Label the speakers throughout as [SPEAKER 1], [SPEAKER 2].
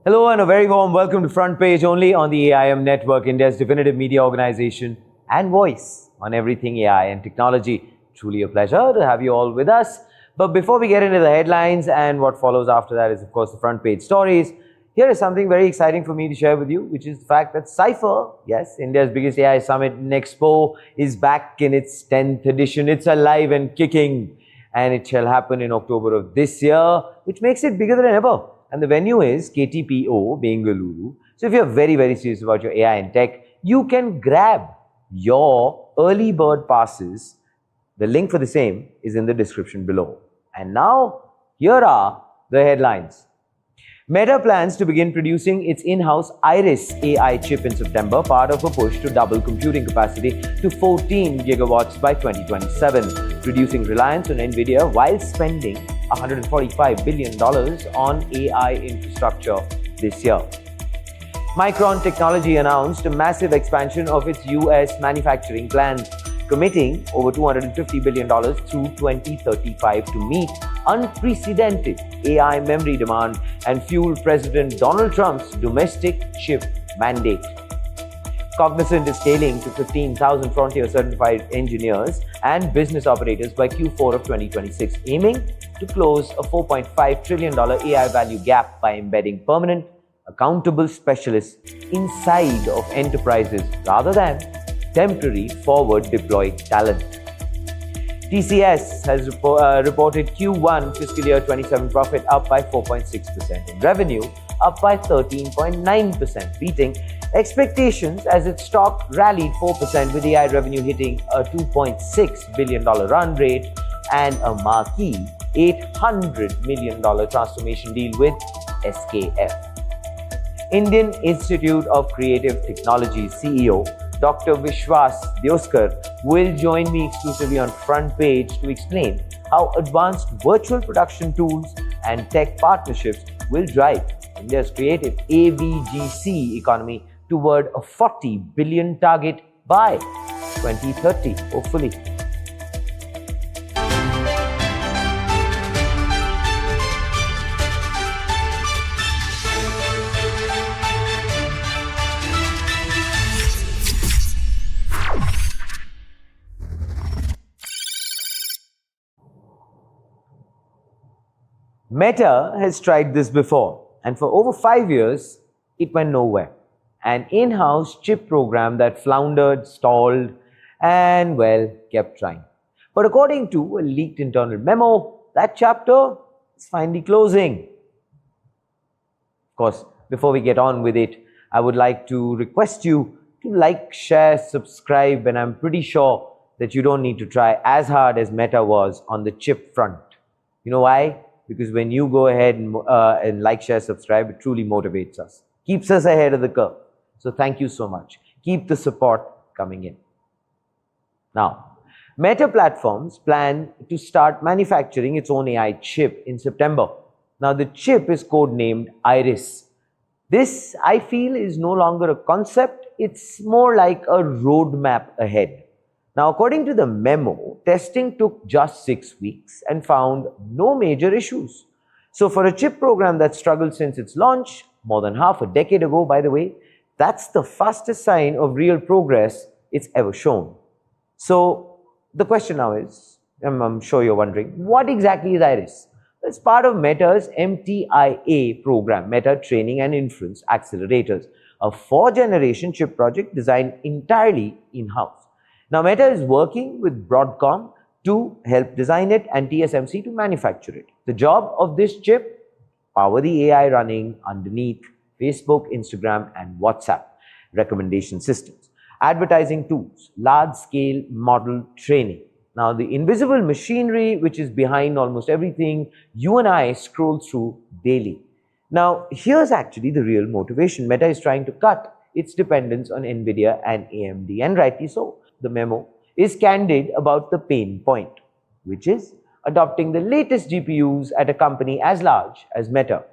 [SPEAKER 1] Hello and a very warm welcome to Front Page only on the AIM Network, India's definitive media organization and voice on everything AI and technology. Truly a pleasure to have you all with us. But before we get into the headlines and what follows after that is of course the front page stories, here is something very exciting for me to share with you, which is the fact that Cypher, yes, India's biggest AI summit and expo, is back in its 10th edition. It's alive and kicking, and it shall happen in October of this year, which makes it bigger than ever. And the venue is KTPO, Bengaluru. So if you're very, very serious about your AI and tech, you can grab your early bird passes. The link for the same is in the description below. And now, here are the headlines. Meta plans to begin producing its in-house Iris AI chip in September, part of a push to double computing capacity to 14 gigawatts by 2027, reducing reliance on Nvidia while spending $145 billion on AI infrastructure this year. Micron Technology announced a massive expansion of its US manufacturing plans, committing over $250 billion through 2035 to meet unprecedented AI memory demand and fuel President Donald Trump's domestic chip mandate. Cognizant is scaling to 15,000 frontier certified engineers and business operators by Q4 of 2026, aiming to close a $4.5 trillion AI value gap by embedding permanent, accountable specialists inside of enterprises rather than temporary forward-deployed talent. TCS has reported Q1 fiscal year 27 profit up by 4.6% and revenue up by 13.9%, beating expectations as its stock rallied 4% with AI revenue hitting a $2.6 billion run rate and a marquee $800 million transformation deal with SKF. Indian Institute of Creative Technology CEO Dr. Vishwas Deoskar will join me exclusively on Front Page to explain how advanced virtual production tools and tech partnerships will drive India's creative AVGC economy toward a 40 billion target by 2030, hopefully. Meta has tried this before, and for over 5 years, it went nowhere. An in-house chip program that floundered, stalled, and, well, kept trying. But according to a leaked internal memo, that chapter is finally closing. Of course, before we get on with it, I would like to request you to like, share, subscribe, and I'm pretty sure that you don't need to try as hard as Meta was on the chip front. You know why? Because when you go ahead and like, share, subscribe, it truly motivates us, keeps us ahead of the curve. So thank you so much. Keep the support coming in. Now, Meta Platforms plan to start manufacturing its own AI chip in September. Now, the chip is codenamed Iris. This, I feel, is no longer a concept. It's more like a roadmap ahead. Now, according to the memo, testing took just 6 weeks and found no major issues. So for a chip program that struggled since its launch, more than half a decade ago, by the way, that's the fastest sign of real progress it's ever shown. So the question now is, I'm sure you're wondering, what exactly is Iris? It's part of Meta's MTIA program, Meta Training and Inference Accelerators, a 4th-generation chip project designed entirely in-house. Now, Meta is working with Broadcom to help design it and TSMC to manufacture it. The job of this chip? Power the AI running underneath Facebook, Instagram, and WhatsApp recommendation systems, advertising tools, large-scale model training. Now, the invisible machinery which is behind almost everything you and I scroll through daily. Now, here's actually the real motivation. Meta is trying to cut its dependence on Nvidia and AMD, and rightly so. The memo is candid about the pain point, which is adopting the latest GPUs at a company as large as Meta.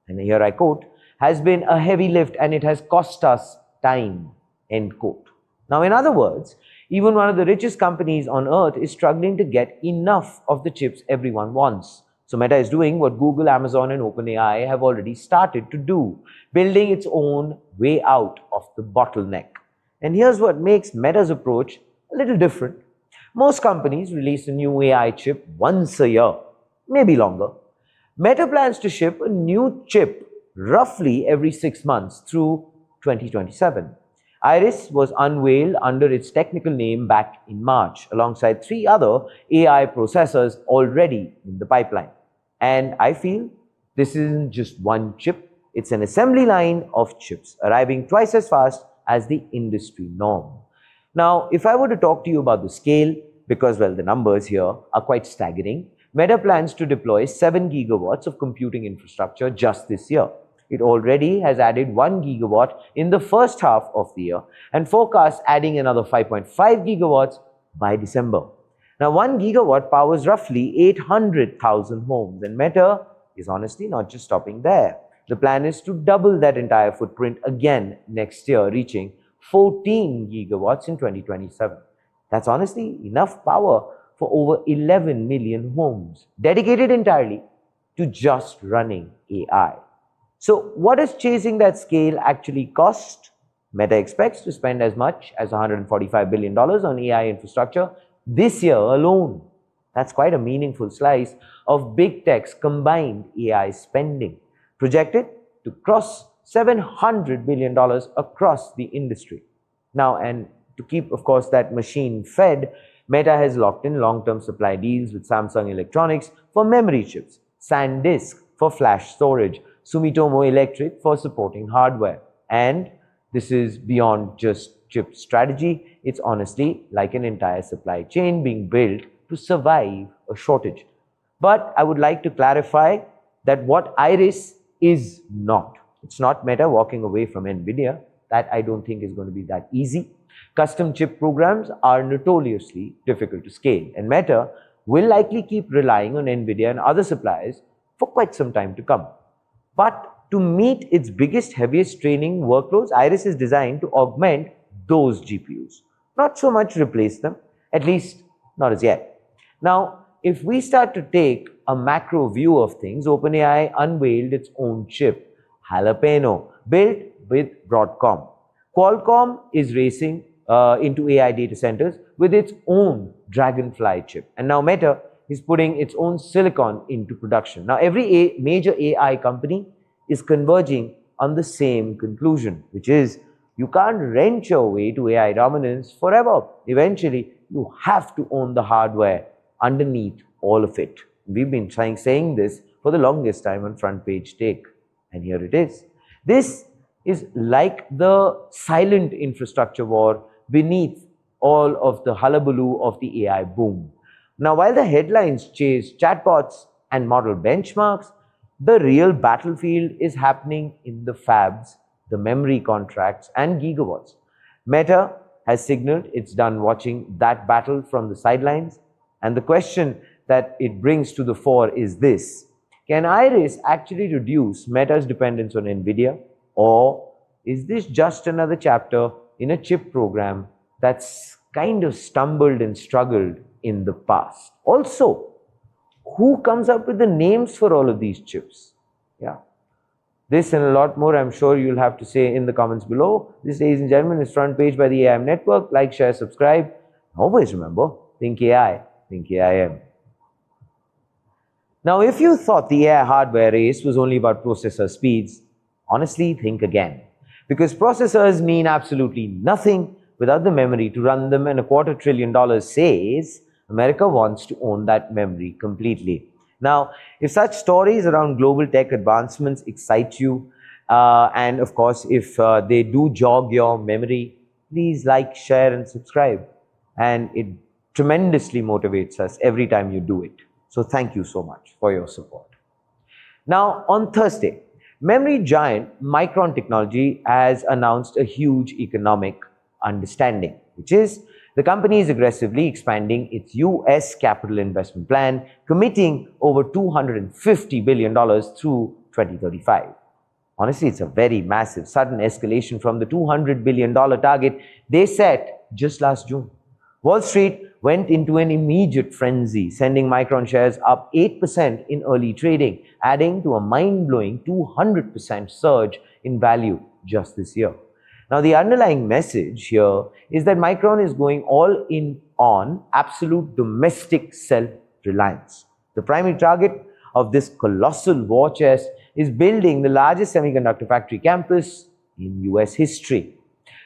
[SPEAKER 1] And here I quote, has been a heavy lift and it has cost us time, end quote. Now, in other words, even one of the richest companies on earth is struggling to get enough of the chips everyone wants. So Meta is doing what Google, Amazon and OpenAI have already started to do, building its own way out of the bottleneck. And here's what makes Meta's approach a little different. Most companies release a new AI chip once a year, maybe longer. Meta plans to ship a new chip roughly every 6 months through 2027. Iris was unveiled under its technical name back in March, alongside 3 other AI processors already in the pipeline. And I feel this isn't just one chip, it's an assembly line of chips, arriving twice as fast as the industry norm. Now, if I were to talk to you about the scale, because, well, the numbers here are quite staggering, Meta plans to deploy 7 gigawatts of computing infrastructure just this year. It already has added 1 gigawatt in the first half of the year and forecasts adding another 5.5 gigawatts by December. Now, 1 gigawatt powers roughly 800,000 homes, and Meta is honestly not just stopping there. The plan is to double that entire footprint again next year, reaching 14 gigawatts in 2027. That's honestly enough power for over 11 million homes, dedicated entirely to just running AI. So what does chasing that scale actually cost? Meta expects to spend as much as $145 billion on AI infrastructure this year alone. That's quite a meaningful slice of big tech's combined AI spending, projected to cross $700 billion across the industry. Now, and to keep, of course, that machine fed, Meta has locked in long-term supply deals with Samsung Electronics for memory chips, SanDisk for flash storage, Sumitomo Electric for supporting hardware. And this is beyond just chip strategy. It's honestly like an entire supply chain being built to survive a shortage. But I would like to clarify that what Iris is not. It's not Meta walking away from Nvidia. That I don't think is going to be that easy. Custom chip programs are notoriously difficult to scale, and Meta will likely keep relying on Nvidia and other suppliers for quite some time to come. But to meet its biggest, heaviest training workloads, Iris is designed to augment those GPUs, not so much replace them, at least not as yet. Now, if we start to take a macro view of things, OpenAI unveiled its own chip, Jalapeno, built with Broadcom. Qualcomm is racing into AI data centers with its own Dragonfly chip. And now Meta is putting its own silicon into production. Now, every major AI company is converging on the same conclusion, which is you can't wrench your way to AI dominance forever. Eventually, you have to own the hardware underneath all of it. We've been saying this for the longest time on Front Page Take, and here it is. This is like the silent infrastructure war beneath all of the hullabaloo of the AI boom. Now, while the headlines chase chatbots and model benchmarks, the real battlefield is happening in the fabs, the memory contracts, and gigawatts. Meta has signaled it's done watching that battle from the sidelines, and the question that it brings to the fore is this: can Iris actually reduce Meta's dependence on Nvidia, or is this just another chapter in a chip program that's kind of stumbled and struggled in the past? Also, who comes up with the names for all of these chips? Yeah. This and a lot more I'm sure you'll have to say in the comments below. This, ladies and gentlemen, is Front Page by the AIM Network. Like, share, subscribe. Always remember, think AI, think AIM. Now, if you thought the AI hardware race was only about processor speeds, honestly, think again. Because processors mean absolutely nothing without the memory to run them, and $250 billion says America wants to own that memory completely. Now, if such stories around global tech advancements excite you, and of course, if they do jog your memory, please like, share, and subscribe. And it tremendously motivates us every time you do it. So thank you so much for your support. Now, on Thursday, memory giant Micron Technology has announced a huge economic understanding, which is the company is aggressively expanding its US capital investment plan, committing over $250 billion through 2035. Honestly, it's a very massive, sudden escalation from the $200 billion target they set just last June. Wall Street went into an immediate frenzy, sending Micron shares up 8% in early trading, adding to a mind-blowing 200% surge in value just this year. Now, the underlying message here is that Micron is going all in on absolute domestic self-reliance. The primary target of this colossal war chest is building the largest semiconductor factory campus in US history.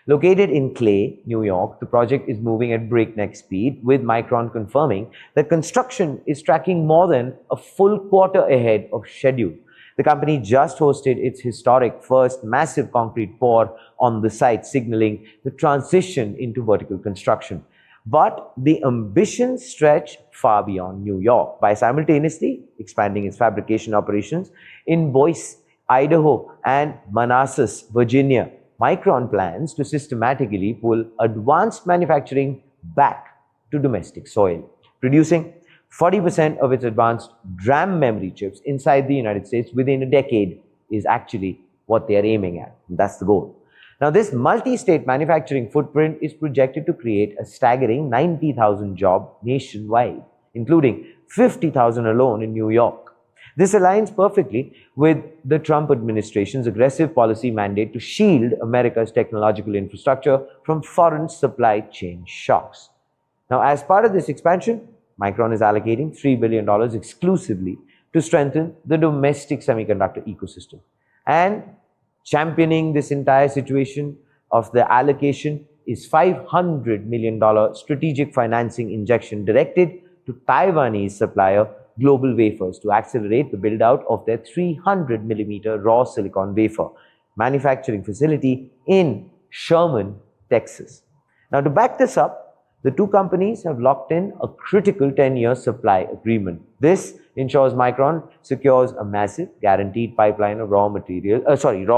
[SPEAKER 1] Located in Clay, New York, the project is moving at breakneck speed, with Micron confirming that construction is tracking more than a full quarter ahead of schedule. The company just hosted its historic first massive concrete pour on the site, signaling the transition into vertical construction. But the ambitions stretch far beyond New York by simultaneously expanding its fabrication operations in Boise, Idaho, and Manassas, Virginia. Micron plans to systematically pull advanced manufacturing back to domestic soil, producing 40% of its advanced DRAM memory chips inside the United States within a decade is actually what they are aiming at. And that's the goal. Now, this multi-state manufacturing footprint is projected to create a staggering 90,000 jobs nationwide, including 50,000 alone in New York. This aligns perfectly with the Trump administration's aggressive policy mandate to shield America's technological infrastructure from foreign supply chain shocks. Now, as part of this expansion, Micron is allocating $3 billion exclusively to strengthen the domestic semiconductor ecosystem. And championing this entire situation of the allocation is $500 million strategic financing injection directed to Taiwanese supplier Global Wafers to accelerate the build-out of their 300mm raw silicon wafer manufacturing facility in Sherman, Texas. Now, to back this up, the two companies have locked in a critical 10-year supply agreement. This ensures Micron secures a massive guaranteed pipeline of raw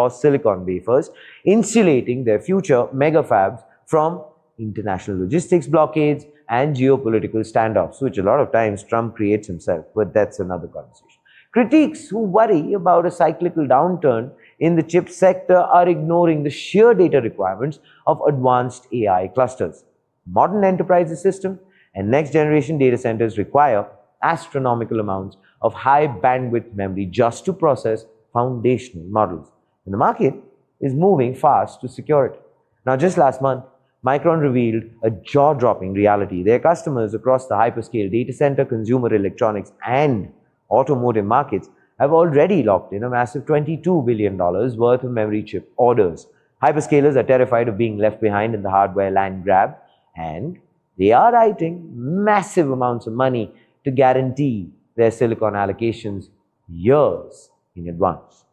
[SPEAKER 1] silicon wafers, insulating their future mega fabs from international logistics blockades and geopolitical standoffs, which a lot of times Trump creates himself, but that's another conversation. Critics who worry about a cyclical downturn in the chip sector are ignoring the sheer data requirements of advanced AI clusters. Modern enterprise systems and next-generation data centers require astronomical amounts of high bandwidth memory just to process foundational models. And the market is moving fast to secure it. Now, just last month, Micron revealed a jaw-dropping reality. Their customers across the hyperscale data center, consumer electronics, and automotive markets have already locked in a massive $22 billion worth of memory chip orders. Hyperscalers are terrified of being left behind in the hardware land grab, and they are writing massive amounts of money to guarantee their silicon allocations years in advance.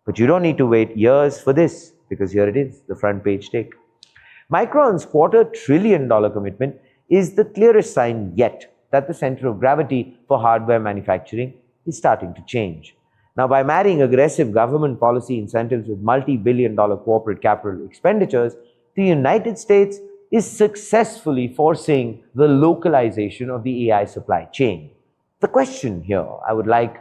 [SPEAKER 1] But you don't need to wait years for this, because here it is, the front page take. Micron's $250 billion commitment is the clearest sign yet that the center of gravity for hardware manufacturing is starting to change. Now, by marrying aggressive government policy incentives with multi-billion-dollar corporate capital expenditures, the United States is successfully forcing the localization of the AI supply chain. The question here I would like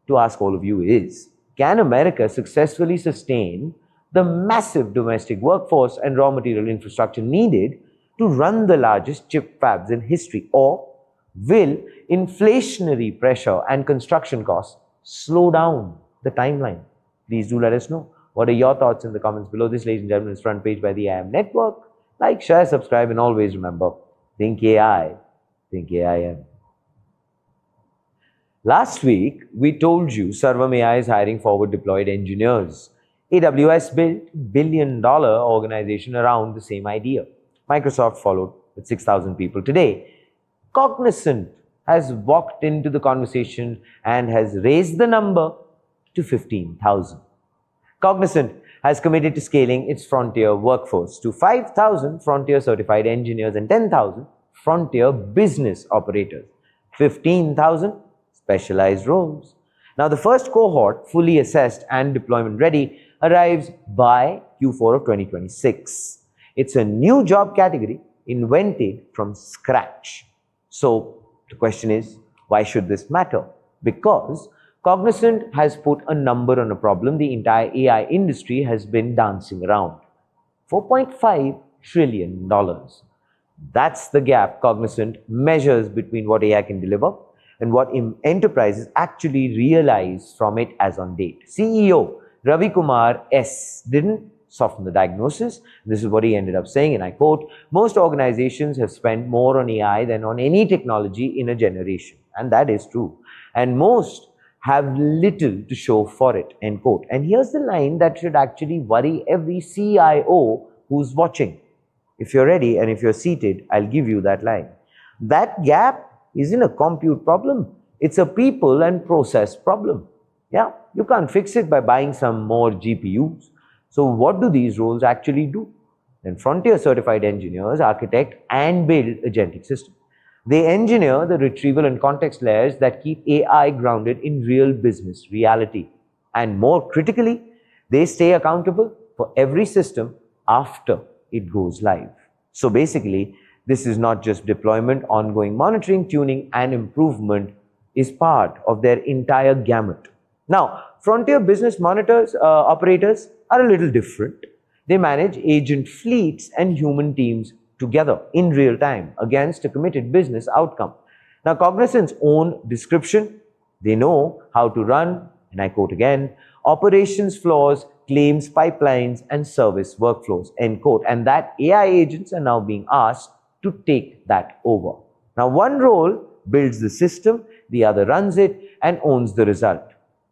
[SPEAKER 1] to ask all of you is, can America successfully sustain the massive domestic workforce and raw material infrastructure needed to run the largest chip fabs in history? Or will inflationary pressure and construction costs slow down the timeline? Please do let us know. What are your thoughts in the comments below? This, ladies and gentlemen, is Front Page by the IIM Network. Like, share, subscribe, and always remember, think AI, think AIM. Last week, we told you Sarvam AI is hiring forward deployed engineers. AWS built a billion-dollar organization around the same idea. Microsoft followed with 6,000 people. Today, Cognizant has walked into the conversation and has raised the number to 15,000. Cognizant has committed to scaling its frontier workforce to 5,000 frontier certified engineers and 10,000 frontier business operators, 15,000 specialized roles. Now, the first cohort, fully assessed and deployment ready, arrives by Q4 of 2026. It's a new job category invented from scratch. So the question is, why should this matter? Because Cognizant has put a number on a problem the entire AI industry has been dancing around. $4.5 trillion. That's the gap Cognizant measures between what AI can deliver and what enterprises actually realize from it as on date. CEO Ravi Kumar S. didn't soften the diagnosis. This is what he ended up saying, and I quote, "Most organizations have spent more on AI than on any technology in a generation." And that is true. And most have little to show for it, end quote. And here's the line that should actually worry every CIO who's watching. If you're ready and if you're seated, I'll give you that line. That gap isn't a compute problem. It's a people and process problem. Yeah, you can't fix it by buying some more GPUs. So what do these roles actually do? Then frontier certified engineers architect and build agentic systems. They engineer the retrieval and context layers that keep AI grounded in real business reality. And more critically, they stay accountable for every system after it goes live. So basically, this is not just deployment, ongoing monitoring, tuning, and improvement is part of their entire gamut. Now, frontier business operators are a little different. They manage agent fleets and human teams together in real time against a committed business outcome. Now, Cognizant's own description, they know how to run, and I quote again, operations flows, claims pipelines, and service workflows, end quote. And that AI agents are now being asked to take that over. Now, one role builds the system, the other runs it and owns the result.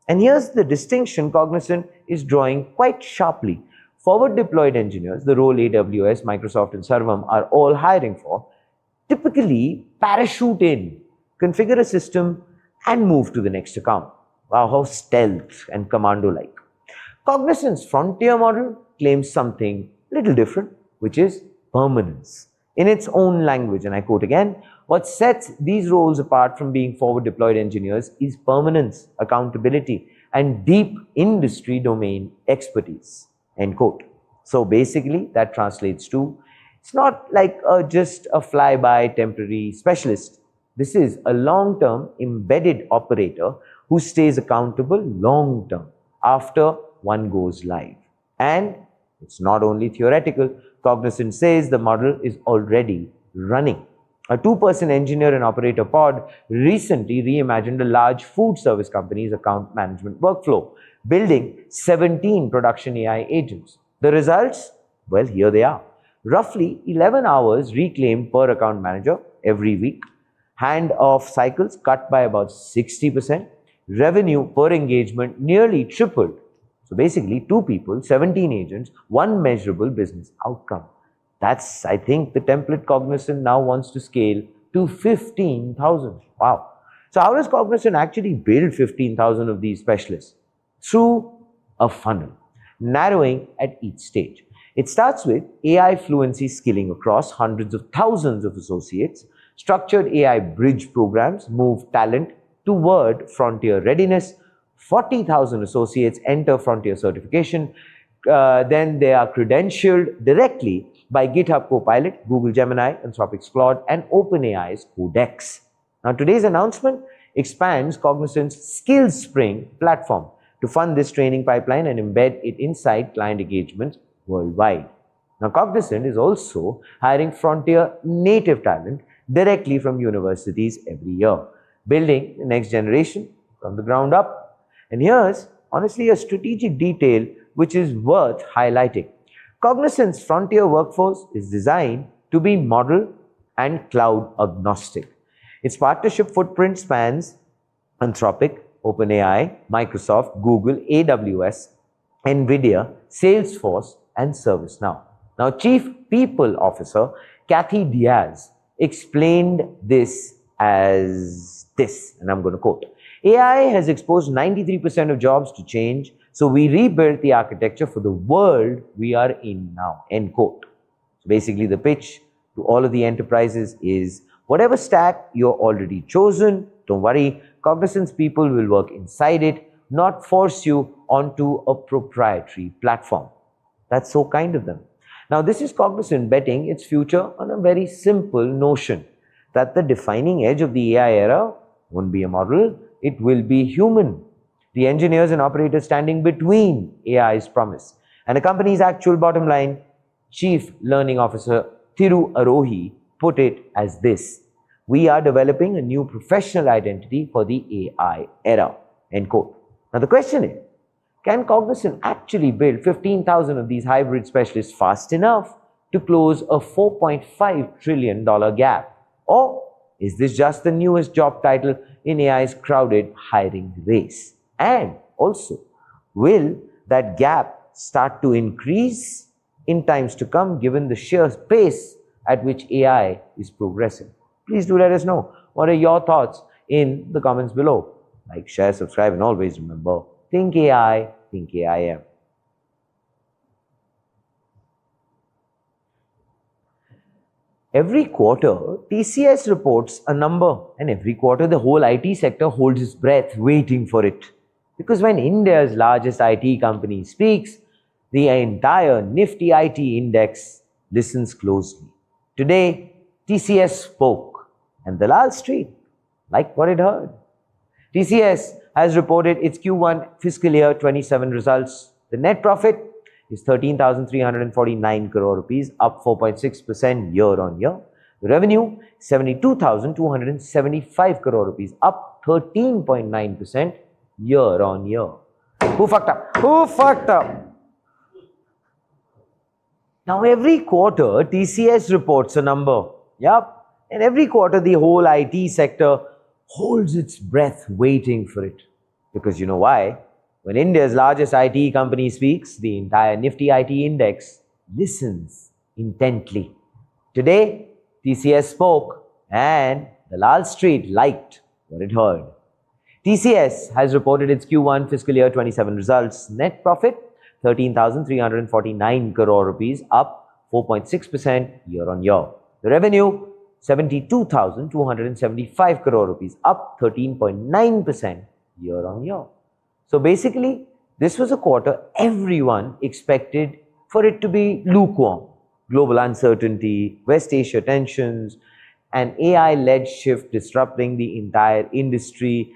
[SPEAKER 1] And here's the distinction Cognizant is drawing quite sharply. Forward deployed engineers, the role AWS, Microsoft, and Sarvam are all hiring for, typically parachute in, configure a system, and move to the next account. Wow, how stealth and commando-like. Cognizant's frontier model claims something little different, which is permanence. In its own language, and I quote again, what sets these roles apart from being forward deployed engineers is permanence, accountability, and deep industry domain expertise, end quote. So basically, that translates to, it's not like just a flyby temporary specialist. This is a long-term embedded operator who stays accountable long-term after one goes live. And it's not only theoretical. Cognizant says the model is already running. A two-person engineer and operator pod recently reimagined a large food service company's account management workflow, building 17 production AI agents. The results? Well, here they are. Roughly 11 hours reclaimed per account manager every week. Handoff cycles cut by about 60%. Revenue per engagement nearly tripled. So basically, 2 people, 17 agents, 1 measurable business outcome. That's, I think, the template Cognizant now wants to scale to 15,000. Wow. So how does Cognizant actually build 15,000 of these specialists? Through a funnel, narrowing at each stage. It starts with AI fluency skilling across hundreds of thousands of associates. Structured AI bridge programs move talent toward frontier readiness. 40,000 associates enter frontier certification. Then they are credentialed directly by GitHub Copilot, Google Gemini, Anthropic's Claude, and OpenAI's Codex. Now, today's announcement expands Cognizant's Skills Spring platform to fund this training pipeline and embed it inside client engagements worldwide. Now, Cognizant is also hiring frontier native talent directly from universities every year, building the next generation from the ground up. And here's honestly a strategic detail which is worth highlighting. Cognizant's frontier workforce is designed to be model and cloud agnostic. Its partnership footprint spans Anthropic, OpenAI, Microsoft, Google, AWS, Nvidia, Salesforce, and ServiceNow. Now, Chief People Officer Kathy Diaz explained this as this, and I'm going to quote, AI has exposed 93% of jobs to change, so we rebuilt the architecture for the world we are in now, end quote. So basically, the pitch to all of the enterprises is, whatever stack you're already chosen, don't worry, Cognizant's people will work inside it, not force you onto a proprietary platform. That's so kind of them. Now, this is Cognizant betting its future on a very simple notion that the defining edge of the AI era won't be a model, it will be human. The engineers and operators standing between AI's promise and a company's actual bottom line. Chief Learning Officer Thiru Arohi put it as this: we are developing a new professional identity for the AI era, end quote. Now the question is, can Cognizant actually build 15,000 of these hybrid specialists fast enough to close a $4.5 trillion gap? Or is this just the newest job title in AI's crowded hiring race? And also, will that gap start to increase in times to come given the sheer pace at which AI is progressing? Please do let us know. What are your thoughts in the comments below? Like, share, subscribe, and always remember, think AI, think AIM. Every quarter, TCS reports a number, and every quarter the whole IT sector holds its breath waiting for it. Because when India's largest IT company speaks, the entire Nifty IT index listens closely. Today, TCS spoke, and the Lal Street liked what it heard. TCS has reported its Q1 fiscal year 27 results. The net profit is 13,349 crore rupees, up 4.6% year-on-year. The revenue, 72,275 crore rupees, up 13.9% year-on-year. Who fucked up? Who fucked up? Now every quarter, TCS reports a number. Yup. And every quarter, the whole IT sector holds its breath waiting for it. Because you know why? When India's largest IT company speaks, the entire Nifty IT index listens intently. Today, TCS spoke and the Lal Street liked what it heard. TCS has reported its Q1 fiscal year 27 results. Net profit, 13,349 crore rupees, up 4.6% year-on-year. The revenue, 72,275 crore rupees, up 13.9% year-on-year. So basically, this was a quarter everyone expected for it to be lukewarm. Global uncertainty, West Asia tensions, an AI-led shift disrupting the entire industry.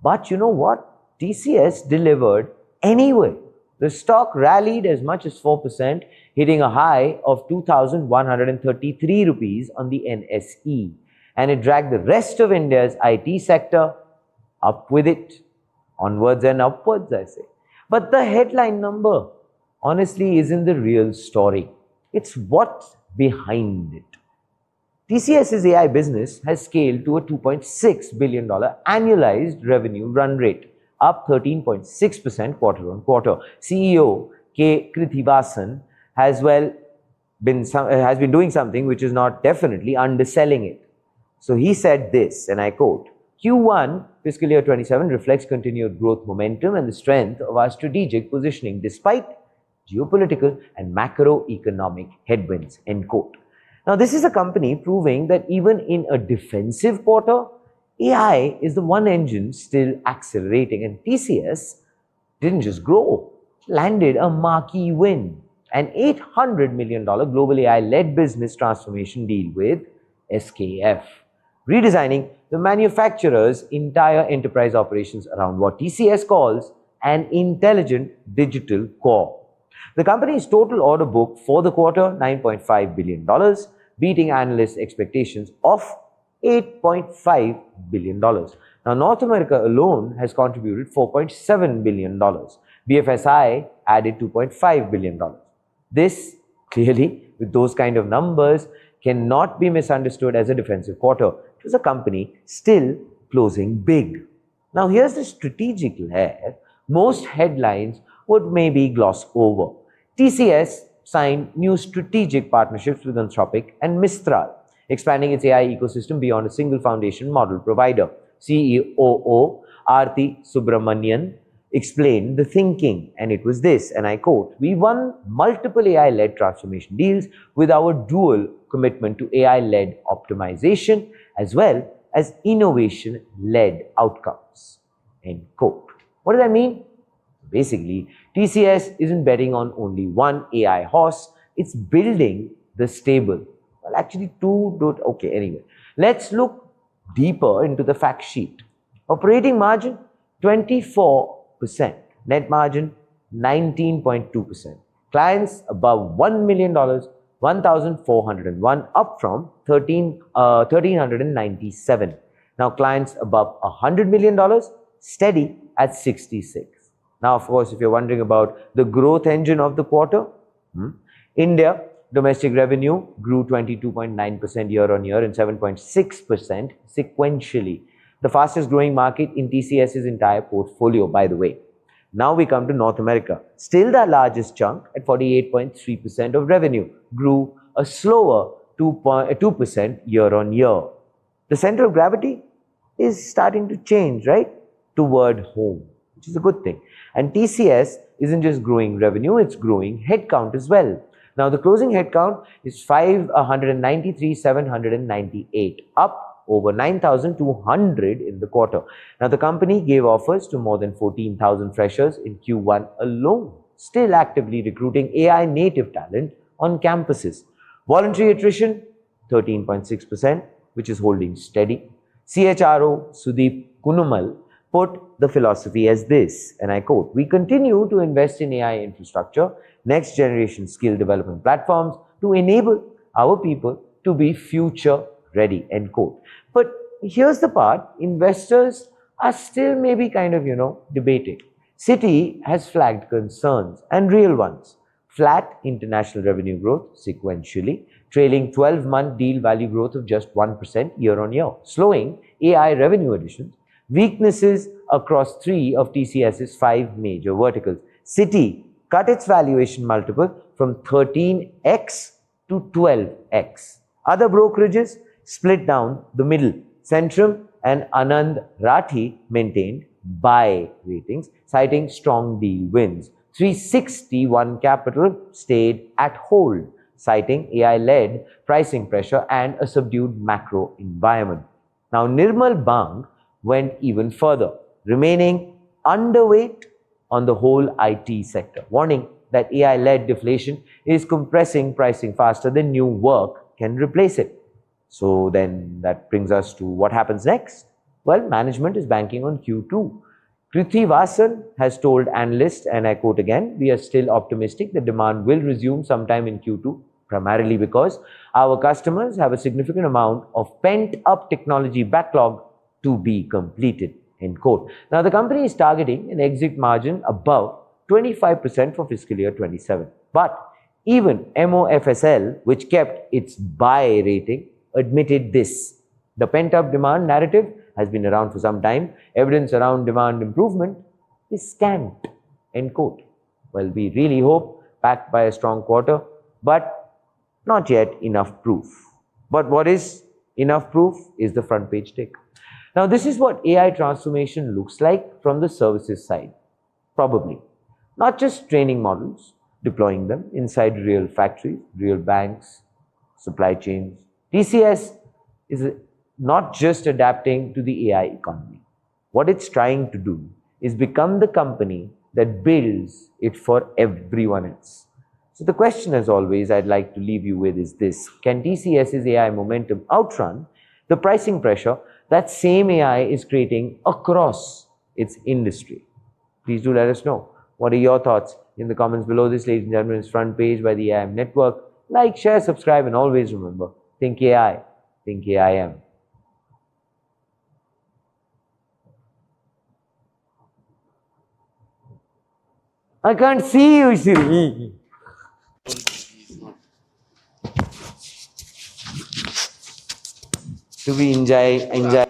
[SPEAKER 1] But you know what? TCS delivered anyway. The stock rallied as much as 4%, hitting a high of 2,133 rupees on the NSE. And it dragged the rest of India's IT sector up with it. Onwards and upwards, I say. But the headline number, honestly, isn't the real story. It's what's behind it. TCS's AI business has scaled to a $2.6 billion annualized revenue run rate, up 13.6% quarter-on-quarter. CEO K. Krithivasan has been doing something which is not definitely underselling it. So he said this, and I quote, Q1 fiscal year 27 reflects continued growth momentum and the strength of our strategic positioning despite geopolitical and macroeconomic headwinds, end quote. Now, this is a company proving that even in a defensive quarter, AI is the one engine still accelerating, and TCS didn't just grow, it landed a marquee win, an $800 million global AI-led business transformation deal with SKF, redesigning the manufacturer's entire enterprise operations around what TCS calls an intelligent digital core. The company's total order book for the quarter, $9.5 billion, beating analyst expectations of $8.5 billion. Now, North America alone has contributed $4.7 billion. BFSI added $2.5 billion. This, clearly, with those kind of numbers, cannot be misunderstood as a defensive quarter. It was a company still closing big. Now, here's the strategic layer most headlines would maybe gloss over. TCS signed new strategic partnerships with Anthropic and Mistral, expanding its AI ecosystem beyond a single foundation model provider. CEO Aarti Subramanian explained the thinking, and it was this, and I quote, we won multiple AI-led transformation deals with our dual commitment to AI-led optimization as well as innovation-led outcomes, end quote. What does that mean? Basically, TCS isn't betting on only one AI horse, it's building the stable. Well, actually two, okay, anyway. Let's look deeper into the fact sheet. Operating margin, 24%. Net margin, 19.2%. Clients above $1 million, 1,401, up from 1,397. Now clients above $100 million, steady at 66. Now, of course, if you're wondering about the growth engine of the quarter, India domestic revenue grew 22.9% year-on-year and 7.6% sequentially. The fastest growing market in TCS's entire portfolio, by the way. Now we come to North America. Still the largest chunk at 48.3% of revenue, grew a slower 2% year-on-year. The center of gravity is starting to change, right? Toward home, which is a good thing. And TCS isn't just growing revenue, it's growing headcount as well. Now the closing headcount is 593,798, up over 9,200 in the quarter. Now the company gave offers to more than 14,000 freshers in Q1 alone, still actively recruiting AI native talent on campuses. Voluntary attrition 13.6%, which is holding steady. CHRO Sudeep Kunumal put the philosophy as this, and I quote, "We continue to invest in AI infrastructure, next generation skill development platforms to enable our people to be future ready," end quote. But here's the part, investors are still maybe kind of, debating. Citi has flagged concerns, and real ones. Flat international revenue growth sequentially, trailing 12-month deal value growth of just 1% year-on-year, slowing AI revenue additions, weaknesses across 3 of TCS's 5 major verticals. Citi cut its valuation multiple from 13x to 12x. Other brokerages split down the middle. Centrum and Anand Rathi maintained buy ratings, citing strong deal wins. 360 ONE Capital stayed at hold, citing AI-led pricing pressure and a subdued macro environment. Now, Nirmal Bang went even further, remaining underweight on the whole IT sector, warning that AI-led deflation is compressing pricing faster than new work can replace it. So then that brings us to what happens next. Well, management is banking on Q2. Krithi Vasan has told analysts, and I quote again, "We are still optimistic that demand will resume sometime in Q2, primarily because our customers have a significant amount of pent-up technology backlog to be completed," end quote. Now, the company is targeting an exit margin above 25% for fiscal year 27. But even MOFSL, which kept its buy rating, admitted this. The pent-up demand narrative has been around for some time. Evidence around demand improvement is scant, end quote. Well, we really hope, backed by a strong quarter, but not yet enough proof. But what is enough proof is the front page tick. Now, this is what AI transformation looks like from the services side. Probably. Not just training models, deploying them inside real factories, real banks, supply chains. TCS is not just adapting to the AI economy. What it's trying to do is become the company that builds it for everyone else. So the question, as always, I'd like to leave you with is this: can TCS's AI momentum outrun the pricing pressure that same AI is creating across its industry? Please do let us know. What are your thoughts in the comments below this, ladies and gentlemen? It's Front Page by the AIM Network. Like, share, subscribe, and always remember, think AI, think AIM. I can't see you, Siri. To be enjoy.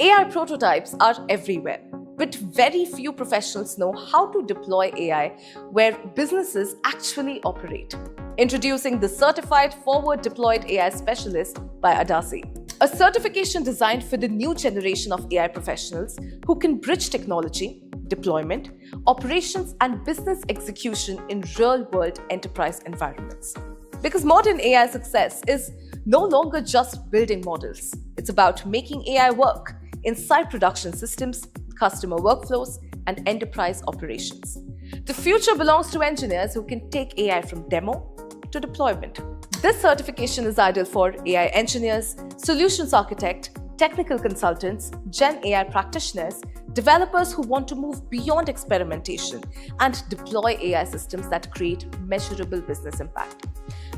[SPEAKER 2] AI prototypes are everywhere, but very few professionals know how to deploy AI where businesses actually operate. Introducing the Certified Forward Deployed AI Specialist by Adasi, a certification designed for the new generation of AI professionals who can bridge technology, deployment, operations, and business execution in real-world enterprise environments. Because modern AI success is no longer just building models. It's about making AI work inside production systems, customer workflows, and enterprise operations. The future belongs to engineers who can take AI from demo to deployment. This certification is ideal for AI engineers, solutions architects, technical consultants, Gen AI practitioners, developers who want to move beyond experimentation and deploy AI systems that create measurable business impact.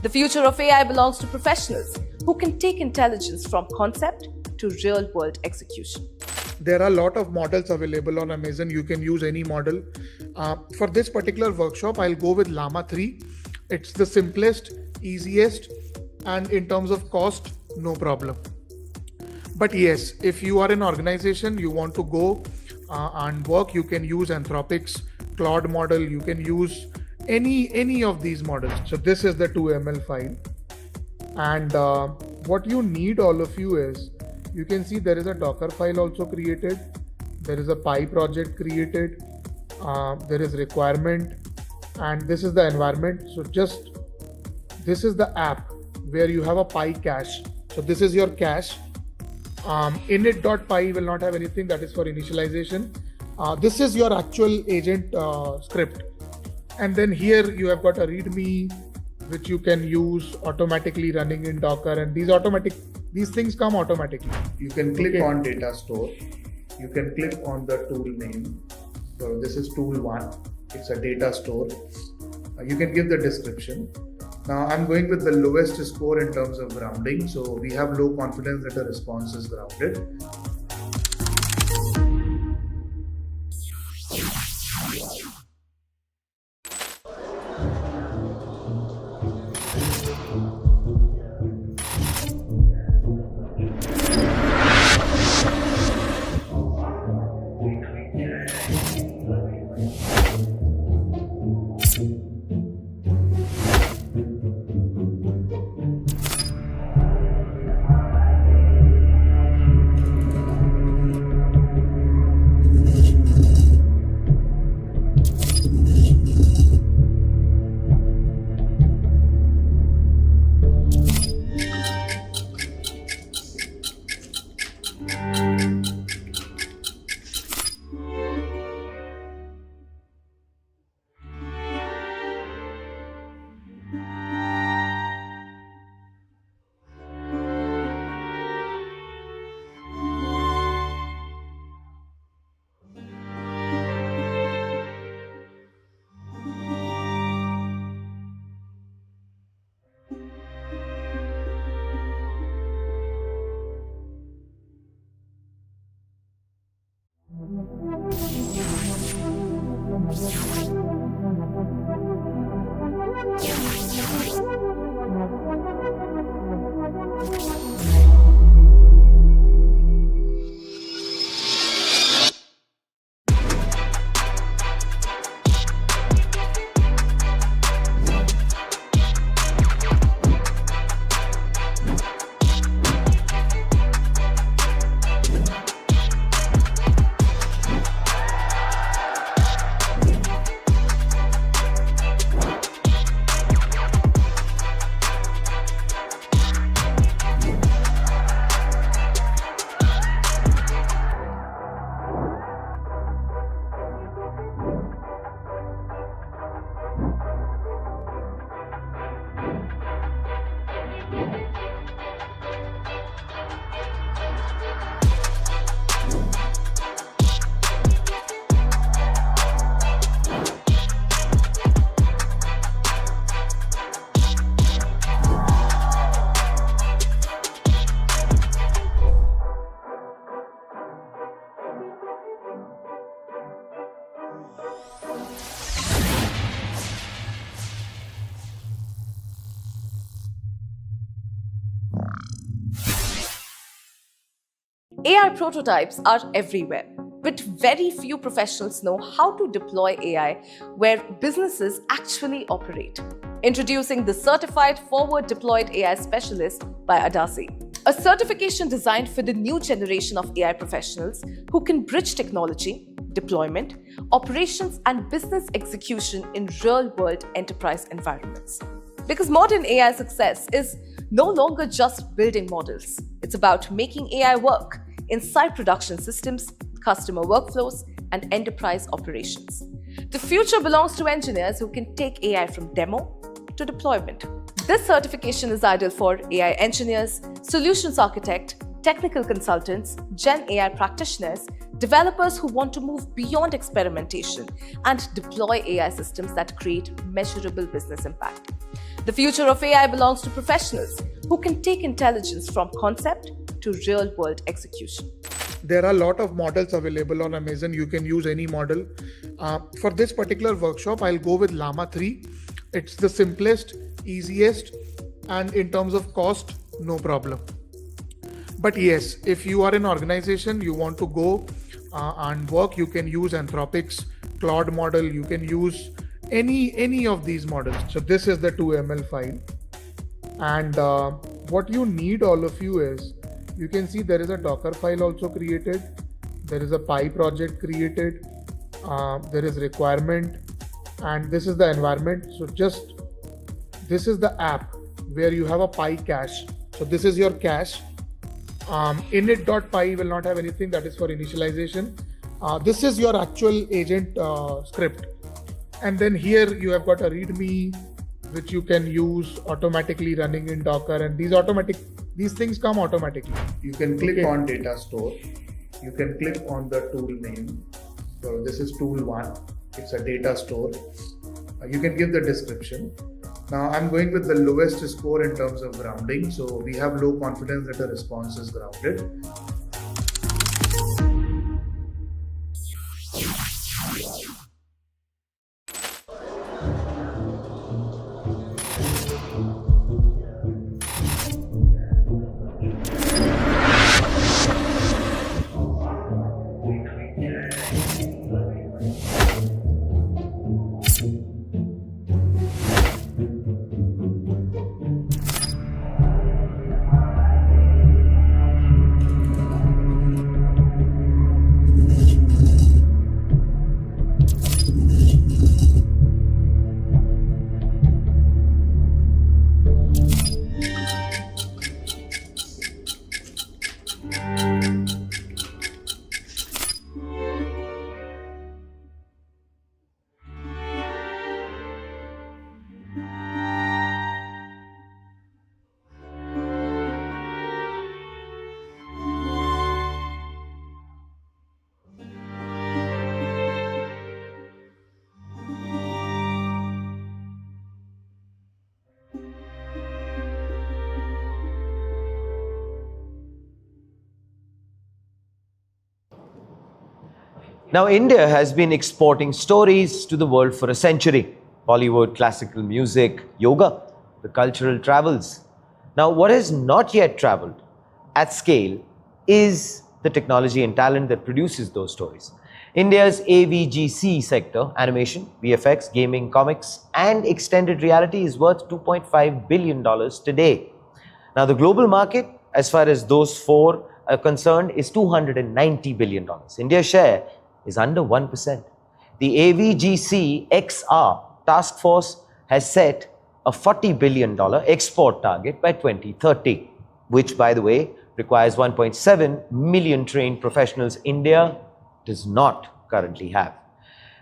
[SPEAKER 2] The future of AI belongs to professionals who can take intelligence from concept to real-world execution.
[SPEAKER 3] There are a lot of models available on Amazon. You can use any model. For this particular workshop, I'll go with Llama 3. It's the simplest, easiest, and in terms of cost, no problem. But yes, if you are an organization, you want to go and work, you can use Anthropic's Claude model. You can use any of these models. So this is the 2ml file. And what you need, all of you, is you can see there is a Docker file also created. There is a Pi project created. There is requirement, and this is the environment. So this is the app where you have a Pi cache. So this is your cache. Init.py will not have anything, that is for initialization. This is your actual agent script. And then here you have got a README, which you can use automatically running in Docker, and these things come automatically. You can click on data store. You can click on the tool name. So this is tool 1. It's a data store. You can give the description. Now I'm going with the lowest score in terms of grounding. So we have low confidence that the response is grounded.
[SPEAKER 2] AI prototypes are everywhere, but very few professionals know how to deploy AI where businesses actually operate. Introducing the Certified Forward Deployed AI Specialist by Adasi, a certification designed for the new generation of AI professionals who can bridge technology, deployment, operations, and business execution in real-world enterprise environments. Because modern AI success is no longer just building models. It's about making AI work inside production systems, customer workflows, and enterprise operations. The future belongs to engineers who can take AI from demo to deployment. This certification is ideal for AI engineers, solutions architects, technical consultants, Gen AI practitioners, developers who want to move beyond experimentation and deploy AI systems that create measurable business impact. The future of AI belongs to professionals who can take intelligence from concept to real-world execution.
[SPEAKER 3] There are a lot of models available on Amazon. You can use any model. For this particular workshop, I'll go with Llama 3. It's the simplest, easiest, and in terms of cost, no problem. But yes, if you are an organization, you want to go and work, you can use Anthropic's Claude model. You can use any of these models. So this is the 2ml file. And what you need, all of you, is you can see there is a Docker file also created. There is a Pi project created. There is requirement, and this is the environment. So just this is the app where you have a Pi cache. So this is your cache. Init.py will not have anything, that is for initialization. This is your actual agent script. And then here you have got a README, which you can use automatically running in Docker. And these things come automatically. You can click on data store. You can click on the tool name. So this is tool 1. It's a data store. You can give the description. Now I'm going with the lowest score in terms of grounding. So we have low confidence that the response is grounded.
[SPEAKER 1] Now, India has been exporting stories to the world for a century. Bollywood, classical music, yoga, the cultural travels. Now, what has not yet traveled at scale is the technology and talent that produces those stories. India's AVGC sector, animation, VFX, gaming, comics, and extended reality is worth $2.5 billion today. Now, the global market, as far as those four are concerned, is $290 billion. India's share is under 1%. The AVGC XR task force has set a $40 billion export target by 2030, which, by the way, requires 1.7 million trained professionals India does not currently have.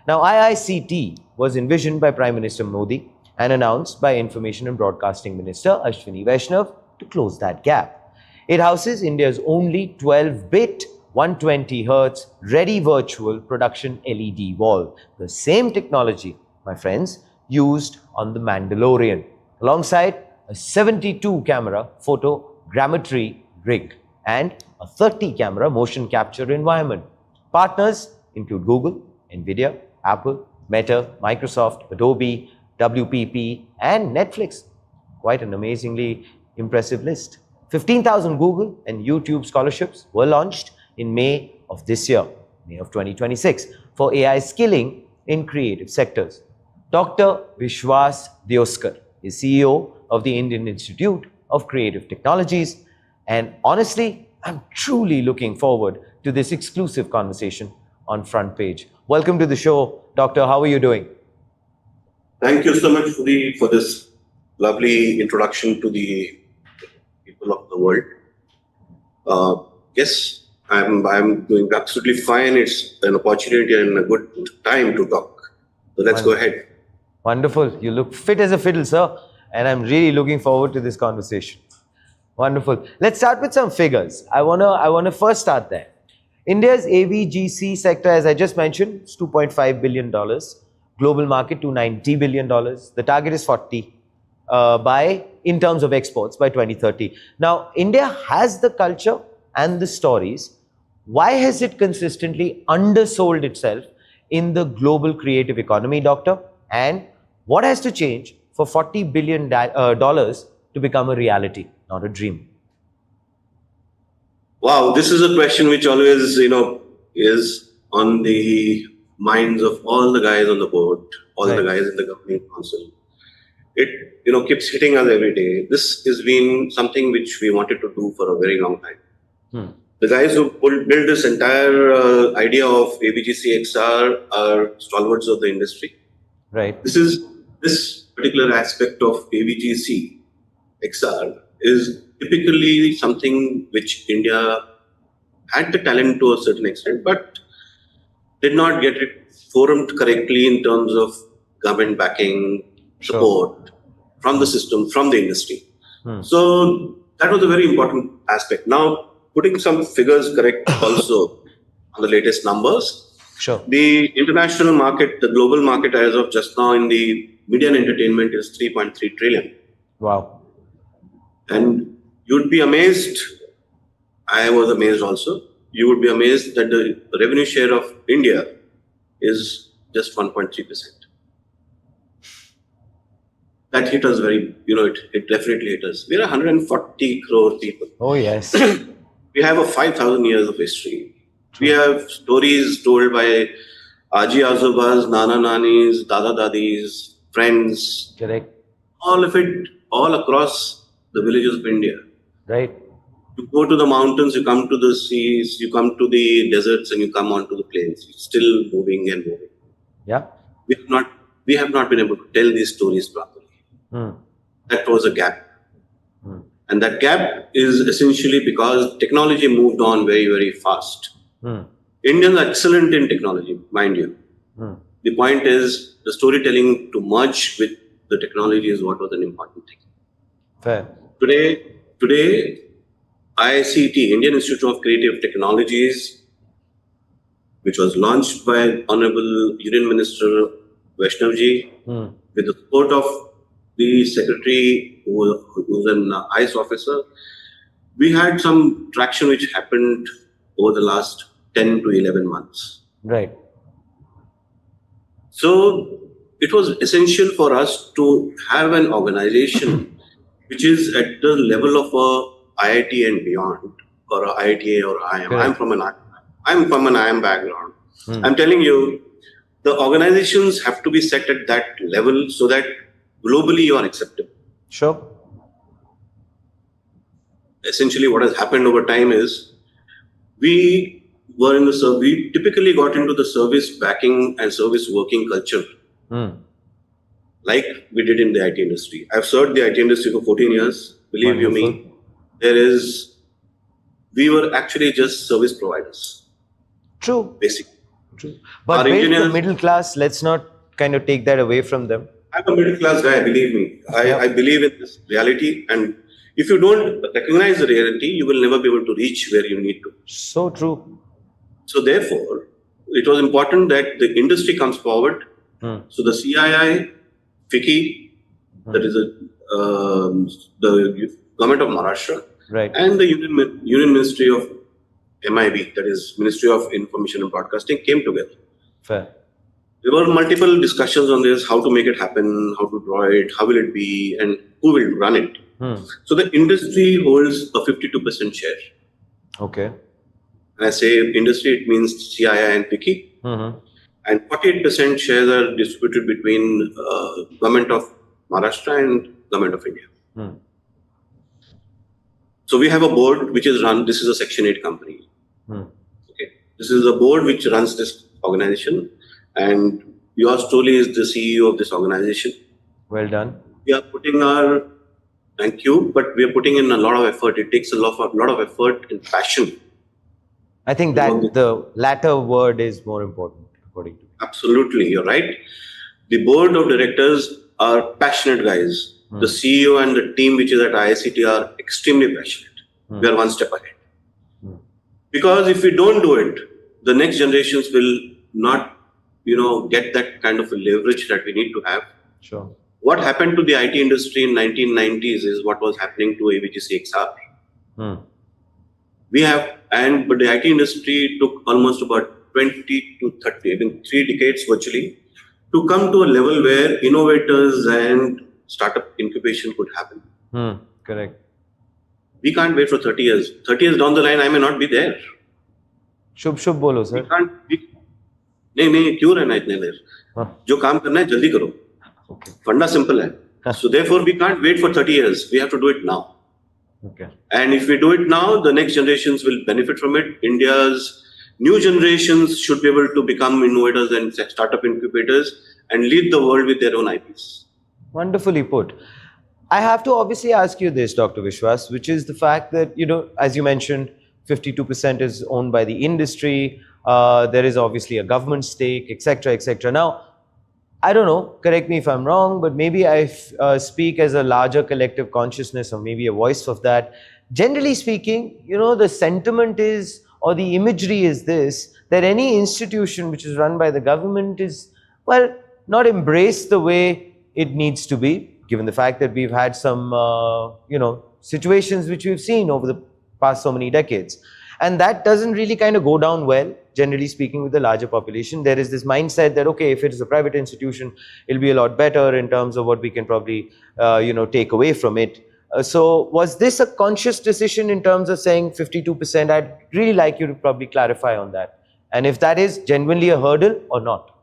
[SPEAKER 1] Now, IICT was envisioned by Prime Minister Modi and announced by Information and Broadcasting Minister Ashwini Vaishnav to close that gap. It houses India's only 12-bit 120 Hz ready virtual production LED wall, the same technology, my friends, used on The Mandalorian, alongside a 72 camera photogrammetry rig and a 30 camera motion capture environment. Partners include Google, Nvidia, Apple, Meta, Microsoft, Adobe, WPP, and Netflix. Quite an amazingly impressive list. 15,000 Google and YouTube scholarships were launched in May of this year, May of 2026, for AI skilling in creative sectors. Dr. Vishwas Deoskar is CEO of the Indian Institute of Creative Technologies, and honestly, I'm truly looking forward to this exclusive conversation on Front Page. Welcome to the show, Doctor. How are you doing?
[SPEAKER 4] Thank you so much for this lovely introduction to the people of the world. Yes, I'm doing absolutely fine. It's an opportunity and a good time to talk. So let's go ahead.
[SPEAKER 1] Wonderful. You look fit as a fiddle, sir. And I'm really looking forward to this conversation. Wonderful. Let's start with some figures. I wanna first start there. India's AVGC sector, as I just mentioned, is $2.5 billion. Global market, $290 billion. The target is 40 in terms of exports by 2030. Now, India has the culture and the stories. Why has it consistently undersold itself in the global creative economy, Doctor? And what has to change for $40 billion to become a reality, not a dream?
[SPEAKER 4] Wow, this is a question which always, is on the minds of all the guys on the board, all the guys in the governing council. It, keeps hitting us every day. This has been something which we wanted to do for a very long time. The guys who built this entire idea of AVGC XR are stalwarts of the industry.
[SPEAKER 1] Right.
[SPEAKER 4] This particular aspect of AVGC XR is typically something which India had the talent to a certain extent, but did not get it formed correctly in terms of government backing, support from the system, from the industry. So that was a very important aspect. Now, putting some figures correct also on the latest numbers.
[SPEAKER 1] Sure.
[SPEAKER 4] The international market, the global market as of just now in the media and entertainment is 3.3 trillion.
[SPEAKER 1] Wow.
[SPEAKER 4] And you'd be amazed, I was amazed also, you would be amazed that the revenue share of India is just 1.3%. That hit us very, it definitely hit us. We are 140 crore people.
[SPEAKER 1] Oh, yes.
[SPEAKER 4] We have a 5,000 years of history. We have stories told by Aji Azobas, Nana Nanis, Dada Dadis, friends.
[SPEAKER 1] Correct.
[SPEAKER 4] All of it, all across the villages of India.
[SPEAKER 1] Right.
[SPEAKER 4] You go to the mountains, you come to the seas, you come to the deserts, and you come onto the plains. It's still moving and moving.
[SPEAKER 1] Yeah.
[SPEAKER 4] We have not been able to tell these stories properly. That was a gap. And that gap is essentially because technology moved on very, very fast. Indians are excellent in technology, mind you. The point is the storytelling to merge with the technology is what was an important thing.
[SPEAKER 1] Fair.
[SPEAKER 4] Today, IICT, Indian Institute of Creative Technologies, which was launched by Honorable Union Minister Vaishnavji, with the support of the secretary who's an ICE officer, we had some traction which happened over the last 10 to 11 months.
[SPEAKER 1] Right.
[SPEAKER 4] So it was essential for us to have an organization which is at the level of a IIT and beyond, or a IITA or IIM.
[SPEAKER 1] Correct.
[SPEAKER 4] I'm from an IIM background. I'm telling you, the organizations have to be set at that level so that globally you are acceptable.
[SPEAKER 1] Sure.
[SPEAKER 4] Essentially, what has happened over time is we typically got into the service backing and service working culture, like we did in the IT industry. I've served the IT industry for 14 years. Believe you me, we were actually just service providers.
[SPEAKER 1] True.
[SPEAKER 4] Basically.
[SPEAKER 1] True. But build the middle class, let's not kind of take that away from them.
[SPEAKER 4] I'm a middle class guy, believe me. I believe in this reality, and if you don't recognize the reality, you will never be able to reach where you need to.
[SPEAKER 1] So true.
[SPEAKER 4] So therefore, it was important that the industry comes forward. So the CII, FICCI, that is the government of Maharashtra,
[SPEAKER 1] right,
[SPEAKER 4] and the Union Ministry of MIB, that is Ministry of Information and Broadcasting, came together.
[SPEAKER 1] Fair.
[SPEAKER 4] There were multiple discussions on this, how to make it happen, how to draw it, how will it be, and who will run it. So the industry holds a 52% share.
[SPEAKER 1] Okay.
[SPEAKER 4] When I say industry, it means CII and PICI. And 48% shares are distributed between government of Maharashtra and government of India. So we have a board which is run. This is a Section 8 company. Okay, this is a board which runs this organization, and yours truly is the CEO of this organization.
[SPEAKER 1] Well done.
[SPEAKER 4] We are putting our thank you, but we are putting in a lot of effort. It takes a lot of effort and passion.
[SPEAKER 1] I think that the latter word is more important, according to me.
[SPEAKER 4] Absolutely, you're right. The board of directors are passionate guys. The CEO and the team which is at IICT are extremely passionate. We are one step ahead. Because if we don't do it, the next generations will not, get that kind of a leverage that we need to have.
[SPEAKER 1] Sure.
[SPEAKER 4] What happened to the IT industry in 1990s is what was happening to AVGC XR. But the IT industry took almost about 20 to 30, even 3 decades virtually, to come to a level where innovators and startup incubation could happen.
[SPEAKER 1] Correct.
[SPEAKER 4] We can't wait for 30 years. 30 years down the line, I may not be there.
[SPEAKER 1] शुभ बोलो sir.
[SPEAKER 4] We can't. नहीं क्यों रहना इतने देर? जो काम करना है जल्दी करो. Funda simple है. So therefore, we can't wait for 30 years. We have to do it now.
[SPEAKER 1] Okay.
[SPEAKER 4] And if we do it now, the next generations will benefit from it. India's new generations should be able to become innovators and startup incubators and lead the world with their own IPs.
[SPEAKER 1] Wonderfully put. I have to obviously ask you this, Dr. Vishwas, which is the fact that, as you mentioned, 52% is owned by the industry. There is obviously a government stake, etc., etc. Now, I don't know, correct me if I'm wrong, but maybe I speak as a larger collective consciousness or maybe a voice of that. Generally speaking, the sentiment is, or the imagery is this, that any institution which is run by the government is, well, not embraced the way it needs to be, given the fact that we've had some, situations which we've seen over the past so many decades. And that doesn't really kind of go down well, generally speaking, with the larger population. There is this mindset that, okay, if it is a private institution, it'll be a lot better in terms of what we can probably, take away from it. So was this a conscious decision in terms of saying 52%? I'd really like you to probably clarify on that. And if that is genuinely a hurdle or not.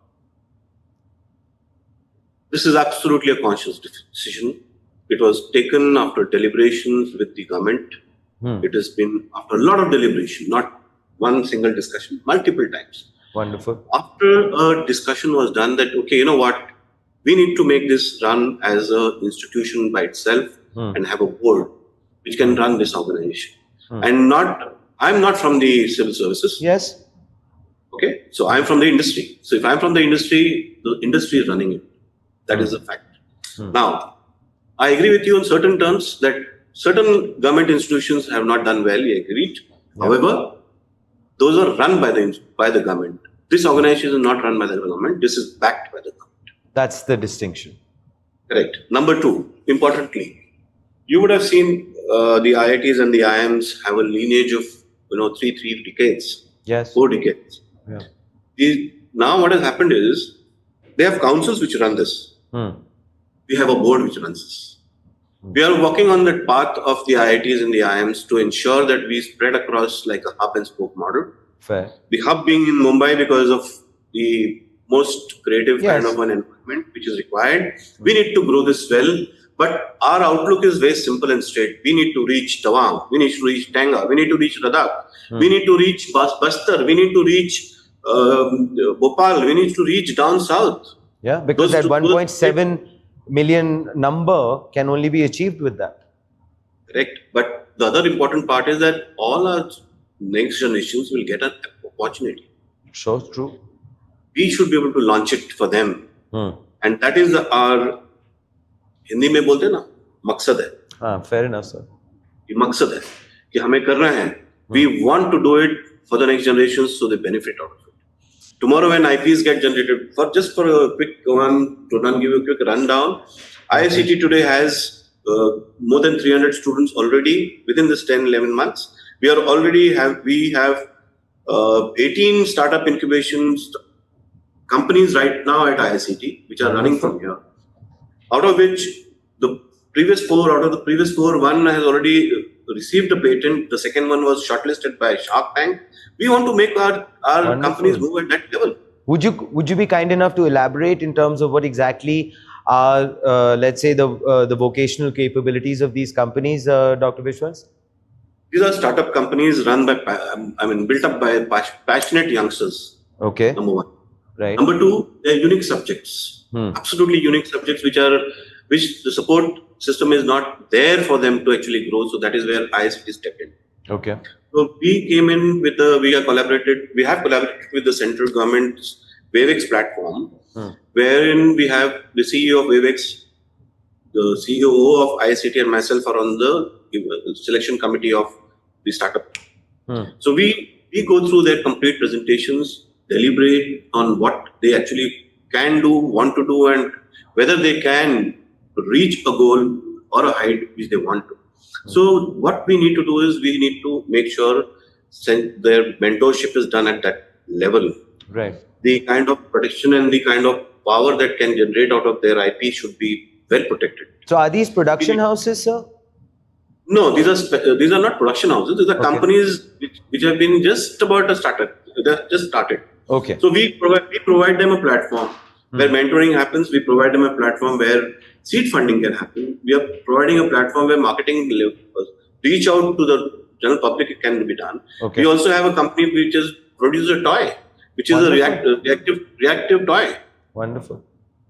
[SPEAKER 4] This is absolutely a conscious decision. It was taken after deliberations with the government. It has been after a lot of deliberation, not one single discussion, multiple times.
[SPEAKER 1] Wonderful.
[SPEAKER 4] After a discussion was done that, okay, you know what, we need to make this run as an institution by itself and have a board which can run this organization. And I'm not from the civil services.
[SPEAKER 1] Yes.
[SPEAKER 4] Okay, so I'm from the industry. So if I'm from the industry is running it. That is a fact. Now, I agree with you on certain terms that certain government institutions have not done well, we agreed. Yeah. However, those are run by the government. This organization is not run by the government. This is backed by the government.
[SPEAKER 1] That's the distinction.
[SPEAKER 4] Correct. Number 2, importantly, you would have seen the IITs and the IIMs have a lineage of 3 decades.
[SPEAKER 1] Yes.
[SPEAKER 4] 4 decades.
[SPEAKER 1] Yeah.
[SPEAKER 4] Now what has happened is they have councils which run this. We have a board which runs this. We are working on that path of the IITs and the IIMs to ensure that we spread across like a hub and spoke model.
[SPEAKER 1] Fair.
[SPEAKER 4] The hub being in Mumbai because of the most creative kind of an environment which is required. We need to grow this well, but our outlook is very simple and straight. We need to reach Tawang, we need to reach Tanga, we need to reach Ladakh, we need to reach Bastar, we need to reach Bhopal, we need to reach down south.
[SPEAKER 1] Yeah, because that 1.7 million number can only be achieved with that.
[SPEAKER 4] Correct. But the other important part is that all our next generations will get an opportunity.
[SPEAKER 1] So true.
[SPEAKER 4] We should be able to launch it for them. And that is our Hindi में बोलते हैं ना मकसद है.
[SPEAKER 1] Fair enough, sir.
[SPEAKER 4] ये मकसद है कि हमें करना है. We want to do it for the next generations so they benefit out of it. Tomorrow when IPs get generated, for a quick one, to give you a quick rundown, IICT today has more than 300 students already within this 10-11 months. We have 18 startup incubations companies right now at IICT, which are running from here. Out of which the out of the previous four, one has already received a patent. The second one was shortlisted by Shark Tank. We want to make our companies move at that level.
[SPEAKER 1] Would you be kind enough to elaborate in terms of what exactly are, let's say, the vocational capabilities of these companies, Dr. Vishwas?
[SPEAKER 4] These are startup companies run by, built up by passionate youngsters.
[SPEAKER 1] Okay.
[SPEAKER 4] Number one.
[SPEAKER 1] Right.
[SPEAKER 4] Number two, they're unique subjects. Absolutely unique subjects, which the support system is not there for them to actually grow. So that is where IICT stepped in.
[SPEAKER 1] Okay.
[SPEAKER 4] So we came in with we have collaborated with the central government's Wavex platform, wherein we have the CEO of Wavex, the CEO of IICT, and myself are on the selection committee of the startup. So we go through their complete presentations, deliberate on what they actually can do, want to do, and whether they can reach a goal or a height which they want to. So what we need to do is we need to make sure their mentorship is done at that level.
[SPEAKER 1] Right.
[SPEAKER 4] The kind of protection and the kind of power that can generate out of their IP should be well protected.
[SPEAKER 1] So are these production houses, sir?
[SPEAKER 4] No, these are not production houses. These are companies which have been just about to start. They just started.
[SPEAKER 1] Okay.
[SPEAKER 4] So we provide them a platform where mentoring happens. We provide them a platform where seed funding can happen. We are providing a platform where marketing reach out to the general public can be done.
[SPEAKER 1] Okay.
[SPEAKER 4] We also have a company which has produced a toy, which is a reactive toy.
[SPEAKER 1] Wonderful.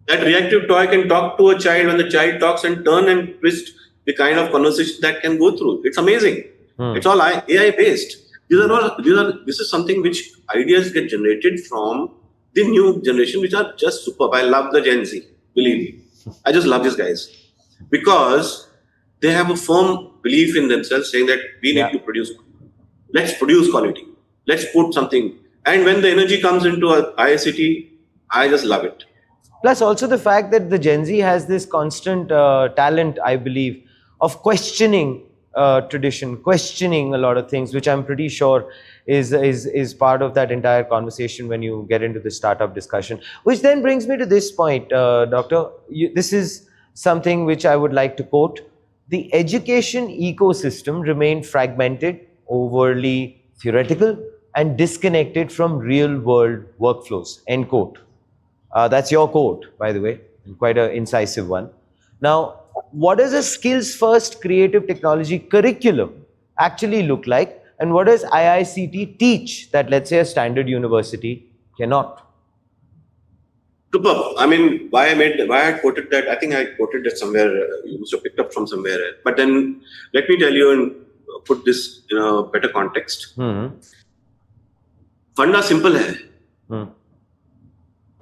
[SPEAKER 4] That reactive toy can talk to a child when the child talks and turn and twist the kind of conversation that can go through. It's amazing. It's all AI based. This is something which ideas get generated from the new generation, which are just superb. I love the Gen Z, believe me. I just love these guys because they have a firm belief in themselves, saying that we need to produce. Let's produce quality. Let's put something. And when the energy comes into IICT, I just love it.
[SPEAKER 1] Plus also the fact that the Gen Z has this constant talent, I believe, of questioning tradition, questioning a lot of things, which I'm pretty sure is part of that entire conversation when you get into the startup discussion. Which then brings me to this point, Doctor. This is something which I would like to quote. The education ecosystem remained fragmented, overly theoretical, and disconnected from real-world workflows, end quote. That's your quote, by the way, and quite an incisive one. Now, what does a skills-first creative technology curriculum actually look like, and what does IICT teach that, let's say, a standard university cannot?
[SPEAKER 4] Superb. I mean, why I quoted that? I think I quoted that somewhere. You must have picked up from somewhere. But then, let me tell you and put this in a better context. फंडा simple है.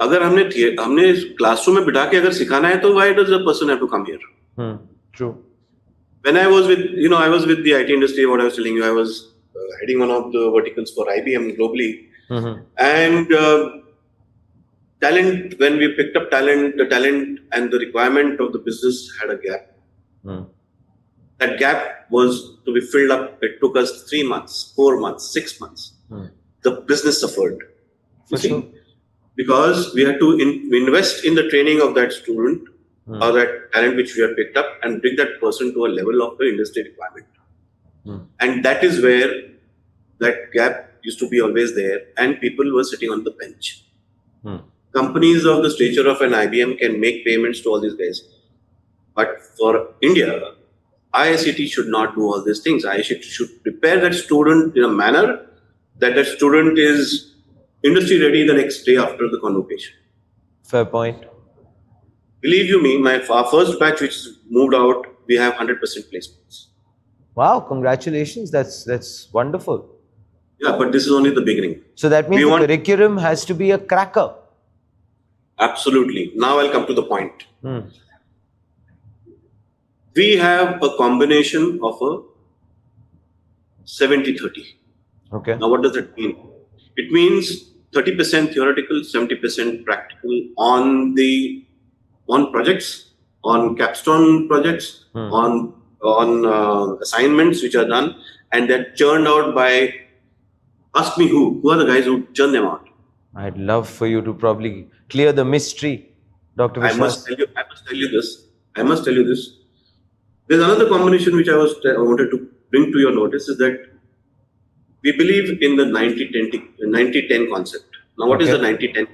[SPEAKER 4] अगर हमने classroom में बिठा के अगर सिखाना है तो why does a person have to come here?
[SPEAKER 1] True.
[SPEAKER 4] When I was with the IT industry, what I was telling you, I was heading one of the verticals for IBM globally, and talent. When we picked up talent, the talent and the requirement of the business had a gap. That gap was to be filled up. It took us 3 months, 4 months, 6 months. The business suffered, because we had to invest in the training of that student or that talent which we have picked up and bring that person to a level of the industry requirement. And that is where that gap used to be always there, and people were sitting on the bench. Companies of the stature of an IBM can make payments to all these guys. But for India, IICT should not do all these things. IICT should prepare that student in a manner that the student is industry ready the next day after the convocation.
[SPEAKER 1] Fair point.
[SPEAKER 4] Believe you me, our first batch which moved out, we have 100% placements.
[SPEAKER 1] Wow, congratulations. That's wonderful.
[SPEAKER 4] Yeah, but this is only the beginning.
[SPEAKER 1] So that means the curriculum has to be a cracker.
[SPEAKER 4] Absolutely. Now I'll come to the point. We have a combination of a 70-30.
[SPEAKER 1] Okay.
[SPEAKER 4] Now what does that mean? It means 30% theoretical, 70% practical on projects, on capstone projects, on assignments which are done, and they're churned out by, ask me who are the guys who churn them out.
[SPEAKER 1] I'd love for you to probably clear the mystery, Dr. Vishwas.
[SPEAKER 4] I must tell you this. There's another combination which I wanted to bring to your notice is that we believe in the 90-10 concept. Now, what is the 90-10?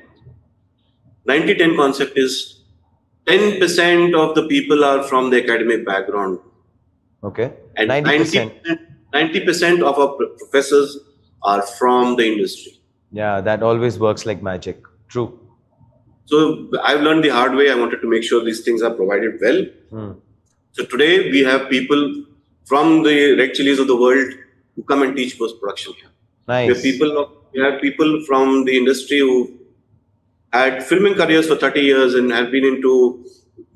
[SPEAKER 4] 90-10 concept is 10% of the people are from the academic background.
[SPEAKER 1] Okay.
[SPEAKER 4] And
[SPEAKER 1] 90%.
[SPEAKER 4] 90% of our professors are from the industry.
[SPEAKER 1] Yeah, that always works like magic. True.
[SPEAKER 4] So I've learned the hard way. I wanted to make sure these things are provided well. So today we have people from the red chilies of the world who come and teach post-production here.
[SPEAKER 1] Nice.
[SPEAKER 4] We have people from the industry who had filming careers for 30 years and have been into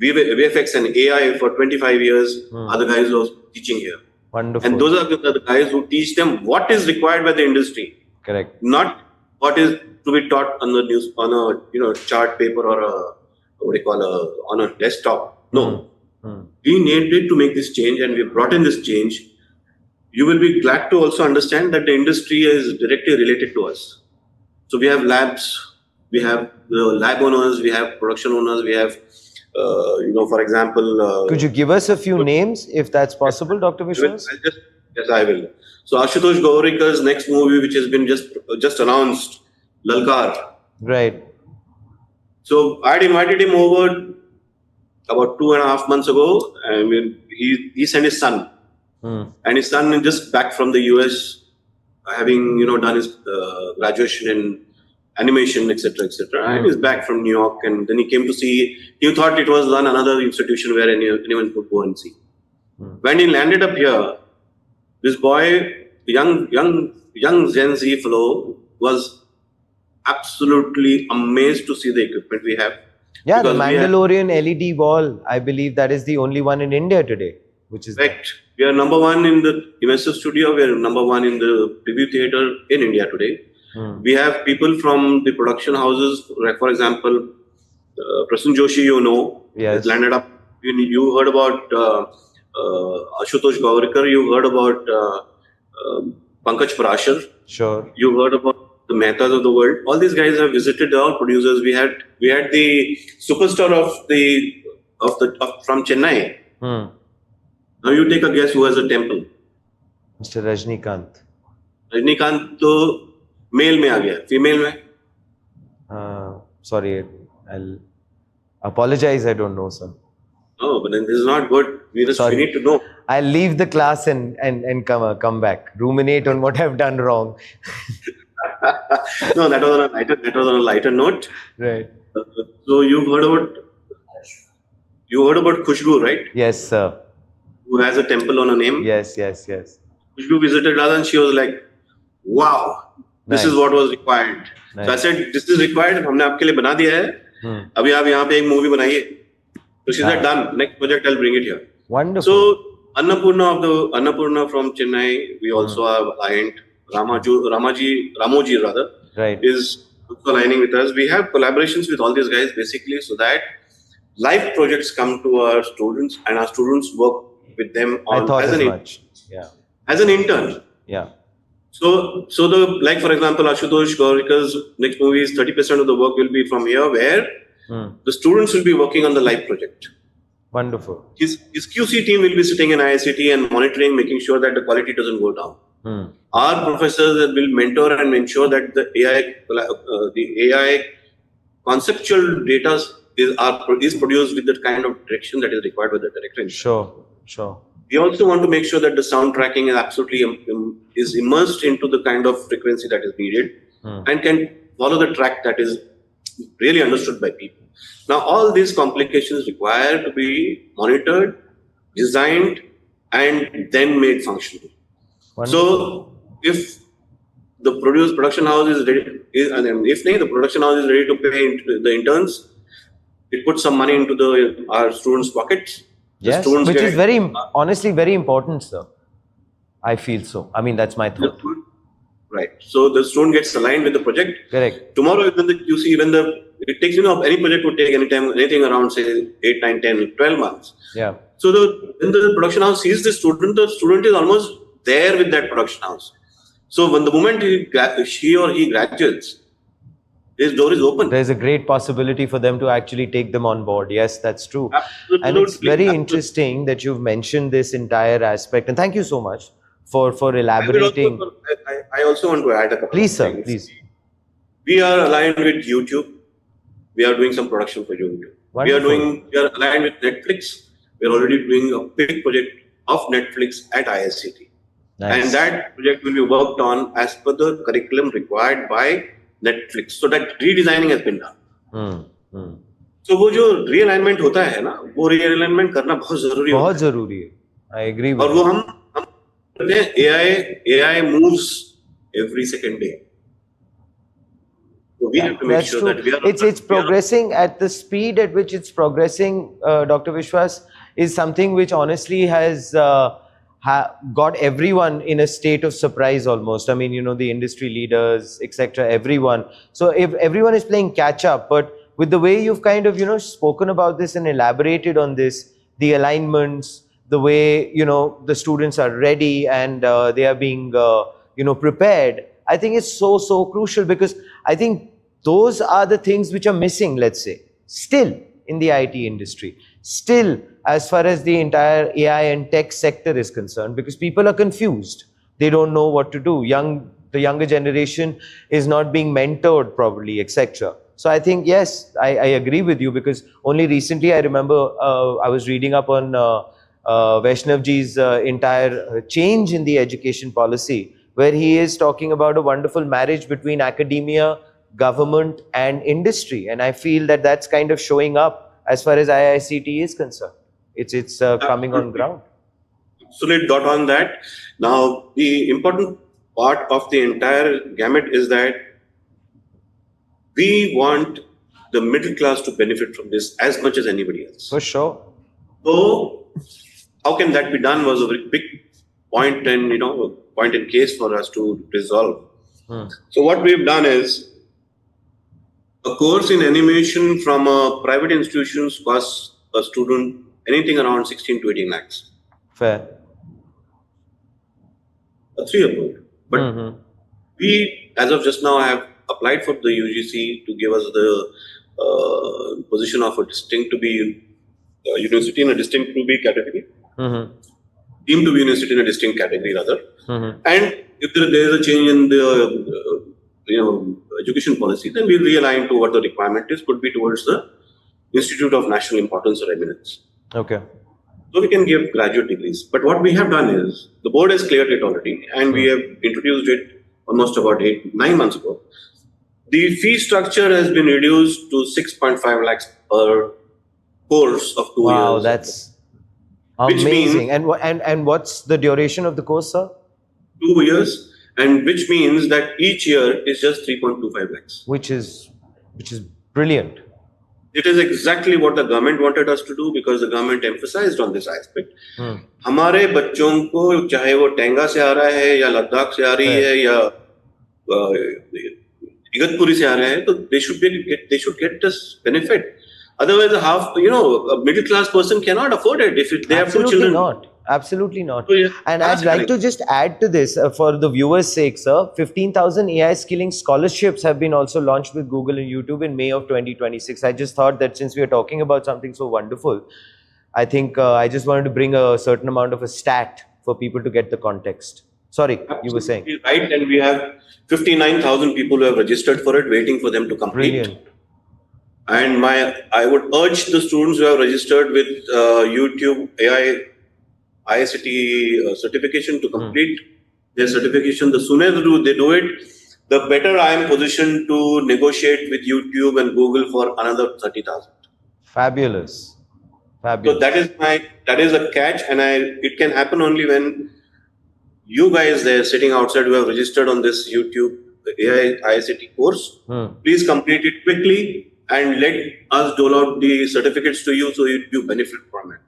[SPEAKER 4] VFX and AI for 25 years. Are the guys who are teaching here.
[SPEAKER 1] Wonderful.
[SPEAKER 4] And those are the guys who teach them what is required by the industry.
[SPEAKER 1] Correct.
[SPEAKER 4] Not what is to be taught on the news on a chart paper or on a desktop. No. We needed to make this change, and we brought in this change. You will be glad to also understand that the industry is directly related to us. So we have labs, we have the lab owners, we have production owners, we have, for example.
[SPEAKER 1] Could you give us a few names, if that's possible, Dr. Vishwas?
[SPEAKER 4] Yes, I will. So Ashutosh Gaurikar's next movie, which has been just announced, Lalkar.
[SPEAKER 1] Right.
[SPEAKER 4] So I had invited him over about 2.5 months ago. I mean, he sent his son, and his son is just back from the US, having done his graduation in animation, etc., and he's back from New York. And then he came to see. He thought it was another institution where anyone could go and see. When he landed up here, this boy, young Gen Z fellow, was absolutely amazed to see the equipment we have.
[SPEAKER 1] Yeah, the Mandalorian LED wall, I believe that is the only one in India today, which is
[SPEAKER 4] correct. We are number one in the immersive studio. We are number one in the preview theater in India today. We have people from the production houses, like for example, Prasun Joshi,
[SPEAKER 1] yes,
[SPEAKER 4] has landed up. You heard about Ashutosh Gaurikar. You heard about Pankaj Parashar.
[SPEAKER 1] Sure.
[SPEAKER 4] You heard about the Mehtas of the world. All these guys have visited our producers. We had the superstar from Chennai. Now you take a guess who has a temple.
[SPEAKER 1] Mr. Rajnikant.
[SPEAKER 4] Rajnikant to male mein aa gaya, female mein?
[SPEAKER 1] Sorry, I'll apologize. I don't know, sir.
[SPEAKER 4] No, but then this is not good. We need to know.
[SPEAKER 1] I'll leave the class and come back. Ruminate on what I've done wrong.
[SPEAKER 4] No, that was on a lighter note.
[SPEAKER 1] Right.
[SPEAKER 4] So you heard about Khushbu, right?
[SPEAKER 1] Yes, sir.
[SPEAKER 4] Who has a temple on her name?
[SPEAKER 1] Yes.
[SPEAKER 4] Khushbu visited us and she was like, "Wow, this is what was required." Nice. So I said, "This is required. हमने आपके लिए बना दिया है. अभी आप यहाँ पे एक movie बनाइए." So she said, "Done. Next project, I'll bring it here."
[SPEAKER 1] Wonderful.
[SPEAKER 4] So Annapurna from Chennai, we also have a client. Ramoji rather,
[SPEAKER 1] right,
[SPEAKER 4] is also aligning with us. We have collaborations with all these guys basically so that live projects come to our students and our students work with them as an intern.
[SPEAKER 1] Yeah.
[SPEAKER 4] So for example, Ashutosh Gaurikar's next movie is 30% of the work will be from here, where the students will be working on the live project.
[SPEAKER 1] Wonderful.
[SPEAKER 4] His QC team will be sitting in IICT and monitoring, making sure that the quality doesn't go down. Our professors will mentor and ensure that the AI conceptual data is produced with the kind of direction that is required by the director.
[SPEAKER 1] Sure.
[SPEAKER 4] We also want to make sure that the sound tracking is absolutely immersed into the kind of frequency that is needed and can follow the track that is really understood by people. Now, all these complications require to be monitored, designed, and then made functional.
[SPEAKER 1] Wonderful.
[SPEAKER 4] So, if the production house is ready, the production house is ready to pay the interns, it puts some money into our students' pockets.
[SPEAKER 1] Yes, which is honestly very important, sir. I feel so. I mean, that's my thought.
[SPEAKER 4] Right. So the student gets aligned with the project.
[SPEAKER 1] Correct.
[SPEAKER 4] Tomorrow, it takes, any project would take anything around, say, 8, 9, 10, 12 months.
[SPEAKER 1] Yeah.
[SPEAKER 4] So when the production house sees the student is almost there with that production house. So when the moment she or he graduates, This door is open.
[SPEAKER 1] There's a great possibility for them to actually take them on board. Yes, that's true.
[SPEAKER 4] Absolutely.
[SPEAKER 1] And it's very interesting that you've mentioned this entire aspect. And thank you so much for elaborating.
[SPEAKER 4] I also want to add a couple
[SPEAKER 1] Please,
[SPEAKER 4] of
[SPEAKER 1] sir,
[SPEAKER 4] things.
[SPEAKER 1] please.
[SPEAKER 4] We are aligned with YouTube. We are doing some production for YouTube.
[SPEAKER 1] Wonderful.
[SPEAKER 4] We are aligned with Netflix. We are already doing a big project of Netflix at IICT.
[SPEAKER 1] Nice.
[SPEAKER 4] And that project will be worked on as per the curriculum required by Netflix. So that redesigning has been done. So वो जो realignment होता है ना, वो realignment करना बहुत जरूरी है.
[SPEAKER 1] बहुत जरूरी है. I agree with
[SPEAKER 4] और वो हम करते हैं. AI moves every second day. So we have to make
[SPEAKER 1] That's
[SPEAKER 4] sure
[SPEAKER 1] true.
[SPEAKER 4] that we are.
[SPEAKER 1] It's progressing at the speed at which it's progressing. Dr. Vishwas, is something which honestly has got everyone in a state of surprise almost. I mean, you know, the industry leaders, etc., everyone. So if everyone is playing catch up, but with the way you've kind of, you know, spoken about this and elaborated on this, the alignments, the way, you know, the students are ready and they are being, you know, prepared, I think it's so crucial, because I think those are the things which are missing, let's say, still in the IT industry, still as far as the entire AI and tech sector is concerned, because people are confused. They don't know what to do. The younger generation is not being mentored properly, etc. So I think, yes, I agree with you, because only recently I remember I was reading up on Vaishnavji's entire change in the education policy, where he is talking about a wonderful marriage between academia, government and industry. And I feel that that's kind of showing up as far as IICT is concerned. It's coming on ground.
[SPEAKER 4] Absolutely dot on that. Now, the important part of the entire gamut is that we want the middle class to benefit from this as much as anybody else.
[SPEAKER 1] For sure.
[SPEAKER 4] So, how can that be done was a very big point and, you know, point in case for us to resolve. So what we've done is a course in animation from a private institutions costs a student anything around 16 to 18 lakhs.
[SPEAKER 1] Fair.
[SPEAKER 4] A 3-year program. But we, as of just now, have applied for the UGC to give us the position of a distinct to be university in a distinct to be category. Deemed to be university in a distinct category rather. And if there is a change in the education policy, then we realign to what the requirement is, could be towards the Institute of National Importance or Eminence.
[SPEAKER 1] Okay.
[SPEAKER 4] So we can give graduate degrees. But what we have done is, the board has cleared it already, and we have introduced it almost about 9 months ago. The fee structure has been reduced to 6.5 lakhs per course of 2 years.
[SPEAKER 1] Wow, that's amazing. And what's the duration of the course, sir?
[SPEAKER 4] 2 years, and which means that each year is just 3.25 lakhs.
[SPEAKER 1] Which is brilliant.
[SPEAKER 4] It is exactly what the government wanted us to do, because the government emphasized on this aspect. हमारे बच्चों को चाहे वो टेंगा से आ रहा है या लद्दाख से आ रही है या इगतपुरी से आ रहे हैं, तो they should get this benefit. Otherwise, a middle class person cannot afford it if they have 2 children.
[SPEAKER 1] Absolutely not.
[SPEAKER 4] So, yeah,
[SPEAKER 1] and I'd like to just add to this for the viewers' sake, sir. 15,000 AI skilling scholarships have been also launched with Google and YouTube in May of 2026. I just thought that since we are talking about something so wonderful, I think I just wanted to bring a certain amount of a stat for people to get the context. Sorry,
[SPEAKER 4] absolutely
[SPEAKER 1] you were saying.
[SPEAKER 4] Right, and we have 59,000 people who have registered for it, waiting for them to complete.
[SPEAKER 1] Brilliant.
[SPEAKER 4] And I would urge the students who have registered with YouTube IICT certification to complete their certification. The sooner they do it, the better I am positioned to negotiate with YouTube and Google for another 30,000.
[SPEAKER 1] Fabulous.
[SPEAKER 4] So that is a catch, and it can happen only when you guys there sitting outside who have registered on this YouTube IICT course, please complete it quickly and let us dole out the certificates to you so you benefit from it.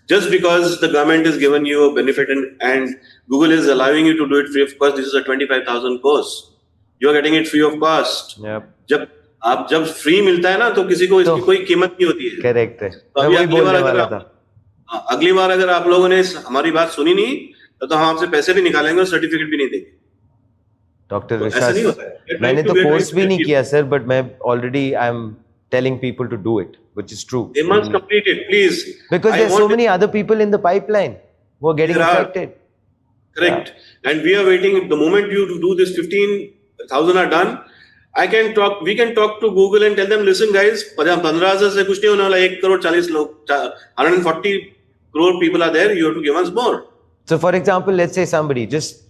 [SPEAKER 4] Just because the government is giving you a benefit and Google is allowing you to do it free of cost, this is a 25,000 course. You are getting it free of cost.
[SPEAKER 1] Yep.
[SPEAKER 4] जब free मिलता है ना, तो किसी को इसकी कोई कीमत नहीं होती है.
[SPEAKER 1] करेक्ट है.
[SPEAKER 4] तो अगली बार अगर आप लोगों ने हमारी बात सुनी नहीं, तो हम आपसे पैसे भी निकालेंगे और सर्टिफिकेट भी नहीं देंगे.
[SPEAKER 1] डॉक्टर
[SPEAKER 4] तो ऐसा
[SPEAKER 1] विश्वास,
[SPEAKER 4] नहीं होता है।
[SPEAKER 1] मैंने तो कोर्स भी नहीं किया सर, बट मैं already I am telling people to do it, which is true.
[SPEAKER 4] They must complete it, please.
[SPEAKER 1] Because there's so many other people in the pipeline who are getting affected.
[SPEAKER 4] Correct. Yeah. And we are waiting. The moment you do this, 15,000 are done. We can talk to Google and tell them, listen guys, 15,000 से कुछ नहीं होने वाला, 1 crore 40 लोग, 140 crore people are there, you have to give us more.
[SPEAKER 1] So for example, let's say somebody, just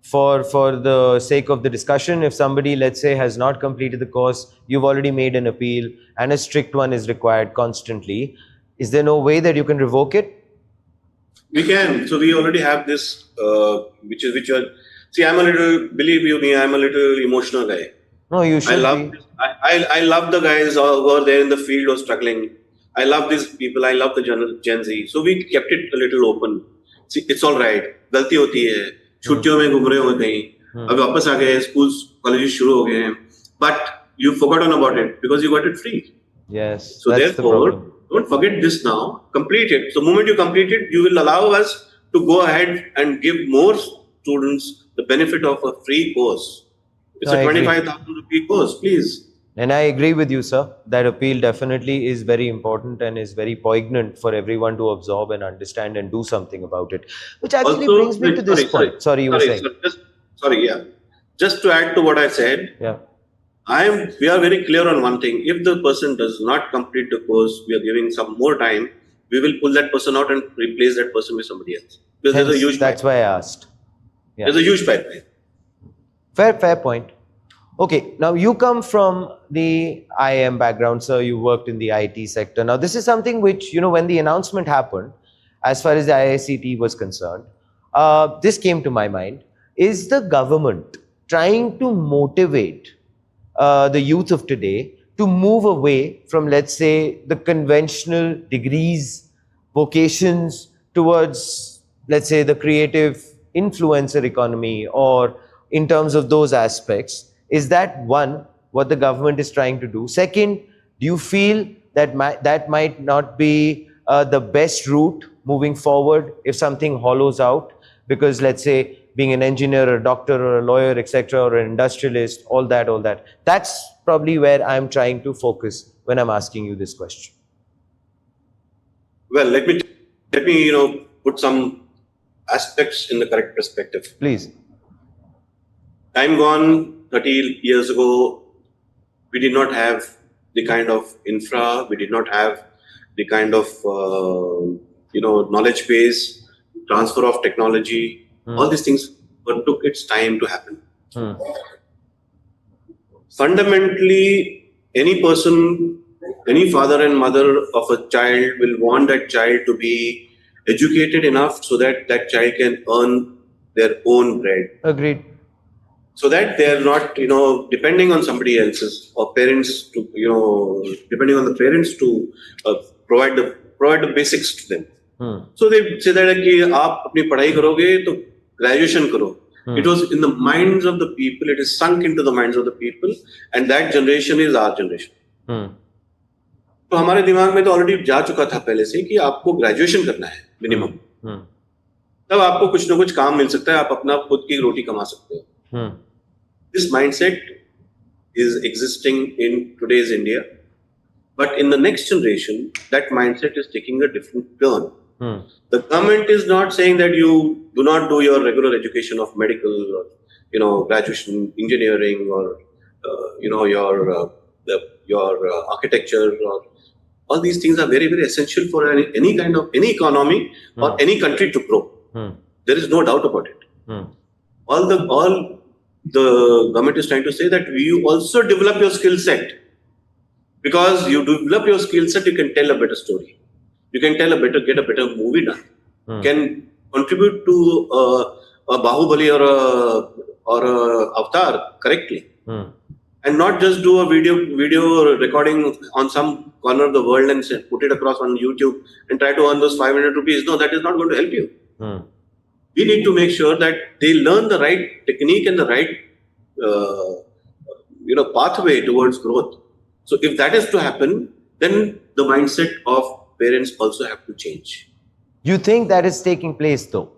[SPEAKER 1] for the sake of the discussion, if somebody, let's say, has not completed the course, you've already made an appeal and a strict one is required constantly, is there no way that you can revoke it?
[SPEAKER 4] We can. So we already have this, see, believe you me, I'm a little emotional guy.
[SPEAKER 1] No, you should be.
[SPEAKER 4] I love the guys who are there in the field who are struggling. I love these people. I love the Gen Z. So we kept it a little open. See, it's all right. गलती होती है. छुट्टियों में घूम रहे हो कहीं, अभी वापस आ गए, स्कूल्स कॉलेजेस शुरू हो गए हैं, but you've forgotten about it because you got it free.
[SPEAKER 1] Yes.
[SPEAKER 4] So
[SPEAKER 1] that's
[SPEAKER 4] therefore,
[SPEAKER 1] the problem.
[SPEAKER 4] Don't forget this now. Complete it. So the moment you complete it, you will allow us to go ahead and give more students the benefit of a free course. It's a 25,000 rupee course, please.
[SPEAKER 1] And I agree with you, sir. That appeal definitely is very important and is very poignant for everyone to absorb and understand and do something about it. Which actually
[SPEAKER 4] also,
[SPEAKER 1] brings me to this point. Sorry, you were saying.
[SPEAKER 4] Yeah. Just to add to what I said,
[SPEAKER 1] yeah.
[SPEAKER 4] We are very clear on one thing. If the person does not complete the course, we are giving some more time. We will pull that person out and replace that person with somebody else. Because
[SPEAKER 1] Hence,
[SPEAKER 4] there's a huge
[SPEAKER 1] that's
[SPEAKER 4] pipeline.
[SPEAKER 1] why I asked. Yeah.
[SPEAKER 4] There's a huge pipeline.
[SPEAKER 1] Fair point. Okay, now you come from the IIM background, sir. You worked in the IT sector. Now, this is something which, when the announcement happened, as far as the IICT was concerned, this came to my mind. Is the government trying to motivate the youth of today to move away from, let's say, the conventional degrees, vocations towards, let's say, the creative influencer economy, or in terms of those aspects? Is that one, what the government is trying to do? Second, do you feel that that might not be the best route moving forward if something hollows out? Because let's say being an engineer, or a doctor, or a lawyer, etc., or an industrialist, all that. That's probably where I'm trying to focus when I'm asking you this question.
[SPEAKER 4] Well, let me put some aspects in the correct perspective.
[SPEAKER 1] Please.
[SPEAKER 4] Time gone, 30 years ago, we did not have the kind of infra, we did not have the kind of knowledge base, transfer of technology. All these things took its time to happen. Fundamentally, any person, any father and mother of a child will want that child to be educated enough so that that child can earn their own bread.
[SPEAKER 1] Agreed.
[SPEAKER 4] So that they are not, depending on somebody else's, or parents to, depending on the parents to provide the basics to them. So they say that कि आप अपनी पढ़ाई करोगे तो graduation करो. It was in the minds of the people. It is sunk into the minds of the people, and that generation is our generation. तो हमारे दिमाग में तो ऑलरेडी जा चुका था पहले से कि आपको ग्रेजुएशन करना है मिनिमम, तब आपको कुछ ना कुछ काम मिल सकता है, आप अपना खुद की रोटी कमा सकते हो. This mindset is existing in today's India, but in the next generation, that mindset is taking a different turn. The government is not saying that you do not do your regular education of medical or graduation, engineering, or your architecture, or all these things are very, very essential for any economy or any country to grow. There is no doubt about it. All the government is trying to say that you also develop your skill set, because you develop your skill set, you can tell a better story. You can get a better movie done. Can contribute to a Bahubali or a Avatar correctly, and not just do a video recording on some corner of the world and put it across on YouTube and try to earn those 500 rupees. No, that is not going to help you. We need to make sure that they learn the right technique and the right pathway towards growth. So if that is to happen, then the mindset of parents also have to change.
[SPEAKER 1] You think that is taking place though?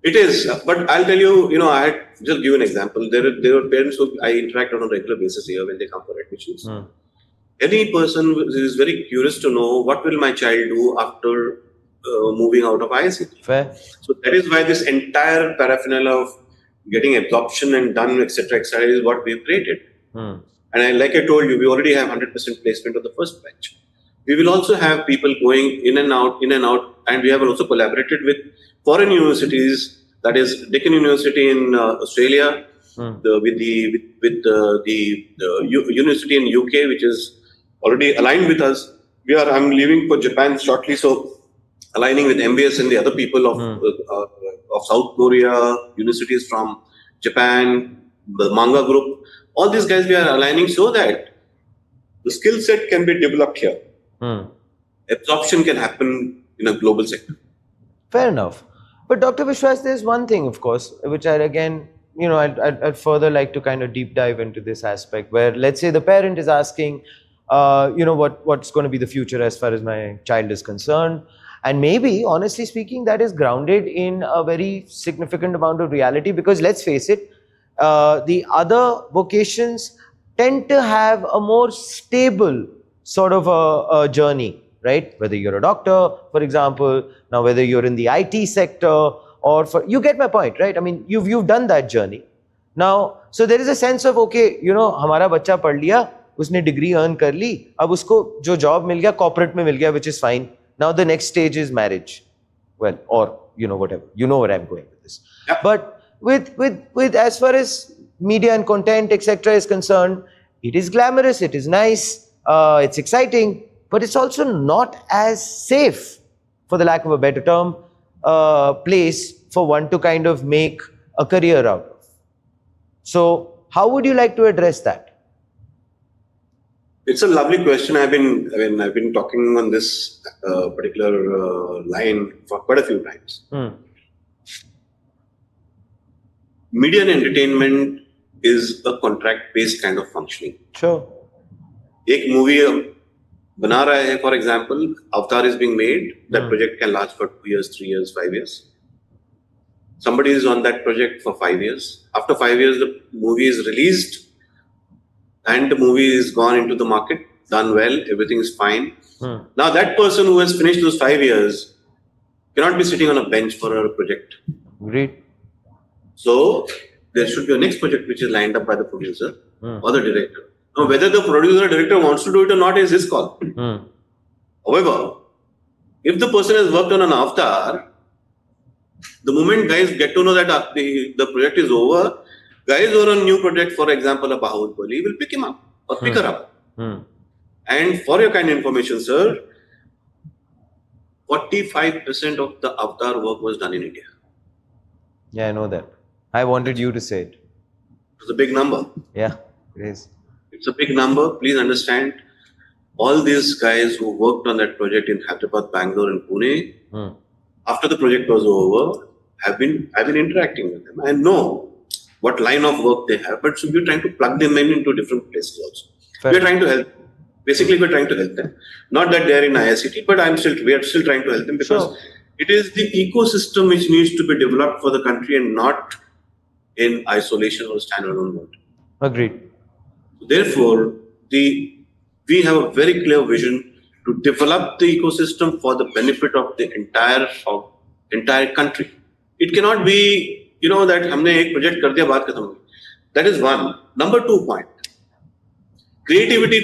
[SPEAKER 4] It is, but I'll tell you, I had just give you an example. There are parents who I interact on a regular basis here when they come for admissions. Any person is very curious to know what will my child do after moving out of IICT.
[SPEAKER 1] Fair.
[SPEAKER 4] So that is why this entire paraphernalia of getting absorption and done, etc., is what we've created. And like I told you, we already have 100% placement of the first batch. We will also have people going in and out, and we have also collaborated with foreign universities, that is Deakin University in Australia, with the university in UK, which is already aligned with us. I'm leaving for Japan shortly, so aligning with MBS and the other people of South Korea, universities from Japan, the Manga Group, all these guys we are aligning so that the skill set can be developed here. Absorption can happen in a global sector.
[SPEAKER 1] Fair enough. But Dr. Vishwas, there's one thing, of course, which I'd further like to kind of deep dive into this aspect where, let's say the parent is asking, what's going to be the future as far as my child is concerned. And maybe, honestly speaking, that is grounded in a very significant amount of reality because let's face it, the other vocations tend to have a more stable sort of a journey, right? Whether you're a doctor, for example, now whether you're in the IT sector you get my point, right? I mean, you've done that journey. Now, so there is a sense of, okay, हमारा बच्चा पढ़ लिया, उसने degree earn कर ली, अब उसको जो job मिल गया, corporate में मिल गया, which is fine. Now the next stage is marriage. Well, or, whatever. You know where I'm going with this.
[SPEAKER 4] Yeah.
[SPEAKER 1] But with as far as media and content, etc. is concerned, it is glamorous, it is nice, it's exciting, but it's also not as safe, for the lack of a better term, place for one to kind of make a career out of. So how would you like to address that?
[SPEAKER 4] It's a lovely question. I've been talking on this particular line for quite a few times. Media and entertainment is a contract-based kind of functioning.
[SPEAKER 1] Sure.
[SPEAKER 4] एक movie बना रहा है, for example, Avatar is being made. That project can last for 2 years, 3 years, 5 years. Somebody is on that project for 5 years. After 5 years, the movie is released and the movie is gone into the market, done well, everything is fine. Now that person who has finished those 5 years cannot be sitting on a bench for a project.
[SPEAKER 1] Agreed.
[SPEAKER 4] So there should be a next project which is lined up by the producer or the director. Now whether the producer or director wants to do it or not is his call. However, if the person has worked on an avatar, the moment guys get to know that the project is over, guys who are on a new project, for example, a Bahubali, will pick him up or pick her up. And for your kind information, sir, 45% of the avatar work was done in India.
[SPEAKER 1] Yeah, I know that. I wanted you to say it.
[SPEAKER 4] It's a big number.
[SPEAKER 1] Yeah, it is.
[SPEAKER 4] It's a big number. Please understand, all these guys who worked on that project in Hyderabad, Bangalore and Pune, after the project was over, I've been interacting with them. I know what line of work they have, but we're trying to plug them into different places also.
[SPEAKER 1] Fair.
[SPEAKER 4] We're trying to help. Basically, we're trying to help them. Not that they're in IICT, but we are still trying to help them because it is the ecosystem which needs to be developed for the country and not in isolation or standalone mode.
[SPEAKER 1] Agreed.
[SPEAKER 4] Therefore, we have a very clear vision to develop the ecosystem for the benefit of the entire country. It cannot be, that हमने एक project कर दिया बात खत्म हो गई. That is one. Number 2 point. Creativity.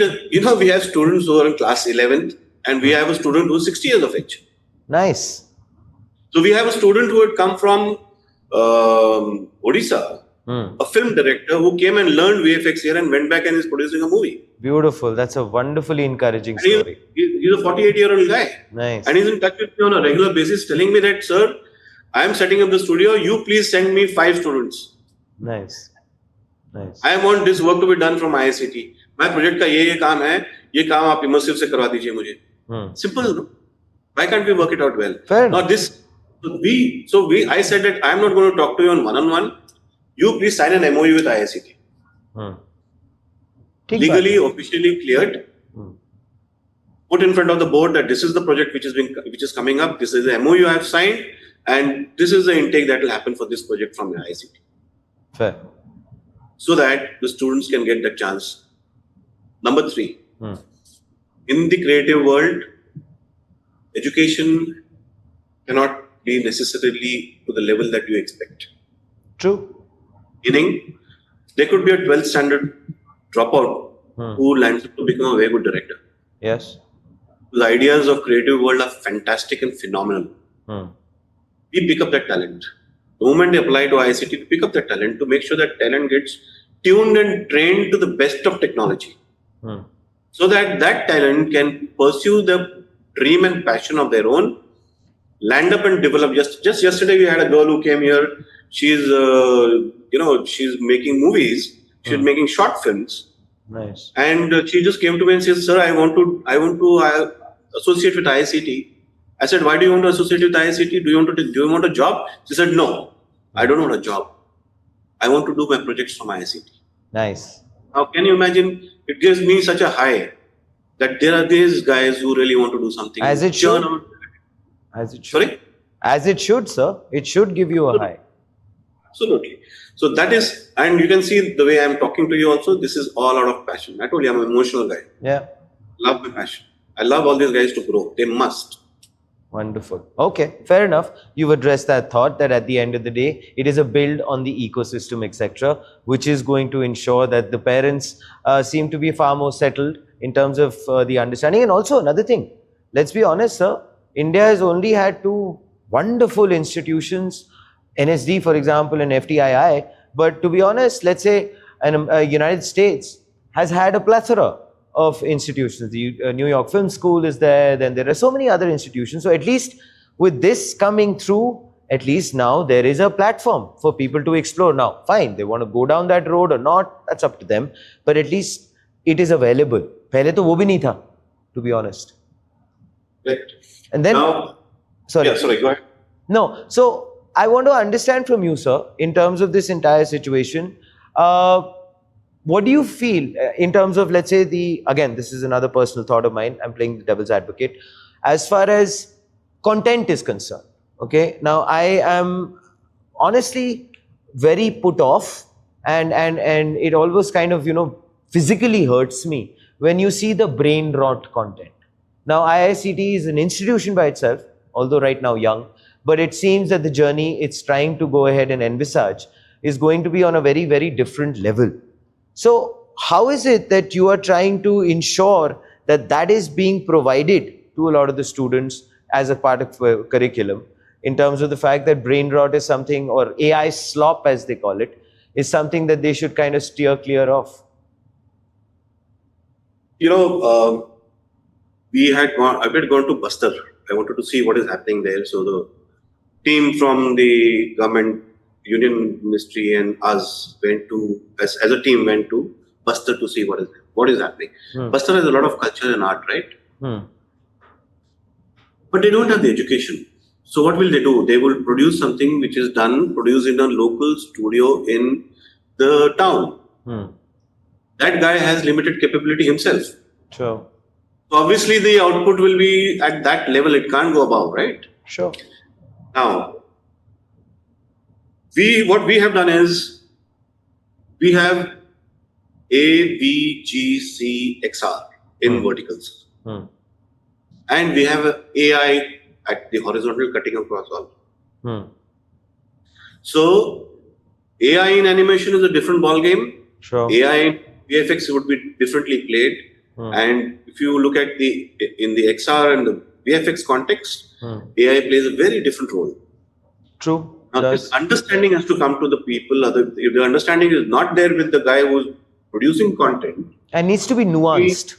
[SPEAKER 4] We have students who are in class 11th and we have a student who is 60 years of age.
[SPEAKER 1] Nice.
[SPEAKER 4] So we have a student who had come from Odisha, a film director who came and learned VFX here and went back and is producing a movie.
[SPEAKER 1] Beautiful. That's a wonderfully encouraging story.
[SPEAKER 4] He's a 48-year-old guy.
[SPEAKER 1] Nice.
[SPEAKER 4] And he's in touch with me on a regular basis telling me that, sir, I am setting up the studio. You please send me 5 students.
[SPEAKER 1] Nice. Nice.
[SPEAKER 4] I want this work to be done from IICT. My project का ये काम है, ये काम आप immersive से करवा दीजिए मुझे. Simple, no? Why can't we work it out well?
[SPEAKER 1] Fair.
[SPEAKER 4] Now I said that I am not going to talk to you on one-on-one. You please sign an MOU with IICT. Legally, officially cleared. Put in front of the board that this is the project which is coming up. This is the MOU I have signed. And this is the intake that will happen for this project from IICT.
[SPEAKER 1] Fair.
[SPEAKER 4] So that the students can get the chance. Number 3, in the creative world, education cannot be necessarily to the level that you expect.
[SPEAKER 1] True.
[SPEAKER 4] Meaning, there could be a 12th standard dropout who lands up to become a very good director.
[SPEAKER 1] Yes.
[SPEAKER 4] The ideas of creative world are fantastic and phenomenal. We pick up that talent. The moment they apply to IICT, we pick up that talent to make sure that talent gets tuned and trained to the best of technology. So that that talent can pursue the dream and passion of their own, land up and develop. Just yesterday, we had a girl who came here. She's, she's making movies. She's making short films.
[SPEAKER 1] Nice.
[SPEAKER 4] And she just came to me and said, "Sir, I want to associate with IICT." I said, "Why do you want to associate with IICT? Do you want a job?" She said, "No, I don't want a job. I want to do my projects from IICT."
[SPEAKER 1] Nice.
[SPEAKER 4] Now, can you imagine? It gives me such a high that there are these guys who really want to do something.
[SPEAKER 1] As it should. As it should.
[SPEAKER 4] Sorry?
[SPEAKER 1] As it should, sir. It should give you a high.
[SPEAKER 4] Absolutely. So that is, and you can see the way I'm talking to you also, this is all out of passion. I told you I'm an emotional guy.
[SPEAKER 1] Yeah.
[SPEAKER 4] Love my passion. I love all these guys to grow. They must.
[SPEAKER 1] Wonderful. Okay, fair enough. You've addressed that thought that at the end of the day, it is a build on the ecosystem, etc., which is going to ensure that the parents seem to be far more settled in terms of the understanding. And also another thing, let's be honest, sir, India has only had 2 wonderful institutions, NSD, for example, and FTII. But to be honest, let's say United States has had a plethora of institutions. The New York Film School is there, then there are so many other institutions. So at least with this coming through, at least now there is a platform for people to explore. Now, fine, they want to go down that road or not, that's up to them. But at least it is available. Pehle to wo bhi nahi tha, to be honest.
[SPEAKER 4] Right.
[SPEAKER 1] And then,
[SPEAKER 4] Now,
[SPEAKER 1] sorry,
[SPEAKER 4] go ahead.
[SPEAKER 1] No, so I want to understand from you, sir, in terms of this entire situation, what do you feel in terms of, let's say, again, this is another personal thought of mine, I'm playing the devil's advocate, as far as content is concerned, okay? Now, I am honestly very put off and it always kind of, physically hurts me when you see the brain rot content. Now, IICT is an institution by itself, although right now young, but it seems that the journey it's trying to go ahead and envisage is going to be on a very, very different level. So how is it that you are trying to ensure that that is being provided to a lot of the students as a part of curriculum, in terms of the fact that brain rot is something, or AI slop as they call it, is something that they should kind of steer clear of?
[SPEAKER 4] I had gone to Bastar. I wanted to see what is happening there. So the team from the government, Union Ministry, and us went to, as a team, went to Bastar to see what is happening. Bastar has a lot of culture and art, right? But they don't have the education. So what will they do? They will produce something which is produced in a local studio in the town. That guy has limited capability himself.
[SPEAKER 1] Sure.
[SPEAKER 4] So obviously the output will be at that level. It can't go above, right?
[SPEAKER 1] Sure.
[SPEAKER 4] Now, what we have done is, we have AVGC XR in verticals. And we have AI at the horizontal, cutting across all. So AI in animation is a different ball game.
[SPEAKER 1] Sure.
[SPEAKER 4] AI in VFX would be differently played. And if you look at in the XR and the VFX context, AI plays a very different role.
[SPEAKER 1] True.
[SPEAKER 4] Now, this understanding has to come to the people. If the understanding is not there with the guy who's producing content,
[SPEAKER 1] and needs to be nuanced.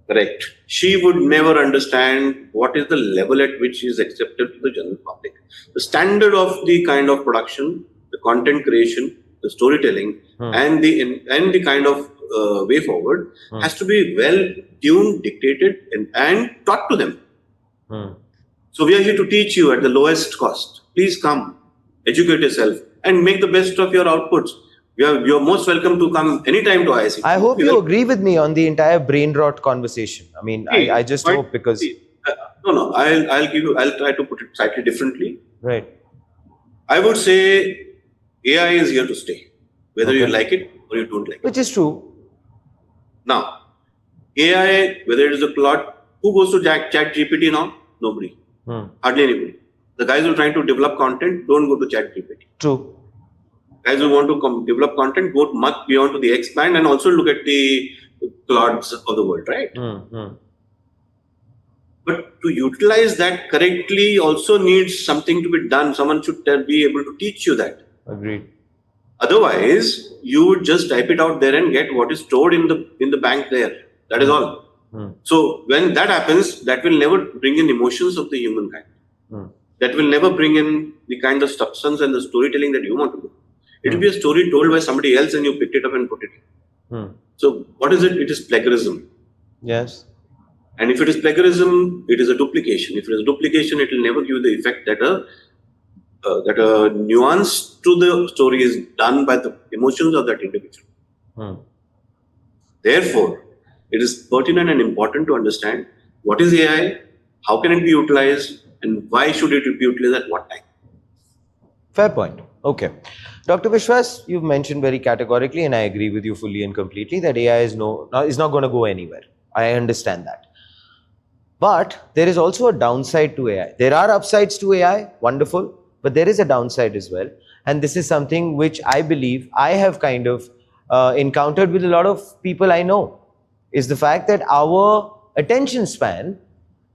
[SPEAKER 4] Correct. She would never understand what is the level at which is accepted to the general public. The standard of the kind of production, the content creation, the storytelling, and the kind of way forward has to be well tuned, dictated, and taught to them. So we are here to teach you at the lowest cost. Please come, educate yourself, and make the best of your outputs. You're most welcome to come anytime to IICT.
[SPEAKER 1] I hope you agree with me on the entire brain rot conversation. I mean, I just hope, because
[SPEAKER 4] No. I'll try to put it slightly differently.
[SPEAKER 1] Right.
[SPEAKER 4] I would say AI is here to stay, whether you
[SPEAKER 1] Okay.
[SPEAKER 4] like it or you don't like it.
[SPEAKER 1] Which is true.
[SPEAKER 4] Now, AI, whether it is a Claude, who goes to Chat GPT now? Nobody. Hardly anybody. The guys who are trying to develop content don't go to Chat GPT.
[SPEAKER 1] True.
[SPEAKER 4] Guys who want to develop content go much beyond to the X band and also look at the Claudes of the world, right? But to utilize that correctly also needs something to be done. Someone should be able to teach you that.
[SPEAKER 1] Agreed.
[SPEAKER 4] Otherwise, you would just type it out there and get what is stored in the bank there. That is all. So when that happens, that will never bring in emotions of the humankind. That will never bring in the kind of substance and the storytelling that you want to do. It will be a story told by somebody else and you picked it up and put it in. So what is it? It is plagiarism.
[SPEAKER 1] Yes.
[SPEAKER 4] And if it is plagiarism, it is a duplication. If it is a duplication, it will never give the effect that a nuance to the story is done by the emotions of that individual. Therefore, it is pertinent and important to understand what is AI, how can it be utilized, and why should it be utilized at what time.
[SPEAKER 1] Fair point. Okay. Dr. Vishwas, you've mentioned very categorically, and I agree with you fully and completely, that AI is not going to go anywhere. I understand that. But there is also a downside to AI. There are upsides to AI, wonderful, but there is a downside as well. And this is something which I believe I have kind of encountered with a lot of people I know, is the fact that our attention span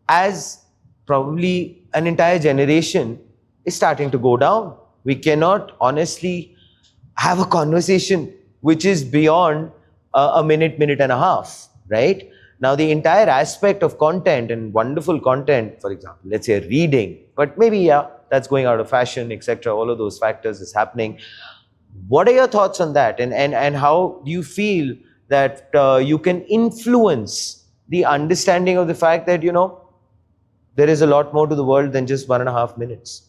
[SPEAKER 1] as probably an entire generation is starting to go down. We cannot honestly have a conversation which is beyond a minute and a half, right? Now, the entire aspect of content and wonderful content, for example, let's say reading, but maybe, yeah, that's going out of fashion, etc. All of those factors is happening. What are your thoughts on that? And how do you feel that you can influence the understanding of the fact that, you know, there is a lot more to the world than just 1.5 minutes?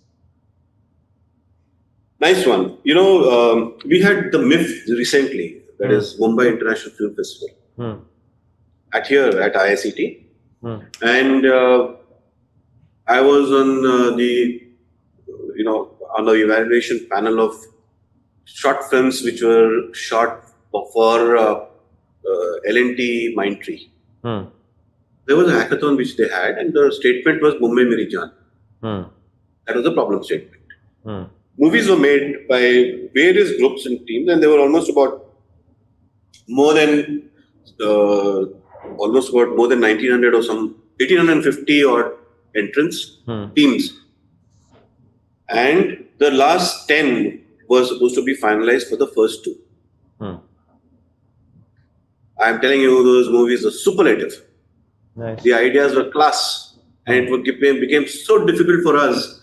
[SPEAKER 4] Nice one. You know, we had the MIF recently, that is Mumbai International Film Festival. At IICT, and I was on on the evaluation panel of short films which were shot for L&T Mindtree. There was a hackathon which they had, and the statement was Mumbai Meri Jaan. That was the problem statement. Movies were made by various groups and teams, and there were almost about more than 1900 or some 1850 odd entrants teams, and the last 10 were supposed to be finalized for the first 2. I am telling you, those movies are superlative.
[SPEAKER 1] Nice.
[SPEAKER 4] The ideas were class, and it became so difficult for us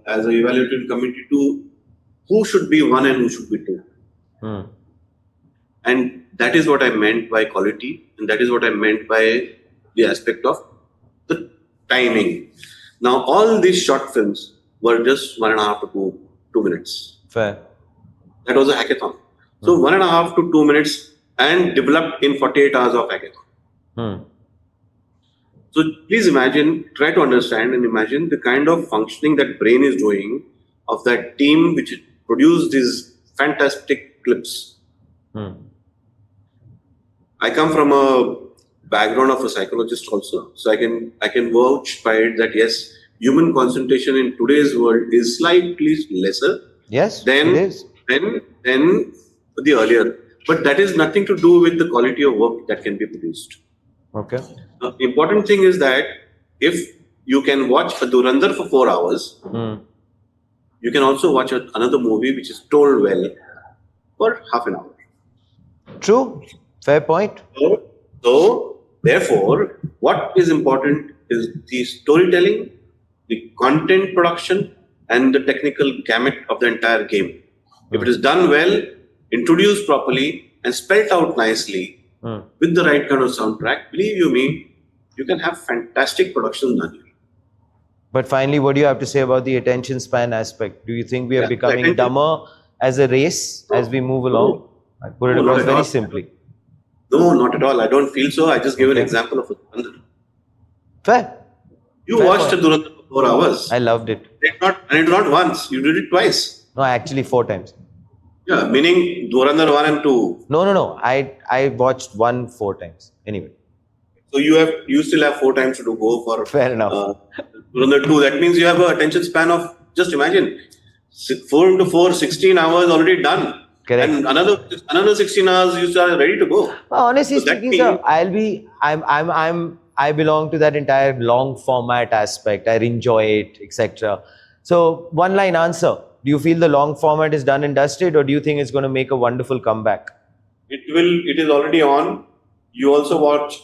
[SPEAKER 4] as an evaluating committee to who should be 1 and who should be 2. And that is what I meant by quality, and that is what I meant by the aspect of the timing. Now, all these short films were just 1.5 to 2 minutes.
[SPEAKER 1] Fair.
[SPEAKER 4] That was a hackathon. So 1.5 to 2 minutes and developed in 48 hours of hackathon. So please imagine, try to understand and imagine the kind of functioning that brain is doing of that team which produced these fantastic clips. I come from a background of a psychologist also, so I can vouch by it that yes, human concentration in today's world is slightly lesser.
[SPEAKER 1] Yes,
[SPEAKER 4] than
[SPEAKER 1] it is.
[SPEAKER 4] than the earlier, but that is nothing to do with the quality of work that can be produced.
[SPEAKER 1] Okay.
[SPEAKER 4] The important thing is that if you can watch a Durandar for 4 hours, you can also watch another movie which is told well for half an hour.
[SPEAKER 1] True. Fair point.
[SPEAKER 4] So, therefore, what is important is the storytelling, the content production, and the technical gamut of the entire game. If it is done well, introduced properly, and spelled out nicely, with the right kind of soundtrack, believe you me, you can have fantastic productions done here.
[SPEAKER 1] But finally, what do you have to say about the attention span aspect? Do you think we are becoming dumber as a race as we move along? I put it across very simply.
[SPEAKER 4] No, not at all. I don't feel so. I just gave an example of a Durandar.
[SPEAKER 1] Fair.
[SPEAKER 4] You
[SPEAKER 1] Fair
[SPEAKER 4] watched
[SPEAKER 1] point.
[SPEAKER 4] Durandar for 4 hours.
[SPEAKER 1] I loved it.
[SPEAKER 4] And it's not once, you did it twice.
[SPEAKER 1] No, actually 4 times.
[SPEAKER 4] Yeah, meaning Durandar 1 and 2.
[SPEAKER 1] No. I watched 1 4 times. Anyway.
[SPEAKER 4] So you still have 4 times to go for
[SPEAKER 1] Fair enough.
[SPEAKER 4] Durandar 2. That means you have an attention span of, just imagine, 4 into 4, 16 hours already done.
[SPEAKER 1] Correct.
[SPEAKER 4] And another 16 hours you are ready to go.
[SPEAKER 1] Honestly
[SPEAKER 4] So that
[SPEAKER 1] speaking,
[SPEAKER 4] means-
[SPEAKER 1] sir, I belong to that entire long format aspect. I enjoy it, etc. So, one line answer. Do you feel the long format is done and dusted, or do you think it's going to make a wonderful comeback?
[SPEAKER 4] It is already on. You also watch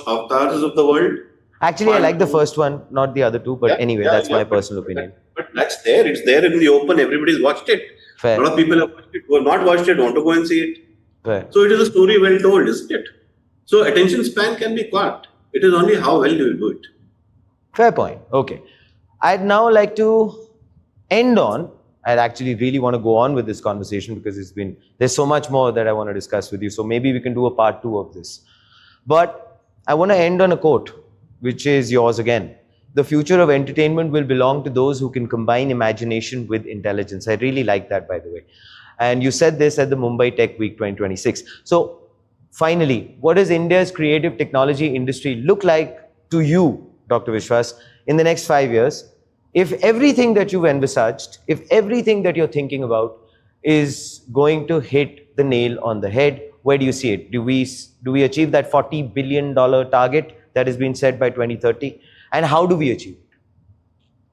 [SPEAKER 4] Avatars of the World.
[SPEAKER 1] Actually, I like the first one, not the other two, but anyway, that's my personal opinion.
[SPEAKER 4] But that's there. It's there in the open. Everybody's watched it.
[SPEAKER 1] Fair.
[SPEAKER 4] A lot of people have watched it, who have not watched it, want to go and see it.
[SPEAKER 1] Fair.
[SPEAKER 4] So it is a story well told, isn't it? So attention span can be caught. It is only how well do you do it.
[SPEAKER 1] Fair point. Okay. I'd now like to end on, I'd actually really want to go on with this conversation because there's so much more that I want to discuss with you. So maybe we can do a part 2 of this. But I want to end on a quote, which is yours again. The future of entertainment will belong to those who can combine imagination with intelligence. I really like that, by the way. And you said this at the Mumbai Tech Week 2026. So finally, what does India's creative technology industry look like to you, Dr. Vishwas, in the next 5 years? If everything that you've envisaged, if everything that you're thinking about is going to hit the nail on the head, where do you see it? Do we achieve that $40 billion target that has been set by 2030? And how do we achieve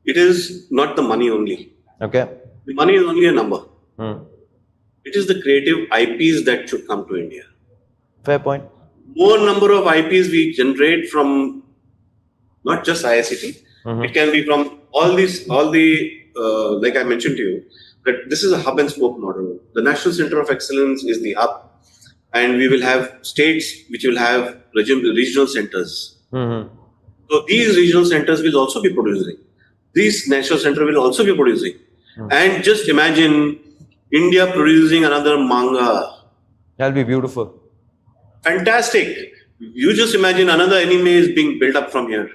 [SPEAKER 1] it?
[SPEAKER 4] It is not the money only.
[SPEAKER 1] Okay.
[SPEAKER 4] The money is only a number. It is the creative IPs that should come to India.
[SPEAKER 1] Fair point.
[SPEAKER 4] More number of IPs we generate from not just IICT. It can be from all the like I mentioned to you, that this is a hub and spoke model. The National Center of Excellence is the hub, and we will have states which will have regional centers. So these regional centers will also be producing. These national center will also be producing. And just imagine India producing another manga.
[SPEAKER 1] That'll be beautiful.
[SPEAKER 4] Fantastic. You just imagine another anime is being built up from here.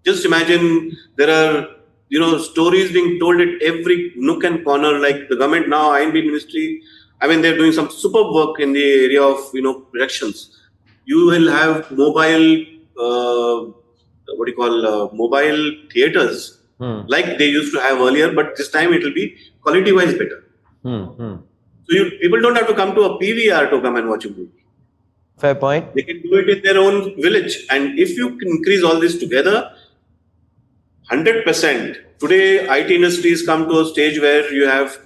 [SPEAKER 4] Just imagine there are, stories being told at every nook and corner, like the government now, INB Ministry, they're doing some superb work in the area of, productions. You will have mobile, mobile theaters, like they used to have earlier, but this time it will be quality-wise better. So people don't have to come to a PVR to come and watch a movie.
[SPEAKER 1] Fair point.
[SPEAKER 4] They can do it in their own village. And if you can increase all this together, 100%. Today, IT industries come to a stage where you have,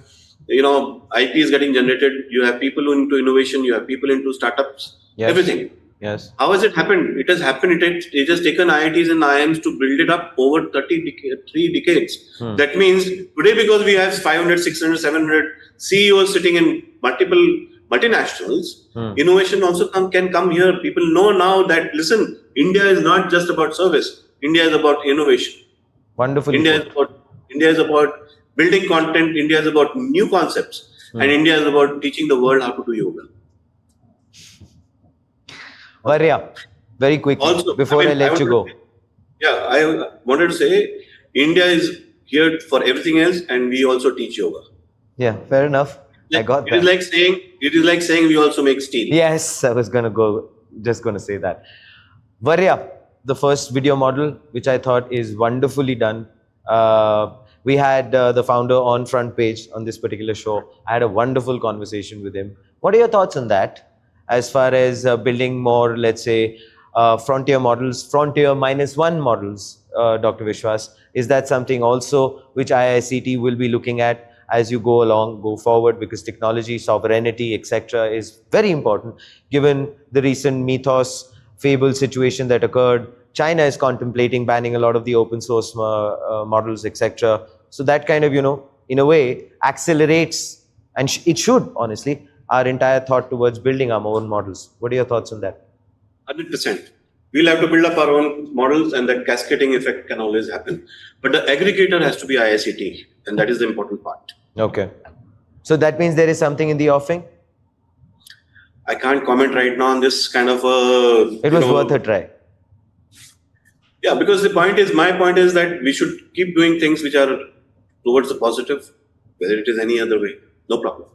[SPEAKER 4] IP is getting generated. You have people into innovation. You have people into startups.
[SPEAKER 1] Yes.
[SPEAKER 4] Everything.
[SPEAKER 1] Yes.
[SPEAKER 4] How has it happened? It has happened. It has taken IITs and IIMs to build it up over 3 decades. That means today, because we have 500, 600, 700 CEOs sitting in multiple multinationals, innovation also can come here. People know now that, listen, India is not just about service. India is about innovation.
[SPEAKER 1] Wonderful.
[SPEAKER 4] India is about building content. India is about new concepts. And India is about teaching the world how to do yoga.
[SPEAKER 1] Varya, very quickly,
[SPEAKER 4] Also,
[SPEAKER 1] before I let you go.
[SPEAKER 4] I wanted to say, India is here for everything else, and we also teach yoga.
[SPEAKER 1] Yeah, fair enough. I got that.
[SPEAKER 4] It is like saying we also make steel.
[SPEAKER 1] Yes, I was just going to say that. Varya, the first video model, which I thought is wonderfully done. We had the founder on front page on this particular show. I had a wonderful conversation with him. What are your thoughts on that? As far as building more, let's say, frontier models, frontier -1 models, Dr. Vishwas, is that something also which IICT will be looking at as you go forward, because technology, sovereignty, etc. is very important, given the recent mythos, fable situation that occurred. China is contemplating banning a lot of the open source models, etc. So that kind of, in a way, accelerates, and it should, honestly, our entire thought towards building our own models. What are your thoughts on that?
[SPEAKER 4] 100%. We'll have to build up our own models, and that cascading effect can always happen. But the aggregator has to be IICT, and that is the important part.
[SPEAKER 1] Okay. So that means there is something in the offing?
[SPEAKER 4] I can't comment right now on this kind of a...
[SPEAKER 1] It was worth a try.
[SPEAKER 4] Yeah, because my point is that we should keep doing things which are towards the positive, whether it is any other way, no problem.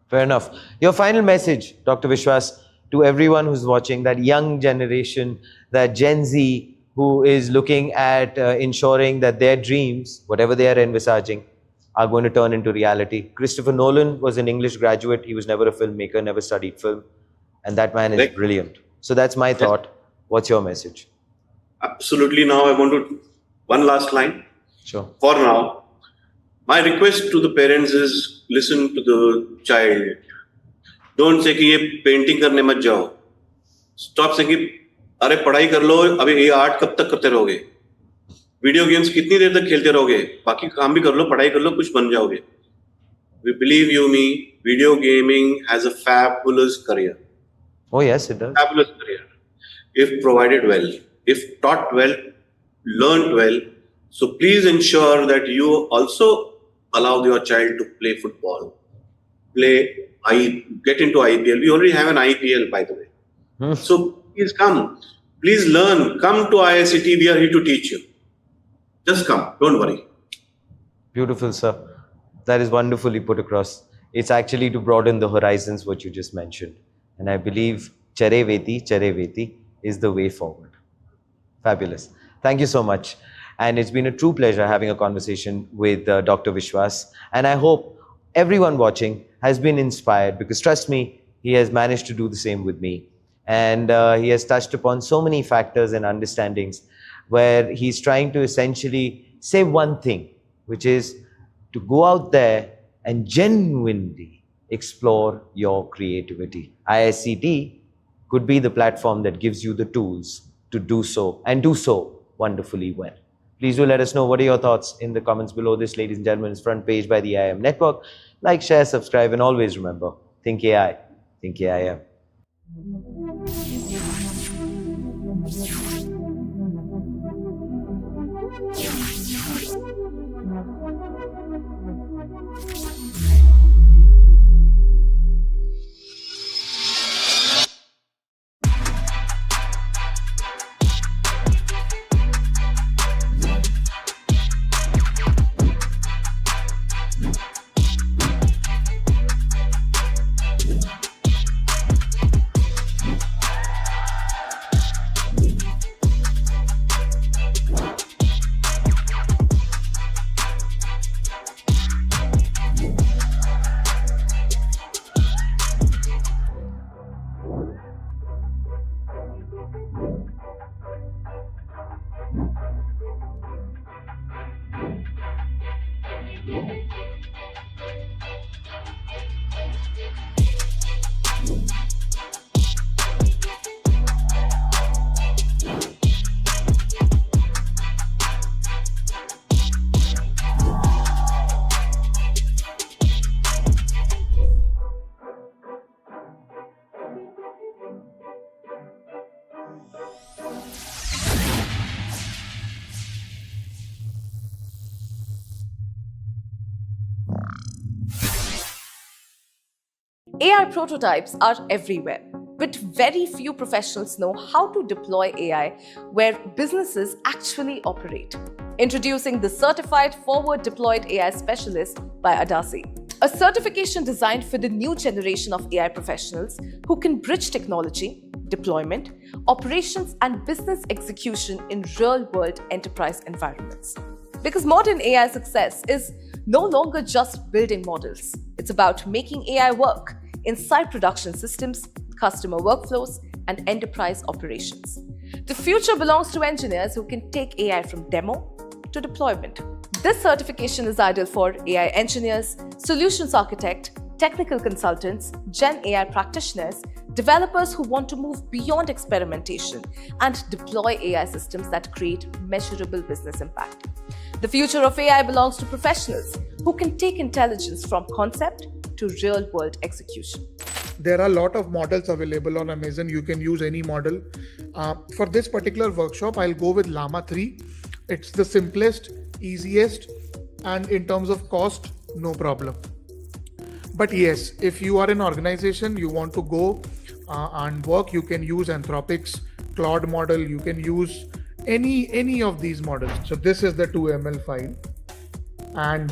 [SPEAKER 1] Fair enough. Your final message, Dr. Vishwas, to everyone who's watching, that young generation, that Gen Z who is looking at ensuring that their dreams, whatever they are envisaging, are going to turn into reality. Christopher Nolan was an English graduate. He was never a filmmaker, never studied film. And that man is brilliant. So that's my thought. What's your message?
[SPEAKER 4] Absolutely. Now I want to, one last line.
[SPEAKER 1] Sure.
[SPEAKER 4] For now, my request to the parents is listen to the child. Don't say कि ये painting करने मत जाओ. Stop saying कि अरे पढ़ाई कर लो, अभी ये आर्ट कब तक करते रहोगे? वीडियो गेम्स कितनी देर तक खेलते रहोगे? बाकी काम भी कर लो, पढ़ाई कर लो, कुछ बन जाओगे. Believe you me, video gaming has a fabulous career.
[SPEAKER 1] Oh yes, it does.
[SPEAKER 4] Fabulous career. If provided well, if taught well, learned well. So please ensure that you also allow your child to play football, get into IPL. We already have an IPL, by the way. So please come. Please learn. Come to IICT. We are here to teach you. Just come. Don't worry.
[SPEAKER 1] Beautiful, sir. That is wonderfully put across. It's actually to broaden the horizons, what you just mentioned. And I believe Chare Veti is the way forward. Fabulous. Thank you so much. And it's been a true pleasure having a conversation with Dr. Vishwas. And I hope everyone watching has been inspired, because trust me, he has managed to do the same with me. And he has touched upon so many factors and understandings where he's trying to essentially say one thing, which is to go out there and genuinely explore your creativity. IICT could be the platform that gives you the tools to do so, and do so wonderfully well. Please do let us know what are your thoughts in the comments below. This, ladies and gentlemen, is Front Page by the IIM Network. Like, share, subscribe, and always remember, think AI, think AIM.
[SPEAKER 2] AI prototypes are everywhere, but very few professionals know how to deploy AI where businesses actually operate. Introducing the Certified Forward Deployed AI Specialist by AVGC, a certification designed for the new generation of AI professionals who can bridge technology, deployment, operations, and business execution in real-world enterprise environments. Because modern AI success is no longer just building models. It's about making AI work inside production systems, customer workflows, and enterprise operations. The future belongs to engineers who can take AI from demo to deployment. This certification is ideal for AI engineers, solutions architects, technical consultants, Gen AI practitioners, developers who want to move beyond experimentation and deploy AI systems that create measurable business impact. The future of AI belongs to professionals who can take intelligence from concept to real-world execution.
[SPEAKER 3] There are a lot of models available on Amazon. You can use any model. For this particular workshop, I'll go with Llama 3. It's the simplest, easiest, and in terms of cost, no problem. But yes, if you are an organization, you want to go and work, you can use Anthropic's Claude model, you can use any of these models. So this is the 2ml file, and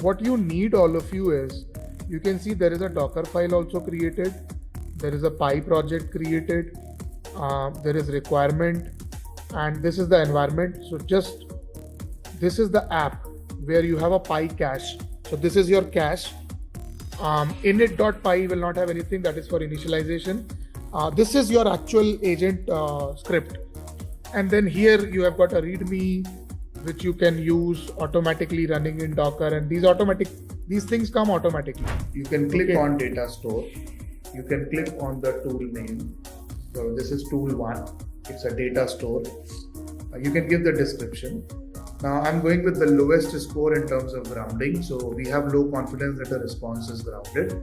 [SPEAKER 3] what you need, all of you, is you can see there is a Docker file also created, there is a Pi project created, there is requirement, and this is the environment. So just this is the app where you have a Pi cache. So this is your cache. Init.py will not have anything, that is for initialization. This is your actual agent script, and then here you have got a readme which you can use automatically running in Docker, and these things come automatically. You can click on data store, you can click on the tool name. So this is tool 1, it's a data store. You can give the description. Now I'm going with the lowest score in terms of grounding, so we have low confidence that the response is grounded.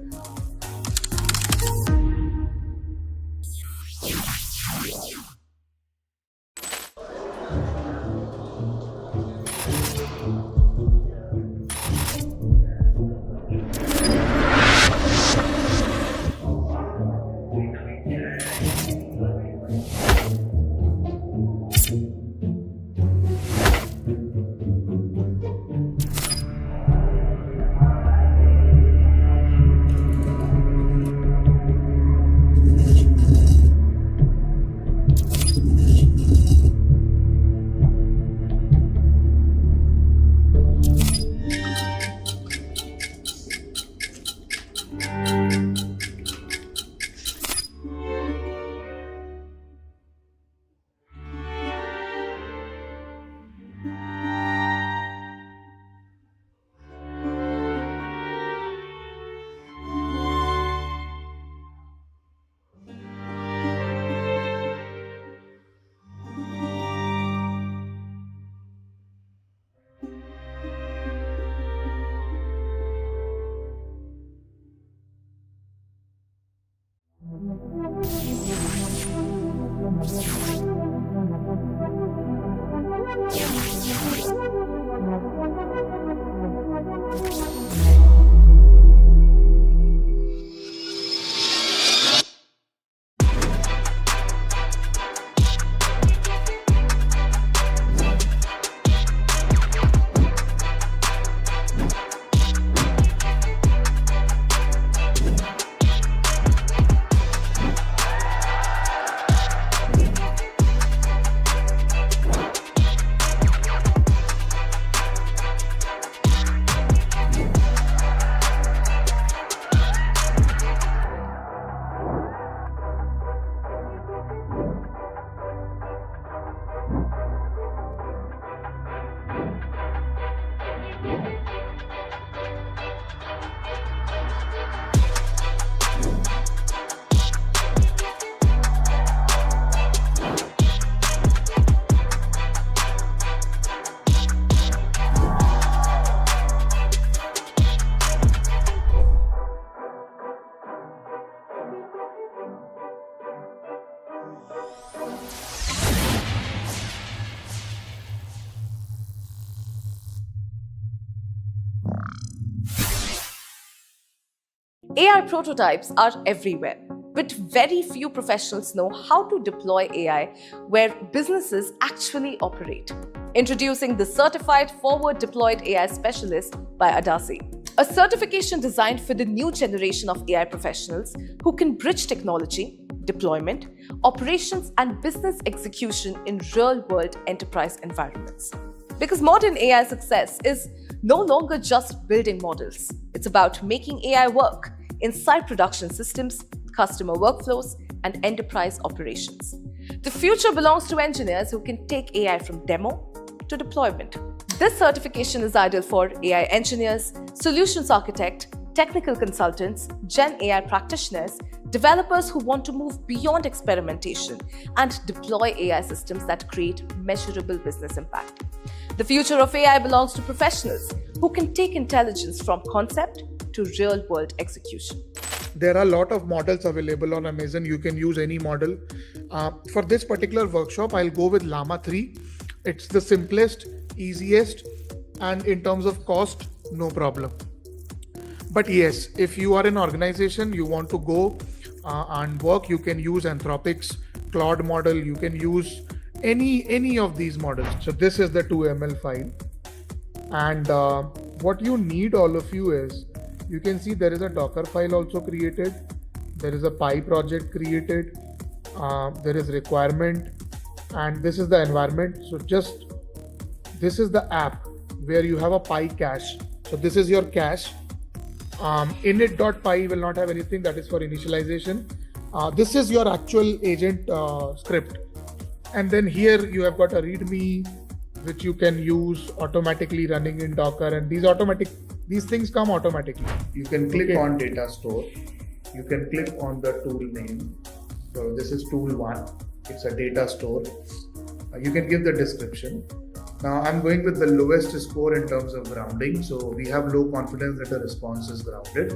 [SPEAKER 2] AI prototypes are everywhere, but very few professionals know how to deploy AI where businesses actually operate. Introducing the Certified Forward Deployed AI Specialist by AVGC, a certification designed for the new generation of AI professionals who can bridge technology, deployment, operations, and business execution in real-world enterprise environments. Because modern AI success is no longer just building models. It's about making AI work inside production systems, customer workflows, and enterprise operations. The future belongs to engineers who can take AI from demo to deployment. This certification is ideal for AI engineers, solutions architects, technical consultants, Gen AI practitioners, developers who want to move beyond experimentation and deploy AI systems that create measurable business impact. The future of AI belongs to professionals who can take intelligence from concept to real-world execution.
[SPEAKER 3] There are a lot of models available on Amazon. You can use any model. For this particular workshop, I'll go with Llama 3. It's the simplest, easiest, and in terms of cost, no problem. But yes, if you are an organization, you want to go and work, you can use Anthropic's Claude model, you can use any of these models. So this is the 2ML file, and what you need, all of you, is you can see there is a Docker file also created, there is a Pi project created, there is requirement, and this is the environment. So just this is the app where you have a Pi cache. So this is your cache. Init.py will not have anything, that is for initialization. This is your actual agent script, and then here you have got a readme which you can use automatically running in Docker, and these things come automatically. You can click on data store, you can click on the tool name. So this is tool 1, it's a data store. You can give the description. Now I'm going with the lowest score in terms of grounding, so we have low confidence that the response is grounded.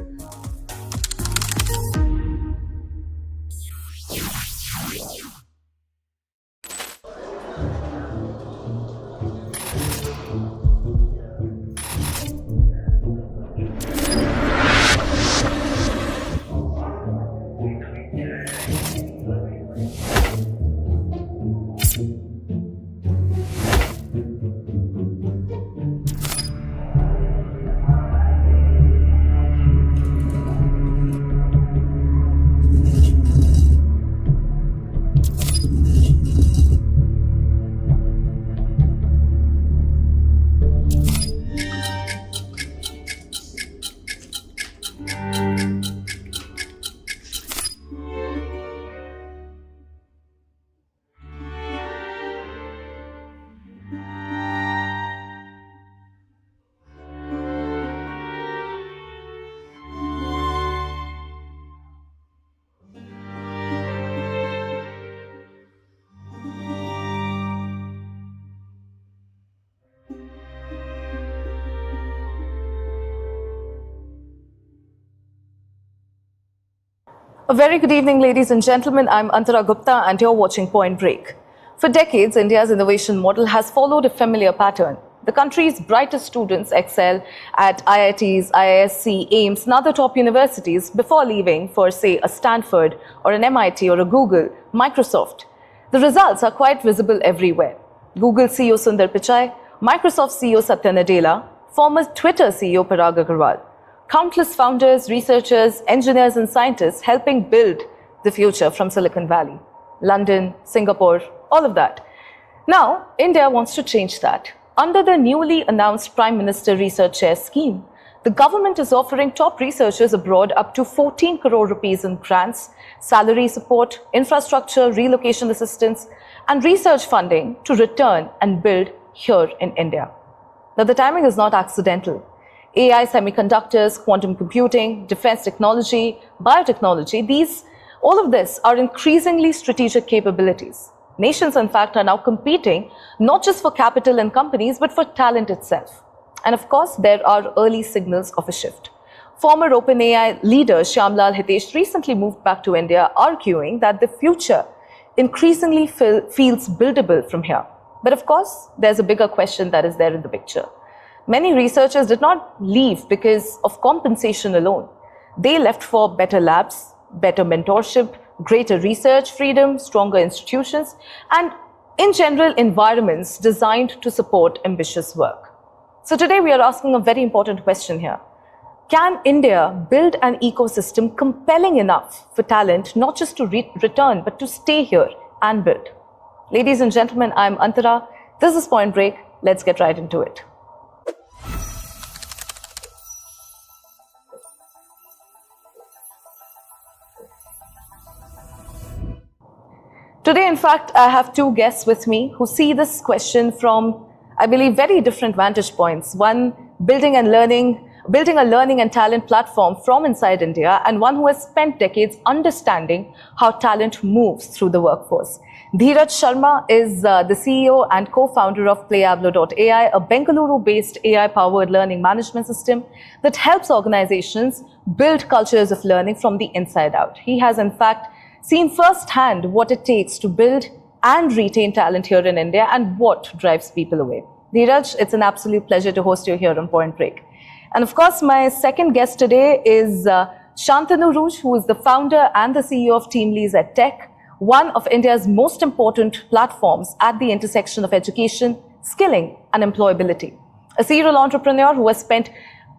[SPEAKER 2] A very good evening, ladies and gentlemen. I'm Antara Gupta and you're watching Point Break. For decades, India's innovation model has followed a familiar pattern. The country's brightest students excel at IITs, IISc, AIMS and other top universities before leaving for, say, a Stanford or an MIT or a Google, Microsoft. The results are quite visible everywhere. Google CEO Sundar Pichai, Microsoft CEO Satya Nadella, former Twitter CEO Parag Agrawal. Countless founders, researchers, engineers and scientists helping build the future from Silicon Valley, London, Singapore, all of that. Now, India wants to change that. Under the newly announced Prime Minister Research Share scheme, the government is offering top researchers abroad up to 14 crore rupees in grants, salary support, infrastructure, relocation assistance, and research funding to return and build here in India. Now, the timing is not accidental. AI, semiconductors, quantum computing, defense technology, biotechnology, all of this are increasingly strategic capabilities. Nations, in fact, are now competing not just for capital and companies, but for talent itself. And of course, there are early signals of a shift. Former OpenAI leader Shyamlal Hitesh recently moved back to India, arguing that the future increasingly feels buildable from here. But of course, there's a bigger question that is there in the picture. Many researchers did not leave because of compensation alone. They left for better labs, better mentorship, greater research freedom, stronger institutions, and in general, environments designed to support ambitious work. So today we are asking a very important question here. Can India build an ecosystem compelling enough for talent not just to return, but to stay here and build? Ladies and gentlemen, I'm Antara. This is Point Break. Let's get right into it. Today, in fact, I have two guests with me who see this question from, I believe, very different vantage points. One, building a learning and talent platform from inside India, and one who has spent decades understanding how talent moves through the workforce. Dheeraj Sharma is the CEO and co-founder of Playablo.ai, a Bengaluru-based AI-powered learning management system that helps organizations build cultures of learning from the inside out. He has, in fact, seen firsthand what it takes to build and retain talent here in India and what drives people away. Dheeraj, it's an absolute pleasure to host you here on Point Break. And of course, my second guest today is Shantanu Rouge, who is the founder and the CEO of TeamLease at Tech, one of India's most important platforms at the intersection of education, skilling, and employability. A serial entrepreneur who has spent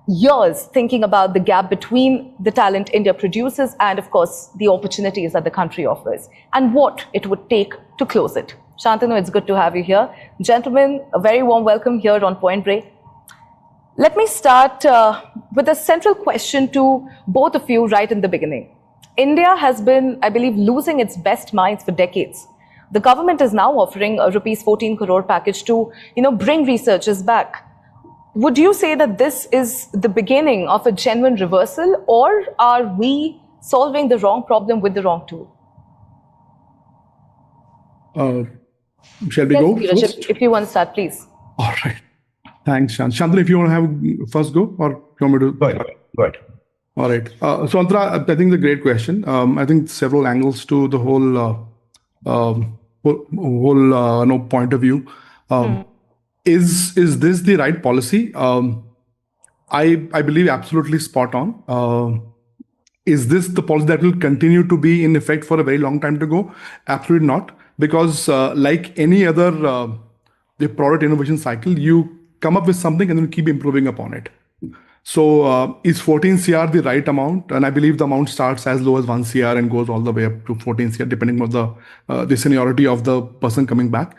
[SPEAKER 2] years thinking about the gap between the talent India produces and, of course, the opportunities that the country offers and what it would take to close it. Shantanu, it's good to have you here. Gentlemen, a very warm welcome here on Point Break. Let me start with a central question to both of you right in the beginning. India has been, I believe, losing its best minds for decades. The government is now offering a rupees 14 crore package to, bring researchers back. Would you say that this is the beginning of a genuine reversal, or are we solving the wrong problem with the wrong tool?
[SPEAKER 5] Shall we go first?
[SPEAKER 2] If you want to start, please.
[SPEAKER 5] All right. Thanks, Shantanu. If you want to have first go, or you want me to?
[SPEAKER 6] Go ahead.
[SPEAKER 5] All right. So, Antara, I think it's a great question. I think several angles to the whole point of view. Is this the right policy? I believe absolutely spot on. Is this the policy that will continue to be in effect for a very long time to go? Absolutely not. Because like any other the product innovation cycle, you come up with something and then keep improving upon it. So is 14 CR the right amount? And I believe the amount starts as low as 1 CR and goes all the way up to 14 CR, depending on the seniority of the person coming back.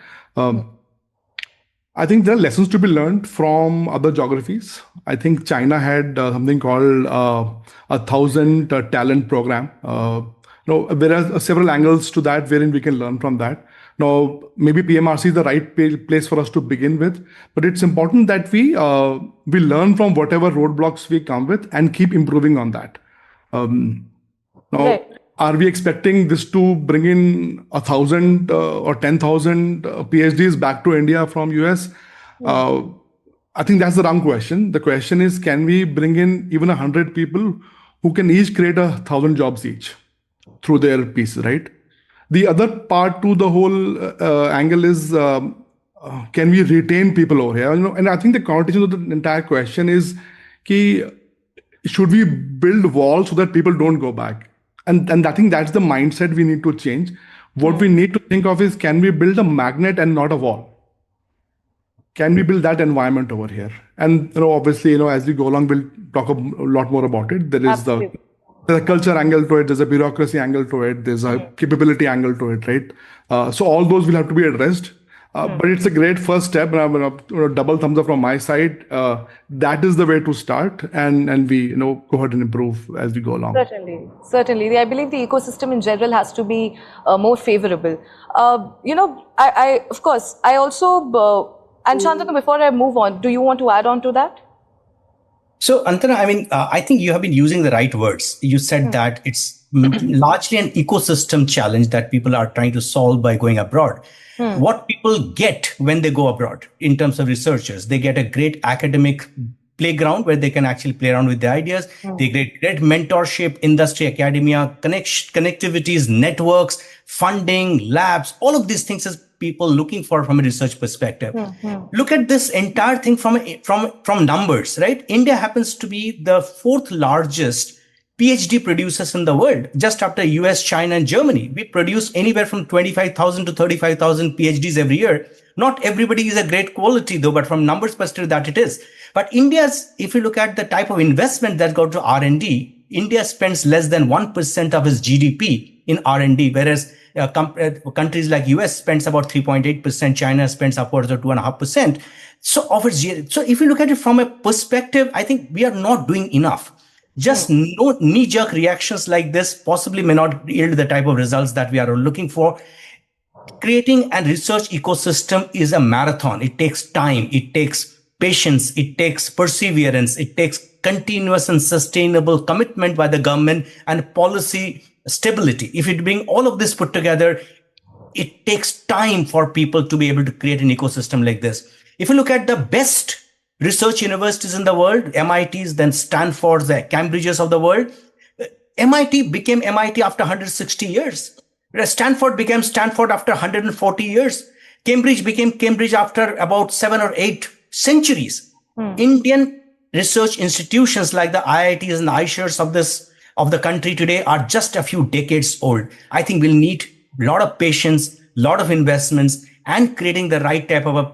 [SPEAKER 5] I think there are lessons to be learned from other geographies. I think China had something called 1,000 talent program. There are several angles to that wherein we can learn from that. Now, maybe PMRC is the right place for us to begin with, but it's important that we learn from whatever roadblocks we come with and keep improving on that. Now, are we expecting this to bring in 1,000 or 10,000 PhDs back to India from US? I think that's the wrong question. The question is, can we bring in even 100 people who can each create 1,000 jobs each through their pieces, right? The other part to the whole angle is, can we retain people over here? And I think the connotation of the entire question is, should we build walls so that people don't go back? And I think that's the mindset we need to change. What we need to think of is, can we build a magnet and not a wall? Can we build that environment over here? And obviously, as we go along, we'll talk a lot more about it. There is there's a culture angle to it, there's a bureaucracy angle to it, there's a capability angle to it, right? So all those will have to be addressed. But it's a great first step, and I'm going to double thumbs up from my side. That is the way to start, and we go ahead and improve as we go along.
[SPEAKER 2] Certainly. I believe the ecosystem in general has to be more favorable. I of course, I also, and Shantanu, before I move on, do you want to add on to that?
[SPEAKER 6] So, Antara, I think you have been using the right words. You said that it's largely an ecosystem challenge that people are trying to solve by going abroad. What people get when they go abroad in terms of researchers, they get a great academic playground where they can actually play around with the ideas. They get great mentorship, industry, academia, connectivities, networks, funding, labs, all of these things as people looking for from a research perspective. Look at this entire thing from numbers, right? India happens to be the 4th largest PhD producers in the world, just after US, China, and Germany. We produce anywhere from 25,000 to 35,000 PhDs every year. Not everybody is a great quality though, but from numbers perspective that it is. But India's, if you look at the type of investment that go to R&D, India spends less than 1% of its GDP in R&D, whereas countries like US spends about 3.8%, China spends upwards of 2.5%. So if you look at it from a perspective, I think we are not doing enough. Just no knee-jerk reactions like this possibly may not yield the type of results that we are looking for. Creating a research ecosystem is a marathon. It takes time. It takes patience. It takes perseverance. It takes continuous and sustainable commitment by the government and policy stability. If you bring all of this put together, it takes time for people to be able to create an ecosystem like this. If you look at the best research universities in the world, MITs, then Stanfords, the Cambridges of the world, MIT became MIT after 160 years. Stanford became Stanford after 140 years. Cambridge became Cambridge after about 7 or 8 centuries. Indian research institutions like the IITs and the IICRs of the country today are just a few decades old. I think we'll need a lot of patience, a lot of investments, and creating the right type of a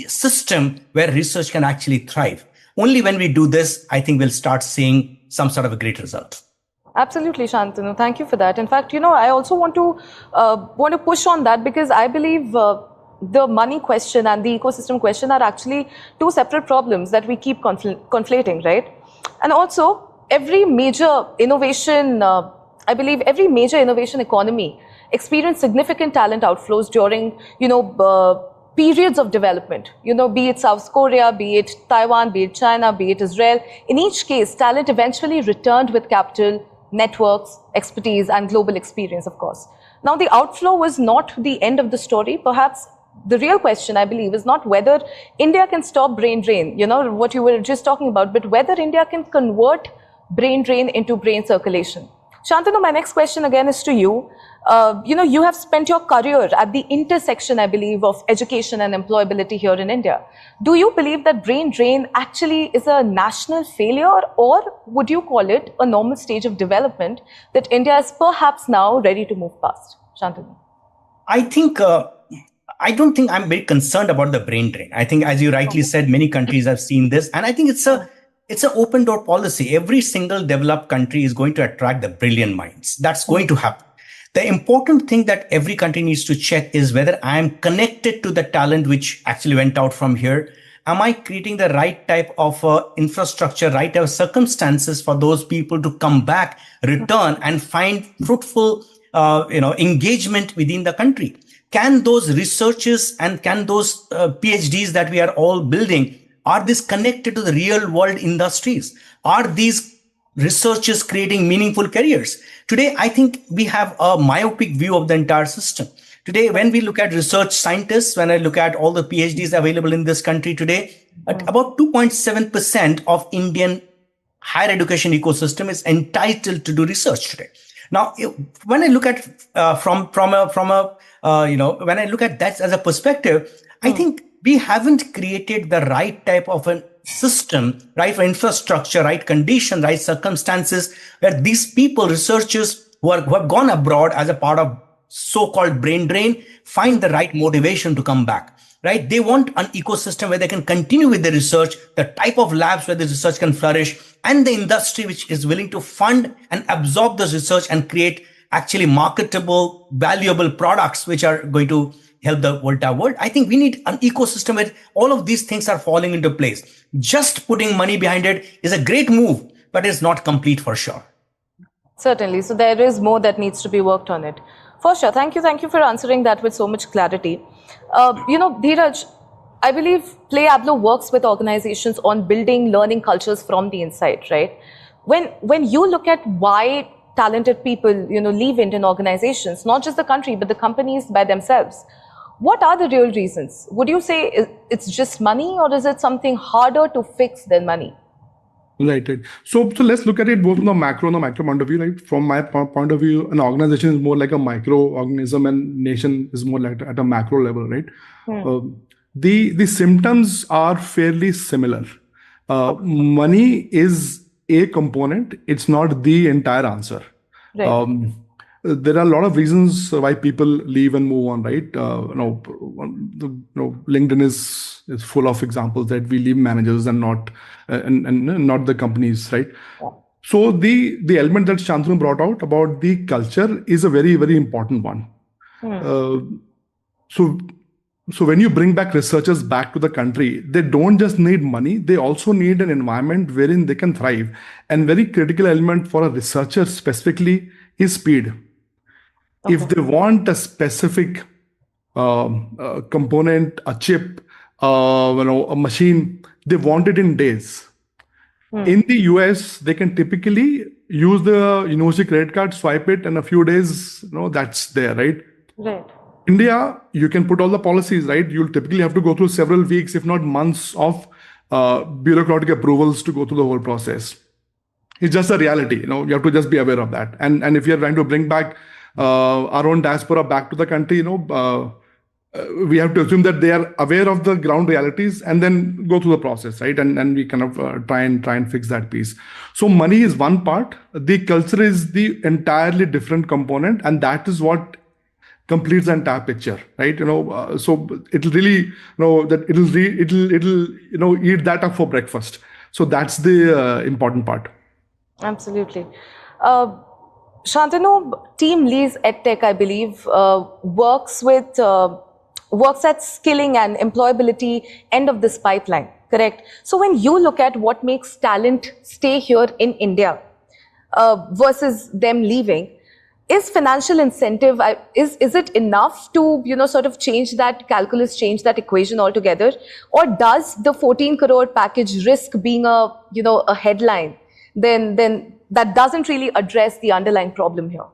[SPEAKER 6] system where research can actually thrive. Only when we do this, I think we'll start seeing some sort of a great result.
[SPEAKER 2] Absolutely, Shantanu. Thank you for that. In fact, I also want to push on that, because I believe the money question and the ecosystem question are actually two separate problems that we keep conflating, right? And also, every major innovation, I believe every major innovation economy experienced significant talent outflows during, periods of development, be it South Korea, be it Taiwan, be it China, be it Israel. In each case, talent eventually returned with capital, networks, expertise, and global experience, of course. Now, the outflow was not the end of the story. Perhaps the real question, I believe, is not whether India can stop brain drain, what you were just talking about, but whether India can convert brain drain into brain circulation. Shantanu, my next question again is to you. You have spent your career at the intersection, I believe, of education and employability here in India. Do you believe that brain drain actually is a national failure, or would you call it a normal stage of development that India is perhaps now ready to move past? Shantanu.
[SPEAKER 6] I don't think I'm very concerned about the brain drain. I think, as you rightly said, many countries have seen this, and I think it's an open door policy. Every single developed country is going to attract the brilliant minds. That's going to happen. The important thing that every country needs to check is whether I am connected to the talent which actually went out from here. Am I creating the right type of infrastructure, right type of circumstances for those people to come back, return, and find fruitful, engagement within the country? Can those researchers and can those PhDs that we are all building, are these connected to the real world industries? Are these researchers creating meaningful careers? Today, I think we have a myopic view of the entire system. Today, when we look at research scientists, when I look at all the PhDs available in this country today, about 2.7% of Indian higher education ecosystem is entitled to do research today. Now, when I look at when I look at that as a perspective, I think we haven't created the right type of a system, right for infrastructure, right condition, right circumstances, where these people, researchers who have gone abroad as a part of so-called brain drain, find the right motivation to come back, right? They want an ecosystem where they can continue with the research, the type of labs where the research can flourish, and the industry which is willing to fund and absorb this research and create actually marketable, valuable products which are going to help the entire world. I think we need an ecosystem where all of these things are falling into place. Just putting money behind it is a great move, but it's not complete for sure.
[SPEAKER 2] Certainly. So there is more that needs to be worked on it. For sure. Thank you for answering that with so much clarity. Dheeraj, I believe PlayAblo works with organizations on building learning cultures from the inside, right? When you look at why talented people, leave Indian organizations, not just the country, but the companies by themselves, what are the real reasons? Would you say it's just money, or is it something harder to fix than money?
[SPEAKER 5] Right. So let's look at it both from the macro and the micro point of view. Right? From my point of view, an organization is more like a microorganism, and nation is more like at a macro level, right? The symptoms are fairly similar. Money is a component; it's not the entire answer. Right. There are a lot of reasons why people leave and move on, right? LinkedIn is full of examples that we leave managers and not the companies, right? Yeah. So the element that Shantanu brought out about the culture is a very, very important one. So when you bring back researchers back to the country, they don't just need money, they also need an environment wherein they can thrive. And very critical element for a researcher specifically is speed. Okay. If they want a specific component, a chip, a machine, they want it in days. In the US, they can typically use the university credit card, swipe it, and a few days, that's there, right? Right. India, you can put all the policies, right? You'll typically have to go through several weeks, if not months, of bureaucratic approvals to go through the whole process. It's just a reality, you have to just be aware of that. And if you're trying to bring back our own diaspora back to the country, we have to assume that they are aware of the ground realities and then go through the process, right? And we kind of try and fix that piece. So money is one part. The culture is the entirely different component, and that is what completes the entire picture, right? So it'll really, that it'll eat that up for breakfast. So that's the important part.
[SPEAKER 2] Absolutely. Shantanu, Team Lee's EdTech, I believe, works at skilling and employability end of this pipeline, correct? So when you look at what makes talent stay here in India versus them leaving, is financial incentive, is it enough to, sort of change that calculus, change that equation altogether? Or does the 14 crore package risk being a headline, then that doesn't really address the underlying problem here?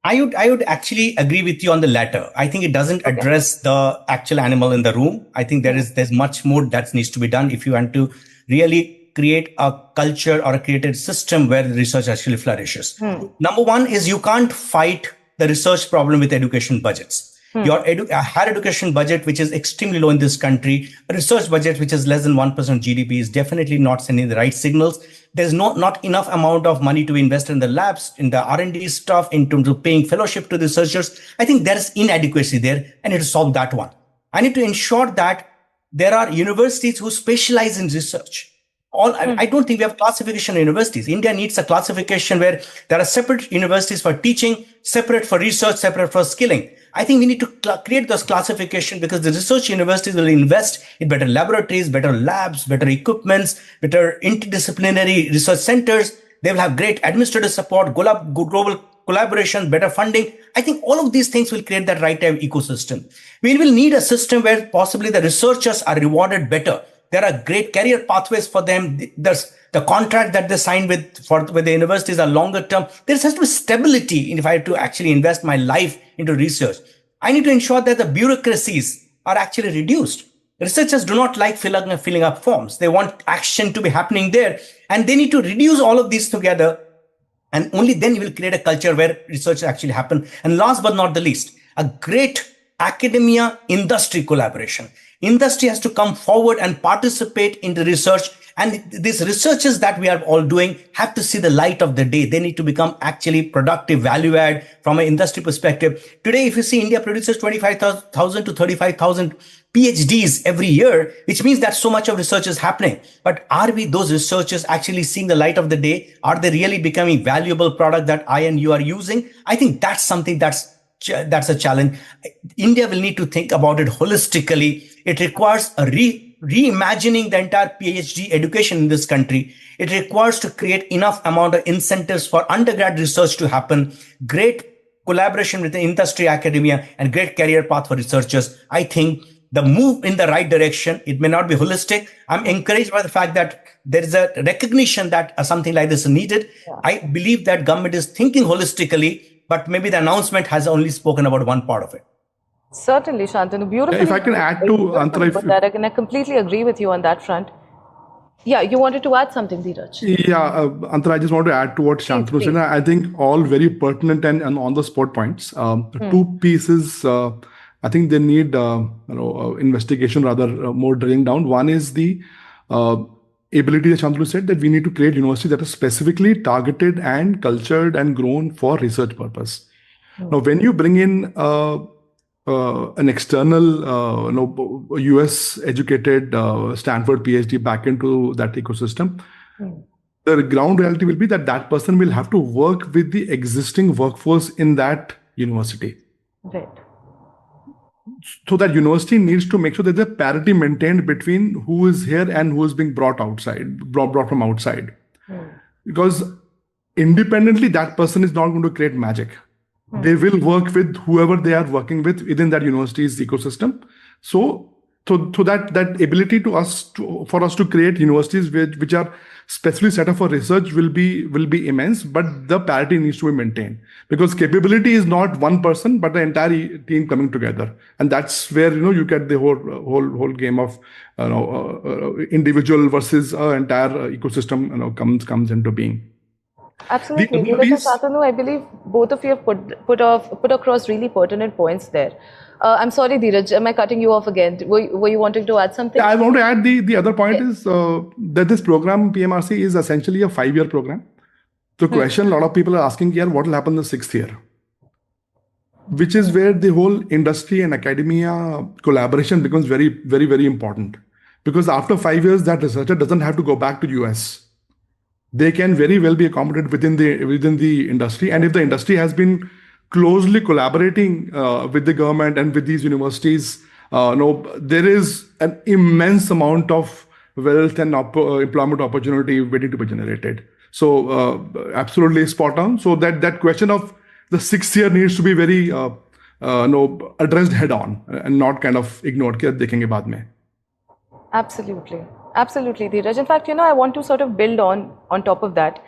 [SPEAKER 6] I would actually agree with you on the latter. I think it doesn't address the actual animal in the room. I think there's much more that needs to be done if you want to really create a culture or a created system where research actually flourishes. Number one is you can't fight the research problem with education budgets. Your higher education budget, which is extremely low in this country, a research budget which is less than 1% GDP, is definitely not sending the right signals. There's not enough amount of money to invest in the labs, in the R&D stuff, in terms of paying fellowship to researchers. I think there is inadequacy there. I need to solve that one. I need to ensure that there are universities who specialize in research. I don't think we have classification universities. India needs a classification where there are separate universities for teaching, separate for research, separate for skilling. I think we need to create those classification because the research universities will invest in better laboratories, better labs, better equipments, better interdisciplinary research centers. They will have great administrative support, global collaboration, better funding. I think all of these things will create that right type ecosystem. We will need a system where possibly the researchers are rewarded better. There are great career pathways for them. There's the contract that they sign with the universities are longer term. There has to be stability if I have to actually invest my life into research. I need to ensure that the bureaucracies are actually reduced. Researchers do not like filling up forms. They want action to be happening there. And they need to reduce all of these together. And only then you will create a culture where research actually happen. And last but not the least, a great academia industry collaboration. Industry has to come forward and participate in the research. And these researches that we are all doing have to see the light of the day. They need to become actually productive, value add from an industry perspective. Today, if you see India produces 25,000 to 35,000 PhDs every year, which means that so much of research is happening. But are those researchers actually seeing the light of the day? Are they really becoming valuable product that I and you are using? I think that's something that's a challenge. India will need to think about it holistically. It requires a reimagining the entire PhD education in this country. It requires to create enough amount of incentives for undergrad research to happen, great collaboration with the industry, academia, and great career path for researchers. I think the move in the right direction. It may not be holistic. I'm encouraged by the fact that there is a recognition that something like this is needed. Yeah. I believe that government is thinking holistically, but maybe the announcement has only spoken about one part of it.
[SPEAKER 2] Certainly, Shantanu. Beautiful.
[SPEAKER 5] If I can add to Antara,
[SPEAKER 2] I completely agree with you on that front. Yeah, you wanted to add something, Dheeraj?
[SPEAKER 5] Yeah, Antara, I just want to add to what Shantanu said. I think all very pertinent and on the spot points. Two pieces, I think they need investigation, rather more drilling down. One is the ability that Shantanu said that we need to create universities that are specifically targeted and cultured and grown for research purpose. Now, when you bring in an external, US educated Stanford PhD back into that ecosystem, the ground reality will be that that person will have to work with the existing workforce in that university.
[SPEAKER 2] Right.
[SPEAKER 5] So that university needs to make sure that there's a parity maintained between who is here and who is being brought from outside. Because independently, that person is not going to create magic. They will work with whoever they are working with within that university's ecosystem. So that ability for us to create universities which are specifically set up for research will be immense, but the parity needs to be maintained, because capability is not one person but the entire team coming together, and that's where you get the whole game of individual versus entire ecosystem comes into being.
[SPEAKER 2] Absolutely. Shantanu, I believe both of you have put across really pertinent points there. I'm sorry, Dheeraj, am I cutting you off again? Were you wanting to add something?
[SPEAKER 5] Yeah, I want to add the other point is that this program, PMRC, is essentially a 5-year program. The question a lot of people are asking here, what will happen in the 6th year? which is where the whole industry and academia collaboration becomes very, very, very important. Because after 5 years, that researcher doesn't have to go back to US. They can very well be accommodated within the industry. And if the industry has been closely collaborating with the government and with these universities, there is an immense amount of wealth and employment opportunity waiting to be generated. So absolutely spot on. So that question of the 6th year needs to be very addressed head on and not kind of ignored. Kya dekhenge baad mein.
[SPEAKER 2] Absolutely. Absolutely, Dheeraj. In fact, I want to sort of build on top of that.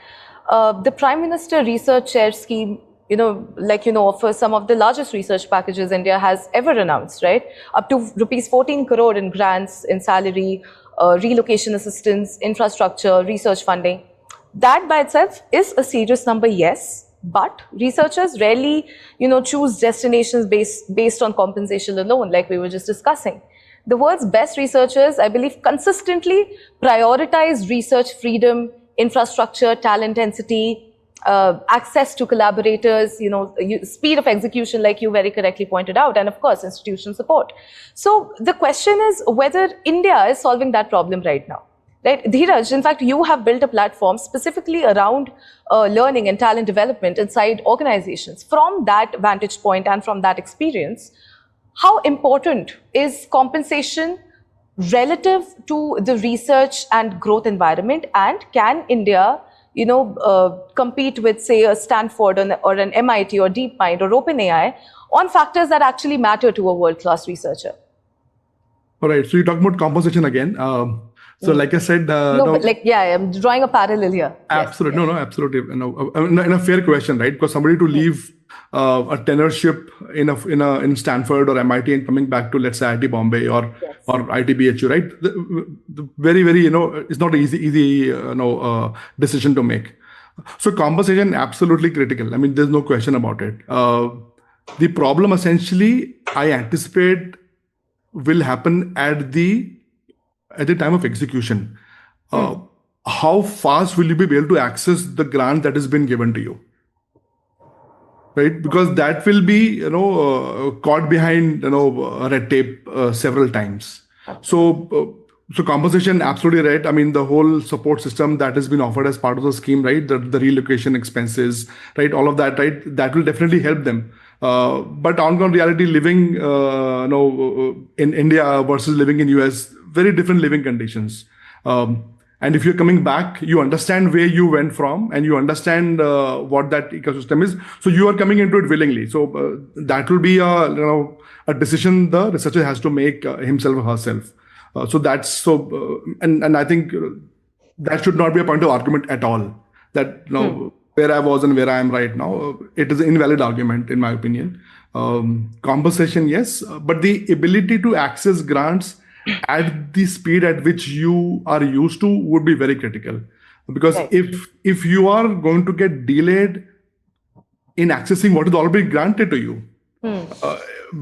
[SPEAKER 2] The Prime Minister Research Share Scheme, offers some of the largest research packages India has ever announced, right? Up to rupees 14 crore in grants, in salary, relocation assistance, infrastructure, research funding. That by itself is a serious number, yes. But researchers rarely, choose destinations based on compensation alone, like we were just discussing. The world's best researchers, I believe, consistently prioritize research freedom, infrastructure, talent density, access to collaborators, speed of execution, like you very correctly pointed out, and of course, institutional support. So the question is whether India is solving that problem right now. Right, Dheeraj, in fact, you have built a platform specifically around learning and talent development inside organizations. From that vantage point and from that experience, how important is compensation relative to the research and growth environment? And can India, compete with, say, a Stanford or an MIT or DeepMind or OpenAI on factors that actually matter to a world-class researcher?
[SPEAKER 5] All right. So you talk about compensation again. So, like I said,
[SPEAKER 2] I'm drawing a parallel here.
[SPEAKER 5] Absolutely, yes. Absolutely. And a fair question, right? Because somebody to leave a tenureship in Stanford or MIT and coming back to, let's say, IIT Bombay or ITBHU, right? Very, very, it's not an easy decision to make. So compensation absolutely critical. I mean, there's no question about it. The problem essentially, I anticipate, will happen at the time of execution. How fast will you be able to access the grant that has been given to you? Right? Because that will be, caught behind, red tape several times. So compensation, absolutely right. I mean, the whole support system that has been offered as part of the scheme, right? The relocation expenses, right? All of that, right? That will definitely help them. But on-ground reality, living, in India versus living in US, very different living conditions. And if you're coming back, you understand where you went from and you understand what that ecosystem is. So you are coming into it willingly. So that will be a decision the researcher has to make himself or herself. And I think that should not be a point of argument at all. That where I was and where I am right now, it is an invalid argument in my opinion. Compensation, yes, but the ability to access grants at the speed at which you are used to would be very critical. Because if you are going to get delayed in accessing what is already granted to you,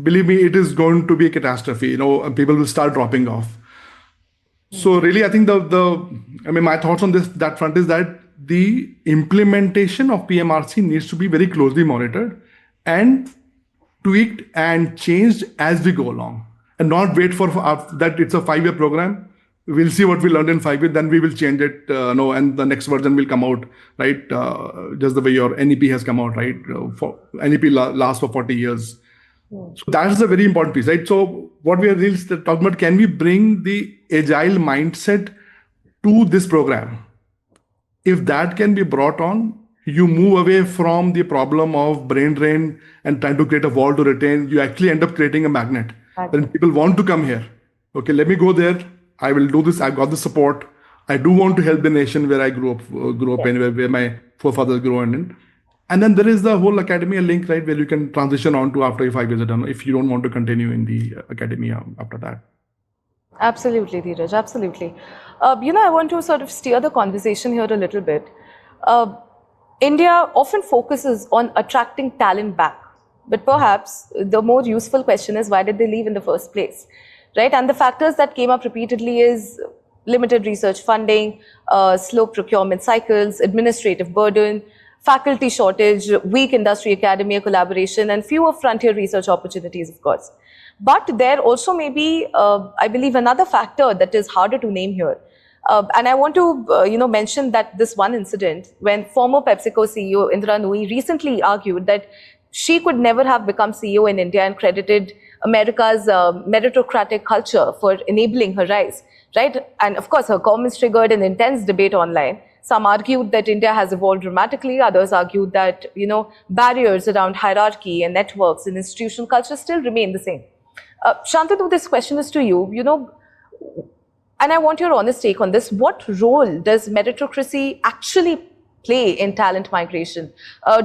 [SPEAKER 5] believe me, it is going to be a catastrophe. People will start dropping off. So really, I think my thoughts on that front is that the implementation of PMRC needs to be very closely monitored and tweaked and changed as we go along. And not wait for that it's a 5-year program. We'll see what we learned in 5 years, then we will change it, and the next version will come out, right? Just the way your NEP has come out, right? NEP lasts for 40 years. So that's a very important piece, right? So what we are really talking about, can we bring the agile mindset to this program? If that can be brought on, you move away from the problem of brain drain and trying to create a wall to retain. You actually end up creating a magnet. Then people want to come here. Okay, let me go there. I will do this. I've got the support. I do want to help the nation where I grew up in, where my forefathers grew in. And then there is the whole academia link, right, where you can transition on to after 5 years are done, if you don't want to continue in the academia after that.
[SPEAKER 2] Absolutely, Dheeraj, absolutely. I want to sort of steer the conversation here a little bit. India often focuses on attracting talent back. But perhaps the more useful question is, why did they leave in the first place, right? And the factors that came up repeatedly is limited research funding, slow procurement cycles, administrative burden, faculty shortage, weak industry-academia collaboration, and fewer frontier research opportunities, of course. But there also may be, I believe, another factor that is harder to name here. And I want to, mention that this one incident when former PepsiCo CEO Indra Nooyi recently argued that she could never have become CEO in India and credited America's meritocratic culture for enabling her rise, right? And of course, her comments triggered an intense debate online. Some argued that India has evolved dramatically. Others argued that, barriers around hierarchy and networks and institutional culture still remain the same. Shantanu, this question is to you, and I want your honest take on this. What role does meritocracy actually play in talent migration?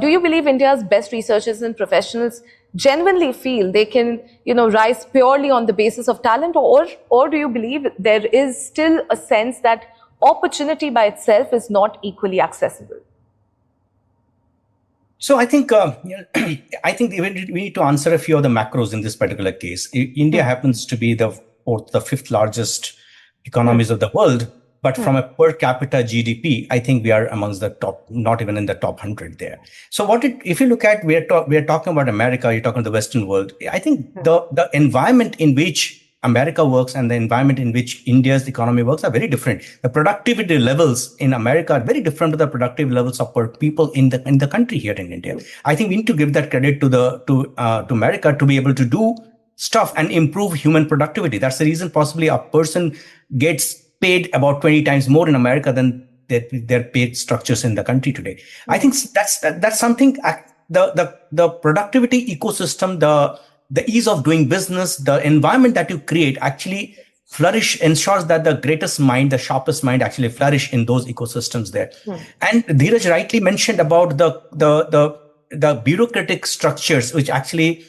[SPEAKER 2] Do you believe India's best researchers and professionals genuinely feel they can, rise purely on the basis of talent, or do you believe there is still a sense that opportunity by itself is not equally accessible?
[SPEAKER 6] So I think we need to answer a few of the macros in this particular case. India happens to be the fifth largest economies of the world, but from a per capita GDP, I think we are amongst the top, not even in the top 100 there. So if you look at, we are talking about America, you're talking the Western world. I think the environment in which America works and the environment in which India's economy works are very different. The productivity levels in America are very different to the productivity levels of per people in the country here in India. I think we need to give that credit to America to be able to do stuff and improve human productivity. That's the reason possibly a person gets paid about 20 times more in America than their paid structures in the country today. I think that's something, the productivity ecosystem, the ease of doing business, the environment that you create actually ensures that the greatest mind, the sharpest mind actually flourish in those ecosystems there. And Dheeraj rightly mentioned about the bureaucratic structures, which actually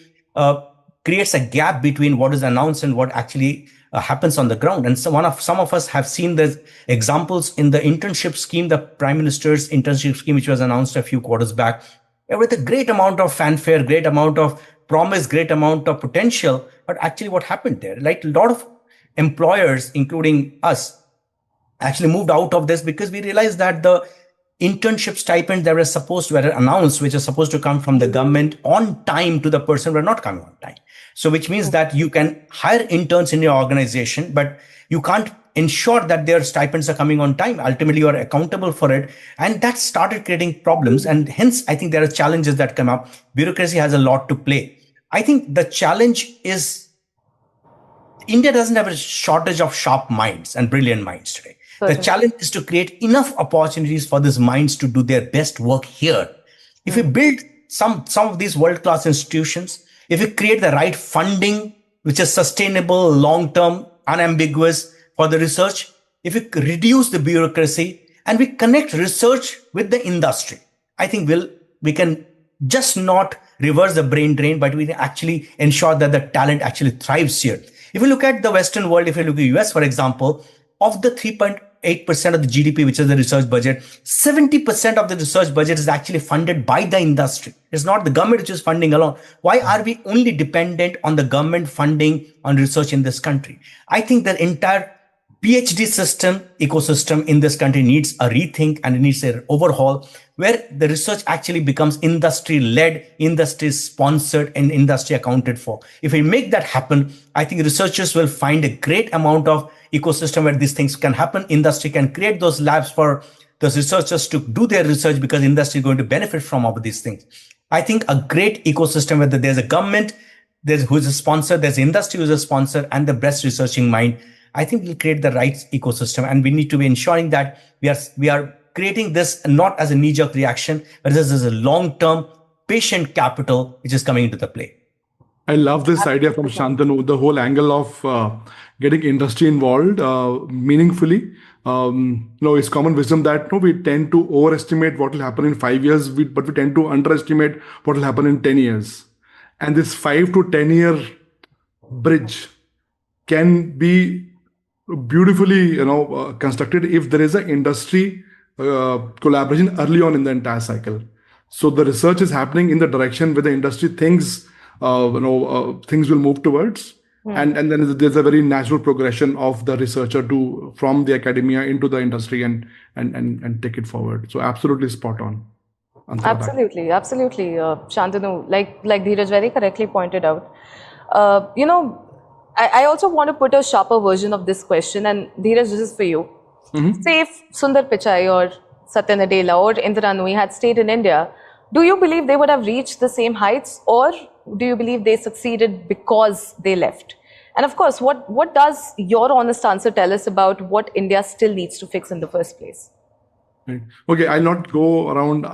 [SPEAKER 6] creates a gap between what is announced and what actually happens on the ground. And so some of us have seen the examples in the internship scheme, the Prime Minister's internship scheme, which was announced a few quarters back, with a great amount of fanfare, great amount of promise, great amount of potential. But actually what happened there, like a lot of employers, including us, actually moved out of this because we realized that the internship stipends that were announced, which are supposed to come from the government on time to the person, were not coming on time. So which means that you can hire interns in your organization, but you can't ensure that their stipends are coming on time. Ultimately, you are accountable for it. And that started creating problems. And hence, I think there are challenges that come up. Bureaucracy has a lot to play. I think the challenge is India doesn't have a shortage of sharp minds and brilliant minds today. The challenge is to create enough opportunities for these minds to do their best work here. If we build some of these world-class institutions, if we create the right funding, which is sustainable, long-term, unambiguous for the research, if we reduce the bureaucracy and we connect research with the industry, I think we can just not reverse the brain drain, but we can actually ensure that the talent actually thrives here. If you look at the Western world, if you look at the US, for example, of the 3.8% of the GDP, which is the research budget, 70% of the research budget is actually funded by the industry. It's not the government which is funding alone. Why are we only dependent on the government funding on research in this country? I think the entire PhD ecosystem in this country needs a rethink and it needs an overhaul where the research actually becomes industry-led, industry-sponsored, and industry accounted for. If we make that happen, I think researchers will find a great amount of ecosystem where these things can happen. Industry can create those labs for those researchers to do their research because industry is going to benefit from all of these things. I think a great ecosystem where there's a government, who's a sponsor, there's industry who's a sponsor, and the best researching mind, I think we'll create the right ecosystem. And we need to be ensuring that we are creating this not as a knee-jerk reaction, but this is a long-term patient capital which is coming into the play.
[SPEAKER 5] I love this idea from Shantanu, the whole angle of getting industry involved meaningfully. It's common wisdom that we tend to overestimate what will happen in 5 years, but we tend to underestimate what will happen in 10 years. And this 5 to 10 year bridge can be beautifully constructed if there is an industry collaboration early on in the entire cycle. So the research is happening in the direction where the industry thinks things will move towards. And then there's a very natural progression of the researcher from the academia into the industry and take it forward. So absolutely spot on.
[SPEAKER 2] Absolutely, absolutely, Shantanu. Like Dheeraj very correctly pointed out. I also want to put a sharper version of this question, and Dheeraj, this is for you. Say if Sundar Pichai or Satya Nadella or Indira Nooyi had stayed in India, do you believe they would have reached the same heights, or do you believe they succeeded because they left? And of course, what does your honest answer tell us about what India still needs to fix in the first place?
[SPEAKER 5] Right. Okay, I'll not go around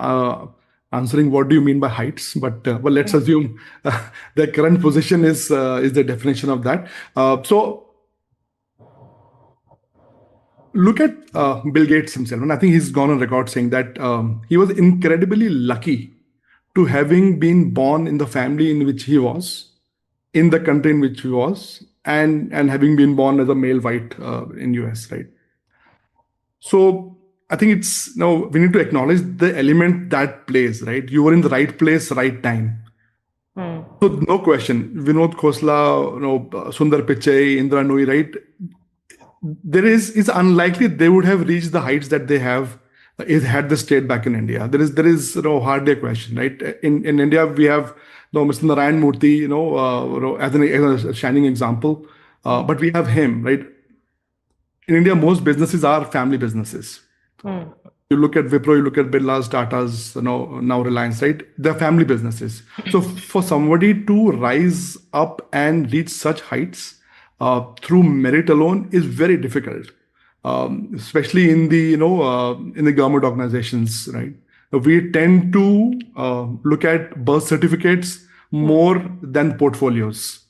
[SPEAKER 5] answering what do you mean by heights, but let's assume the current position is the definition of that. So look at Bill Gates himself, and I think he's gone on record saying that he was incredibly lucky to having been born in the family in which he was, in the country in which he was, and having been born as a male white in US, right? So I think it's now we need to acknowledge the element that plays, right? You were in the right place, right time. So no question, Vinod Khosla, Sundar Pichai, Indira Nooyi, right? It's unlikely they would have reached the heights that they have had they stayed back in India. There is hardly a question, right? In India, we have Mr. Narayan Murthy, as a shining example, but we have him, right? In India, most businesses are family businesses. You look at Wipro, you look at Birla's, Tata's, now Reliance, right? They're family businesses. So for somebody to rise up and reach such heights through merit alone is very difficult, especially in the government organizations, right? We tend to look at birth certificates more than portfolios.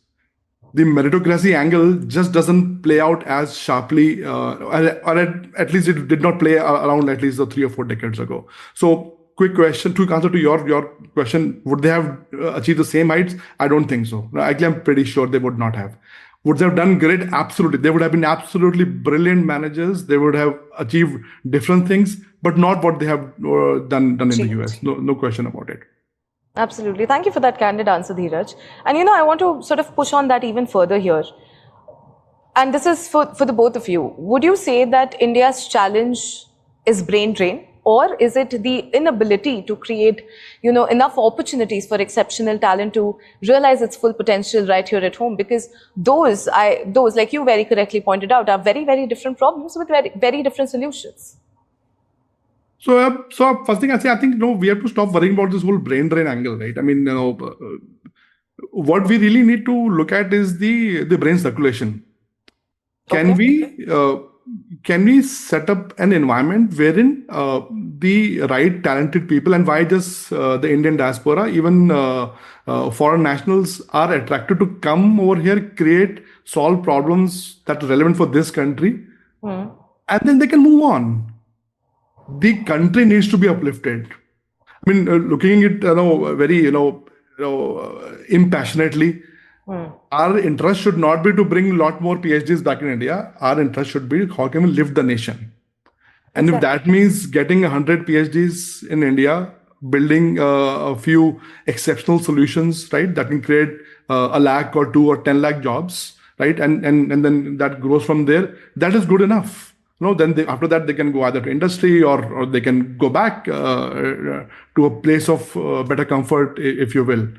[SPEAKER 5] The meritocracy angle just doesn't play out as sharply, or at least it did not play around at least 3 or 4 decades ago. So, quick answer to your question: would they have achieved the same heights? I don't think so. Actually, I'm pretty sure they would not have. Would they have done great? Absolutely. They would have been absolutely brilliant managers. They would have achieved different things, but not what they have done in the US. No question about it.
[SPEAKER 2] Absolutely. Thank you for that candid answer, Dheeraj. And I want to sort of push on that even further here. And this is for the both of you. Would you say that India's challenge is brain drain, or is it the inability to create, enough opportunities for exceptional talent to realize its full potential right here at home? Because those, like you very correctly pointed out, are very, very different problems with very, very different solutions.
[SPEAKER 5] So first thing I say, I think we have to stop worrying about this whole brain drain angle, right? I mean, what we really need to look at is the brain circulation. Can we set up an environment wherein the right talented people, and why just the Indian diaspora, even foreign nationals, are attracted to come over here, solve problems that are relevant for this country, and then they can move on. The country needs to be uplifted. I mean, looking at it, very, impassionately, our interest should not be to bring a lot more PhDs back in India. Our interest should be how can we lift the nation. And if that means getting 100 PhDs in India, building a few exceptional solutions, right, that can create a lakh or 2 or 10 lakh jobs, right, and then that grows from there, that is good enough. Then after that, they can go either to industry or they can go back to a place of better comfort, if you will.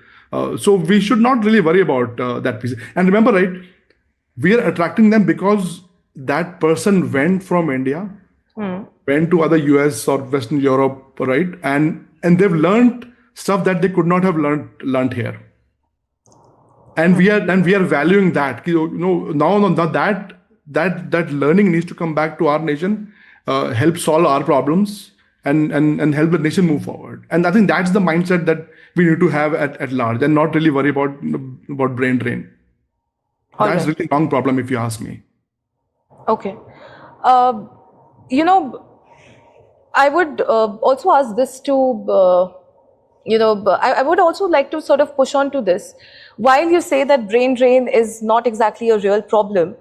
[SPEAKER 5] So we should not really worry about that piece. And remember, right, we are attracting them because that person went from India, went to other US or Western Europe, right, and they've learned stuff that they could not have learned here. And we are valuing that. Now that learning needs to come back to our nation, help solve our problems, and help the nation move forward. And I think that's the mindset that we need to have at large, and not really worry about brain drain. That's really a wrong problem, if you ask me.
[SPEAKER 2] Okay. I would also ask this to, I would also like to sort of push on to this. While you say that brain drain is not exactly a real problem,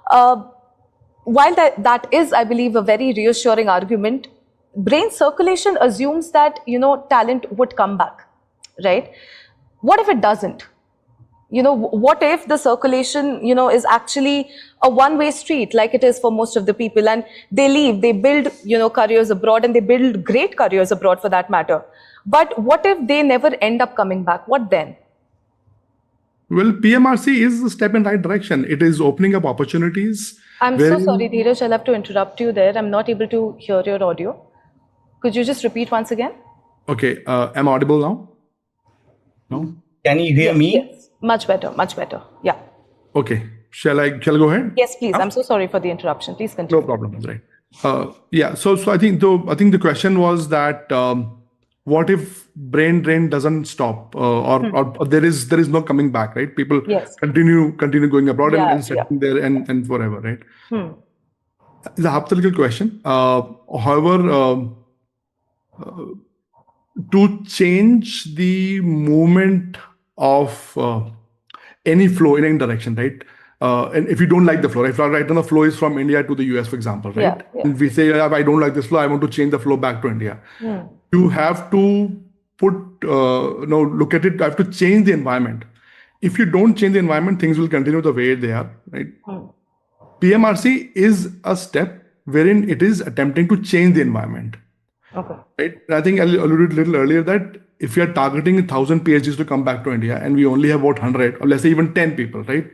[SPEAKER 2] while that is, I believe, a very reassuring argument, brain circulation assumes that, talent would come back, right? What if it doesn't? What if the circulation, is actually a one-way street like it is for most of the people, and they leave, they build, careers abroad, and they build great careers abroad for that matter. But what if they never end up coming back? What then?
[SPEAKER 5] Well, PMRC is a step in the right direction. It is opening up opportunities.
[SPEAKER 2] I'm so sorry, Dheeraj, I'll have to interrupt you there. I'm not able to hear your audio. Could you just repeat once again?
[SPEAKER 5] Okay, am I audible now? No?
[SPEAKER 6] Can you hear me?
[SPEAKER 2] Yes. Much better, much better. Yeah.
[SPEAKER 5] Okay. Shall I go ahead?
[SPEAKER 2] Yes, please. I'm so sorry for the interruption. Please continue.
[SPEAKER 5] No problem. That's right. Yeah. So I think the question was that what if brain drain doesn't stop, or there is no coming back, right? People continue going abroad and settling there and forever, right? It's a hypothetical question. However, to change the movement of any flow in any direction, right? And if you don't like the flow, if right now the flow is from India to the US, for example, right? And we say, I don't like this flow, I want to change the flow back to India. You have to look at it, you have to change the environment. If you don't change the environment, things will continue the way they are, right? PMRC is a step wherein it is attempting to change the environment.
[SPEAKER 2] Okay.
[SPEAKER 5] Right? And I think I alluded a little earlier that if we are targeting 1,000 PhDs to come back to India and we only have about 100 or let's say even 10 people, right?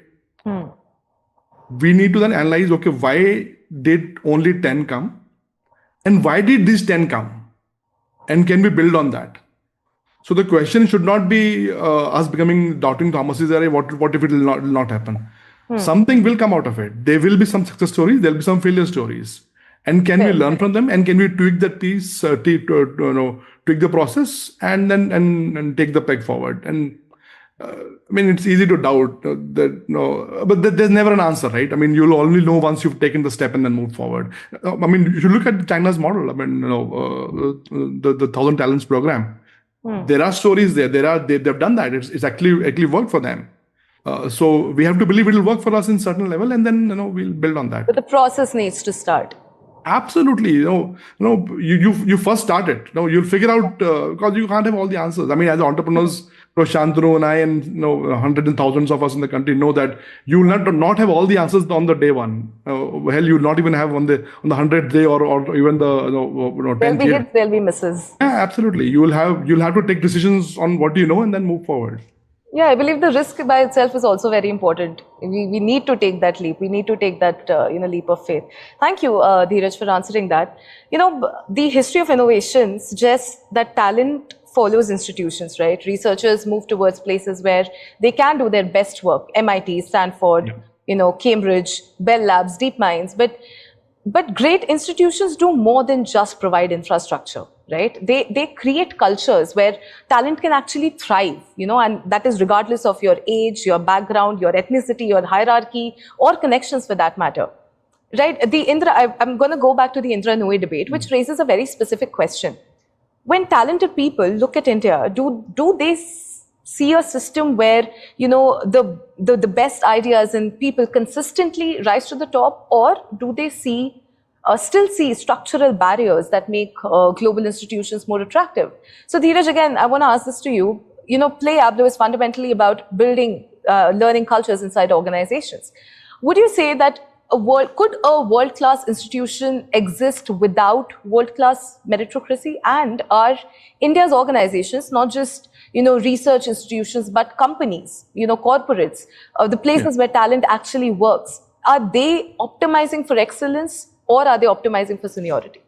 [SPEAKER 5] We need to then analyze, okay, why did only 10 come? And why did these 10 come? And can we build on that? So the question should not be us becoming doubting Thomas's, what if it will not happen? Something will come out of it. There will be some success stories, there will be some failure stories. And can we learn from them? And can we tweak that piece, tweak the process, and then take the peg forward? And I mean, it's easy to doubt that, but there's never an answer, right? I mean, you'll only know once you've taken the step and then move forward. I mean, you look at China's model. I mean, the 1,000 Talents program. There are stories there. They've done that. It's actually worked for them. So we have to believe it will work for us in certain level, and then we'll build on that.
[SPEAKER 2] But the process needs to start.
[SPEAKER 5] Absolutely. You first start it. You'll figure out, because you can't have all the answers. I mean, as entrepreneurs, Shantanu and I and hundreds and thousands of us in the country know that you will not have all the answers on the day one. Hell, you will not even have on the 100th day or even the 10th
[SPEAKER 2] There'll be
[SPEAKER 5] year.
[SPEAKER 2] hits, there'll be misses.
[SPEAKER 5] Yeah, absolutely. You'll have to take decisions on what you know and then move forward.
[SPEAKER 2] Yeah, I believe the risk by itself is also very important. We need to take that leap. We need to take that leap of faith. Thank you, Dheeraj, for answering that. The history of innovation suggests that talent follows institutions, right? Researchers move towards places where they can do their best work. MIT, Stanford, Cambridge, Bell Labs, DeepMinds. But great institutions do more than just provide infrastructure. Right? They create cultures where talent can actually thrive, and that is regardless of your age, your background, your ethnicity, your hierarchy, or connections for that matter. Right? I'm going to go back to the Indra Nooyi debate, which raises a very specific question. When talented people look at India, do they see a system where, the best ideas and people consistently rise to the top, or do they still see structural barriers that make global institutions more attractive? So Dheeraj, again, I want to ask this to you. Play Ablo is fundamentally about building learning cultures inside organizations. Would you say that could a world-class institution exist without world-class meritocracy? And are India's organizations, not just research institutions, but companies, corporates, the places where talent actually works, are they optimizing for excellence, or are they optimizing for seniority?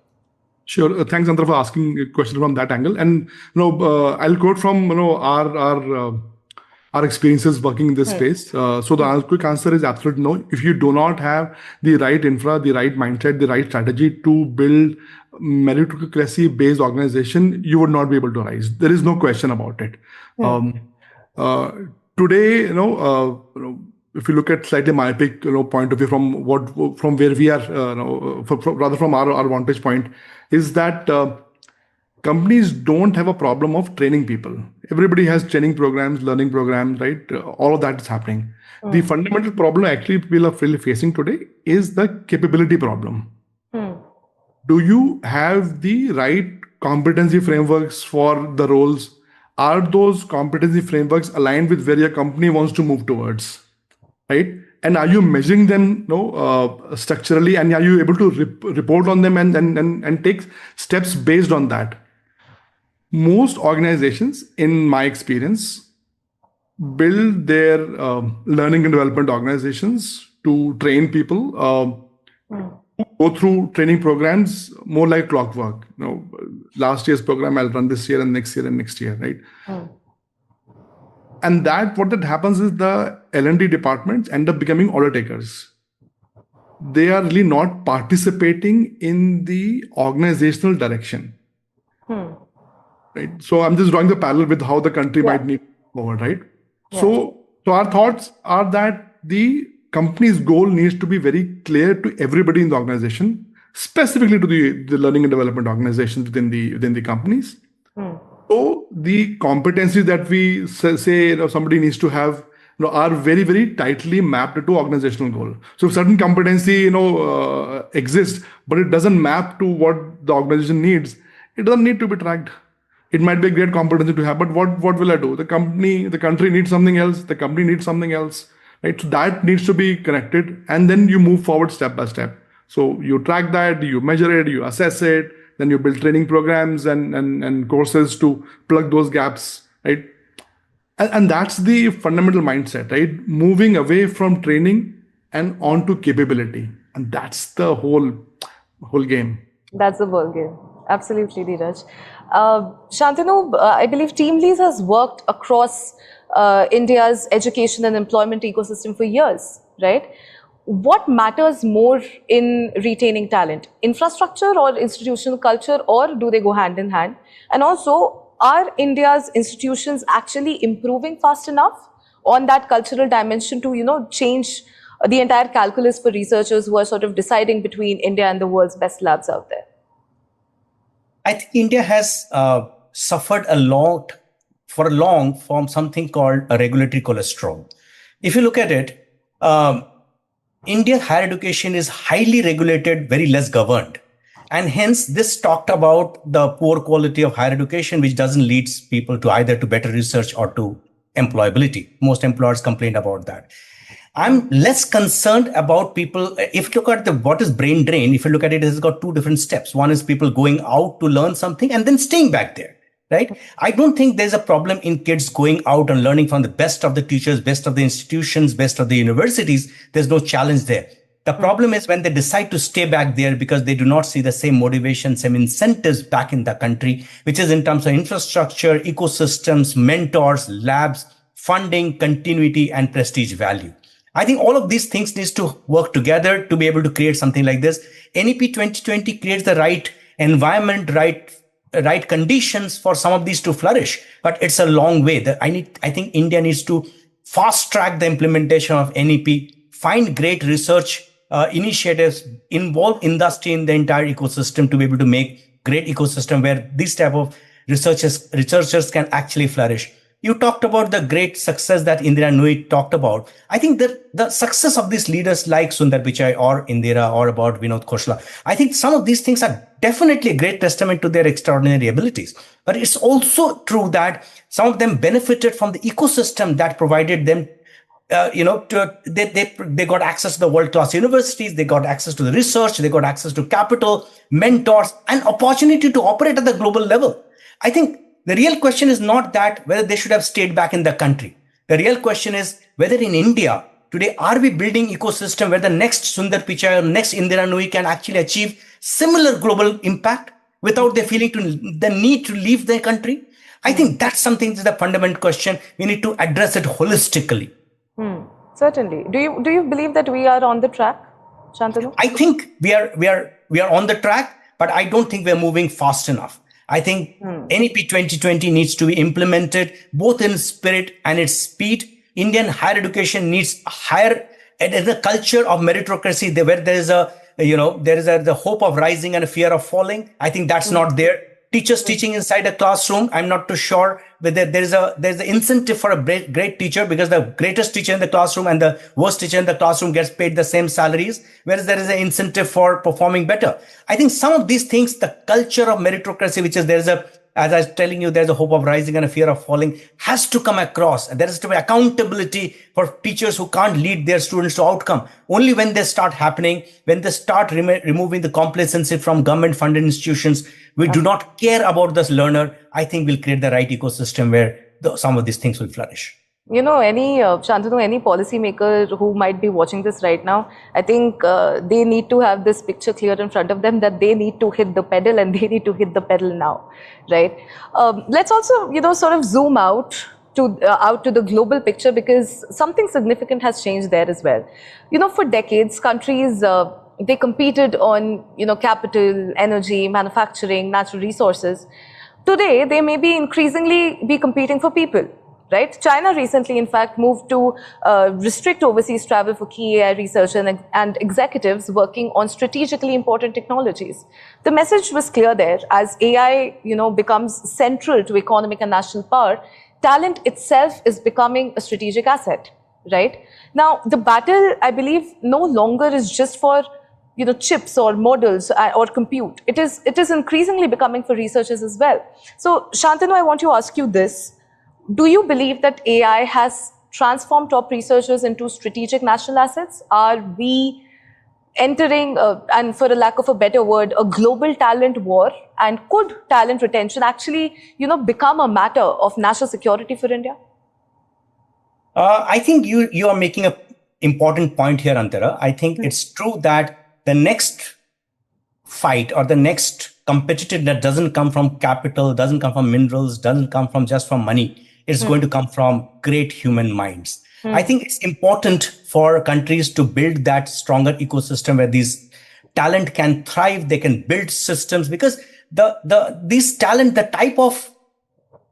[SPEAKER 5] Sure. Thanks, Andra, for asking a question from that angle. And I'll quote from our experiences working in this space. So the quick answer is absolute no. If you do not have the right infra, the right mindset, the right strategy to build meritocracy-based organization, you would not be able to rise. There is no question about it. Today, if you look at slightly myopic point of view from where we are, rather from our vantage point, is that companies don't have a problem of training people. Everybody has training programs, learning programs, right? All of that is happening. The fundamental problem actually people are really facing today is the capability problem. Do you have the right competency frameworks for the roles? are those competency frameworks aligned with where your company wants to move towards, right? And are you measuring them, structurally, and are you able to report on them and take steps based on that? Most organizations, in my experience, build their learning and development organizations to train people, go through training programs more like clockwork. Last year's program I'll run this year and next year and next year, right? And what happens is the L&D departments end up becoming order takers. They are really not participating in the organizational direction. Right? So I'm just drawing the parallel with how the country might need to move forward, right? Yeah. So our thoughts are that the company's goal needs to be very clear to everybody in the organization, specifically to the learning and development organizations within the companies. So the competencies that we say somebody needs to have are very, very tightly mapped to organizational goal. So if certain competency exists, but it doesn't map to what the organization needs, it doesn't need to be tracked. It might be a great competency to have, but what will I do? The country needs something else. The company needs something else, right? So that needs to be connected, and then you move forward step by step. So you track that, you measure it, you assess it, then you build training programs and courses to plug those gaps, right? And that's the fundamental mindset, right? Moving away from training and onto capability, and that's the whole game.
[SPEAKER 2] That's the whole game. Absolutely, Dheeraj. Shantanu, I believe TeamLease has worked across India's education and employment ecosystem for years, right? What matters more in retaining talent? Infrastructure or institutional culture, or do they go hand in hand? And also, are India's institutions actually improving fast enough on that cultural dimension to, change the entire calculus for researchers who are sort of deciding between India and the world's best labs out there?
[SPEAKER 6] I think India has suffered a lot from something called a regulatory cholesterol. If you look at it, Indian higher education is highly regulated, very less governed. And hence, this talked about the poor quality of higher education, which doesn't lead people to either to better research or to employability. Most employers complain about that. I'm less concerned about people. If you look at what is brain drain, if you look at it, it's got two different steps. One is people going out to learn something and then staying back there, right? I don't think there's a problem in kids going out and learning from the best of the teachers, best of the institutions, best of the universities. There's no challenge there. The problem is when they decide to stay back there because they do not see the same motivation, same incentives back in the country, which is in terms of infrastructure, ecosystems, mentors, labs, funding, continuity, and prestige value. I think all of these things needs to work together to be able to create something like this. NEP 2020 creates the right environment, right conditions for some of these to flourish, but it's a long way. I think India needs to fast track the implementation of NEP, find great research initiatives, involve industry in the entire ecosystem to be able to make great ecosystem where these type of researchers can actually flourish. You talked about the great success that Indira Nooyi talked about. I think that the success of these leaders like Sundar Pichai or Indira or about Vinod Khosla, I think some of these things are definitely a great testament to their extraordinary abilities. But it's also true that some of them benefited from the ecosystem that provided them, they got access to the world-class universities, they got access to the research, they got access to capital, mentors, and opportunity to operate at the global level. I think the real question is not that whether they should have stayed back in the country. The real question is whether in India today, are we building ecosystem where the next Sundar Pichai or next Indira Nooyi can actually achieve similar global impact without their feeling the need to leave their country? I think that's something that's the fundamental question. We need to address it holistically.
[SPEAKER 2] Certainly. Do you believe that we are on the track, Shantanu?
[SPEAKER 6] I think we are on the track, but I don't think we're moving fast enough. I think NEP 2020 needs to be implemented both in spirit and its speed. Indian higher education needs a culture of meritocracy where there is the hope of rising and a fear of falling. I think that's not there. Teachers teaching inside a classroom, I'm not too sure whether there's an incentive for a great teacher because the greatest teacher in the classroom and the worst teacher in the classroom gets paid the same salaries, whereas there is an incentive for performing better. I think some of these things, the culture of meritocracy, which is there's a as I was telling you, there's a hope of rising and a fear of falling has to come across. And there is to be accountability for teachers who can't lead their students to outcome. Only when they start happening, when they start removing the complacency from government funded institutions, we do not care about this learner. I think we'll create the right ecosystem where some of these things will flourish.
[SPEAKER 2] Shantanu, any policymaker who might be watching this right now, I think they need to have this picture clear in front of them that they need to hit the pedal and they need to hit the pedal now, right? Let's also, sort of zoom out to the global picture, because something significant has changed there as well. For decades, countries, they competed on, capital, energy, manufacturing, natural resources. Today, they may be increasingly be competing for people. Right? China recently, in fact, moved to restrict overseas travel for key AI researchers and executives working on strategically important technologies. The message was clear there. As AI, becomes central to economic and national power, talent itself is becoming a strategic asset. Right? Now, the battle, I believe, no longer is just for chips or models or compute. It is increasingly becoming for researchers as well. So, Shantanu, I want to ask you this. Do you believe that AI has transformed top researchers into strategic national assets? Are we entering, and for a lack of a better word, a global talent war? And could talent retention actually, become a matter of national security for India?
[SPEAKER 6] I think you are making an important point here, Antara. I think it's true that the next fight or the next competitive that doesn't come from capital, doesn't come from minerals, doesn't come from just from money, it's going to come from great human minds. I think it's important for countries to build that stronger ecosystem where these talent can thrive. They can build systems, because these talent, the type of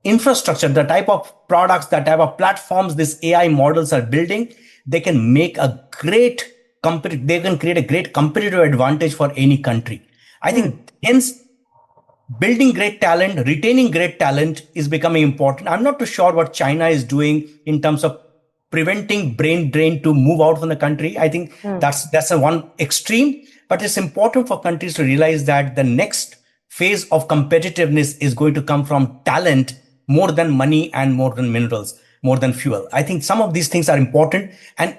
[SPEAKER 6] infrastructure, the type of products, the type of platforms these AI models are building, they can make they can create a great competitive advantage for any country. I think hence building great talent, retaining great talent is becoming important. I'm not too sure what China is doing in terms of preventing brain drain to move out from the country. I think that's a one extreme, but it's important for countries to realize that the next phase of competitiveness is going to come from talent more than money and more than minerals, more than fuel. I think some of these things are important. And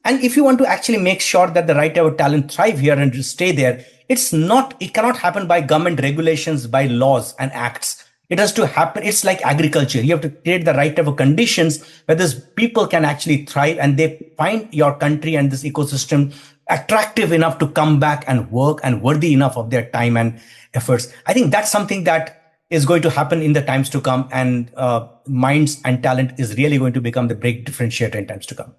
[SPEAKER 6] if you want to actually make sure that the right type of talent thrive here and stay there, it cannot happen by government regulations, by laws and acts. It has to happen. It's like agriculture. You have to create the right type of conditions where these people can actually thrive and they find your country and this ecosystem attractive enough to come back and work and worthy enough of their time and efforts. I think that's something that is going to happen in the times to come, and minds and talent is really going to become the big differentiator in times to come.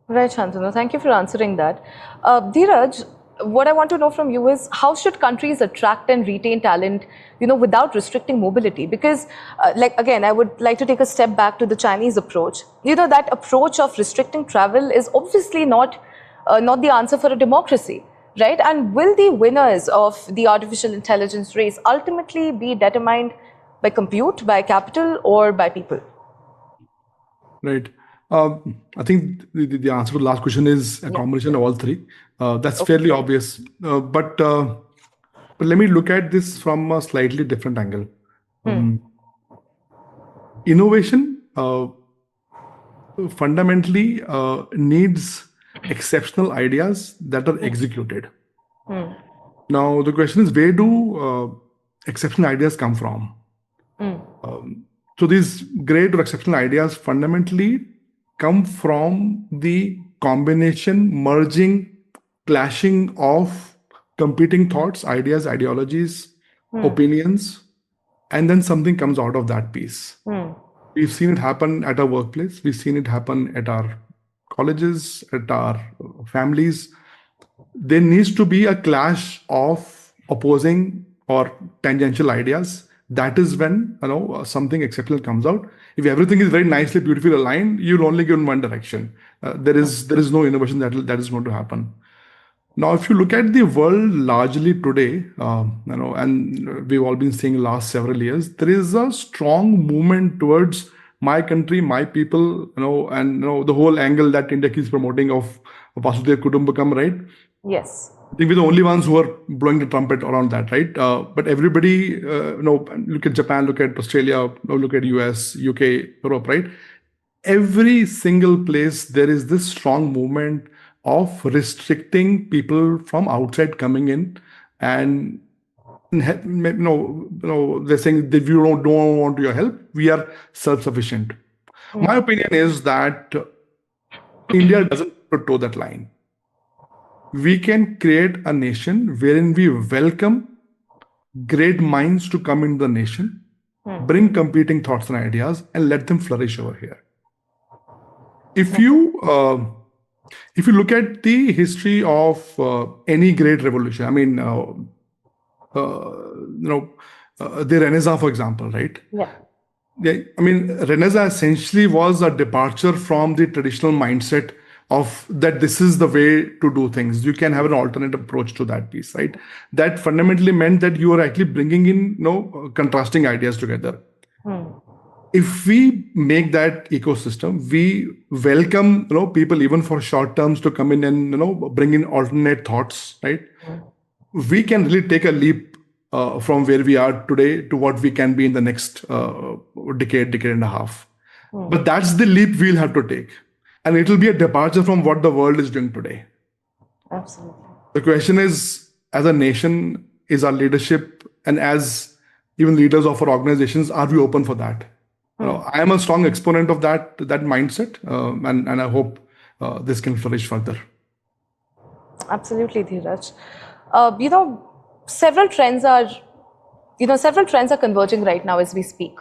[SPEAKER 2] Right, Shantanu. Thank you for answering that. Dheeraj, what I want to know from you is, how should countries attract and retain talent, without restricting mobility? Because, again, I would like to take a step back to the Chinese approach. That approach of restricting travel is obviously not the answer for a democracy, right? And will the winners of the artificial intelligence race ultimately be determined by compute, by capital, or by people?
[SPEAKER 5] Right. I think the answer to the last question is a combination of all three. That's fairly obvious. But let me look at this from a slightly different angle. Innovation fundamentally needs exceptional ideas that are executed. Now, the question is, where do exceptional ideas come from? So these great or exceptional ideas fundamentally come from the combination, merging, clashing of competing thoughts, ideas, ideologies, opinions, and then something comes out of that piece. We've seen it happen at our workplace. We've seen it happen at our colleges, at our families. There needs to be a clash of opposing or tangential ideas. That is when something exceptional comes out. If everything is very nicely, beautifully aligned, you'll only go in one direction. There is no innovation that is going to happen. Now, if you look at the world largely today, and we've all been seeing last several years, there is a strong movement towards my country, my people, and the whole angle that India keeps promoting of Vasudhaiva Kutumbakam, right?
[SPEAKER 2] Yes.
[SPEAKER 5] I think we're the only ones who are blowing the trumpet around that, right? But everybody, look at Japan, look at Australia, look at US, UK, Europe, right? Every single place, there is this strong movement of restricting people from outside coming in, and they're saying that we don't want your help. We are self-sufficient. My opinion is that India doesn't toe that line. We can create a nation wherein we welcome great minds to come into the nation, bring competing thoughts and ideas, and let them flourish over here. If you look at the history of any great revolution, I mean, the Renaissance, for example, right?
[SPEAKER 2] Yeah.
[SPEAKER 5] Yeah, I mean, Renaissance essentially was a departure from the traditional mindset of that this is the way to do things. You can have an alternate approach to that piece, right? That fundamentally meant that you are actually bringing in, contrasting ideas together. If we make that ecosystem, we welcome, people even for short terms to come in and, bring in alternate thoughts, right? We can really take a leap from where we are today to what we can be in the next decade and a half. But that's the leap we'll have to take. And it will be a departure from what the world is doing today.
[SPEAKER 2] Absolutely.
[SPEAKER 5] The question is, as a nation, is our leadership and as even leaders of our organizations, are we open for that? I am a strong exponent of that mindset, and I hope this can flourish further.
[SPEAKER 2] Absolutely, Dheeraj. Several trends are converging right now as we speak,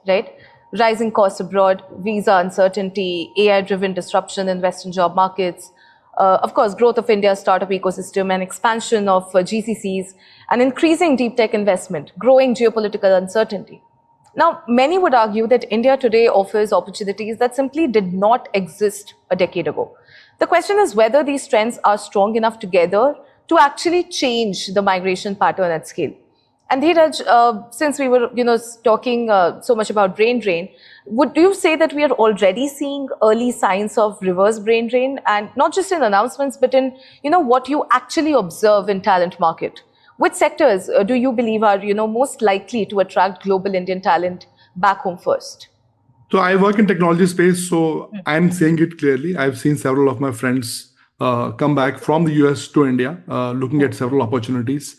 [SPEAKER 2] right? Rising costs abroad, visa uncertainty, AI-driven disruption in Western job markets, of course, growth of India's startup ecosystem and expansion of GCCs, and increasing deep tech investment, growing geopolitical uncertainty. Now, many would argue that India today offers opportunities that simply did not exist a decade ago. The question is whether these trends are strong enough together to actually change the migration pattern at scale. And Dheeraj, since we were, talking so much about brain drain, would you say that we are already seeing early signs of reverse brain drain, and not just in announcements, but in, what you actually observe in talent market? Which sectors do you believe are, most likely to attract global Indian talent back home first?
[SPEAKER 5] So I work in technology space, so I'm saying it clearly. I've seen several of my friends come back from the US to India, looking at several opportunities.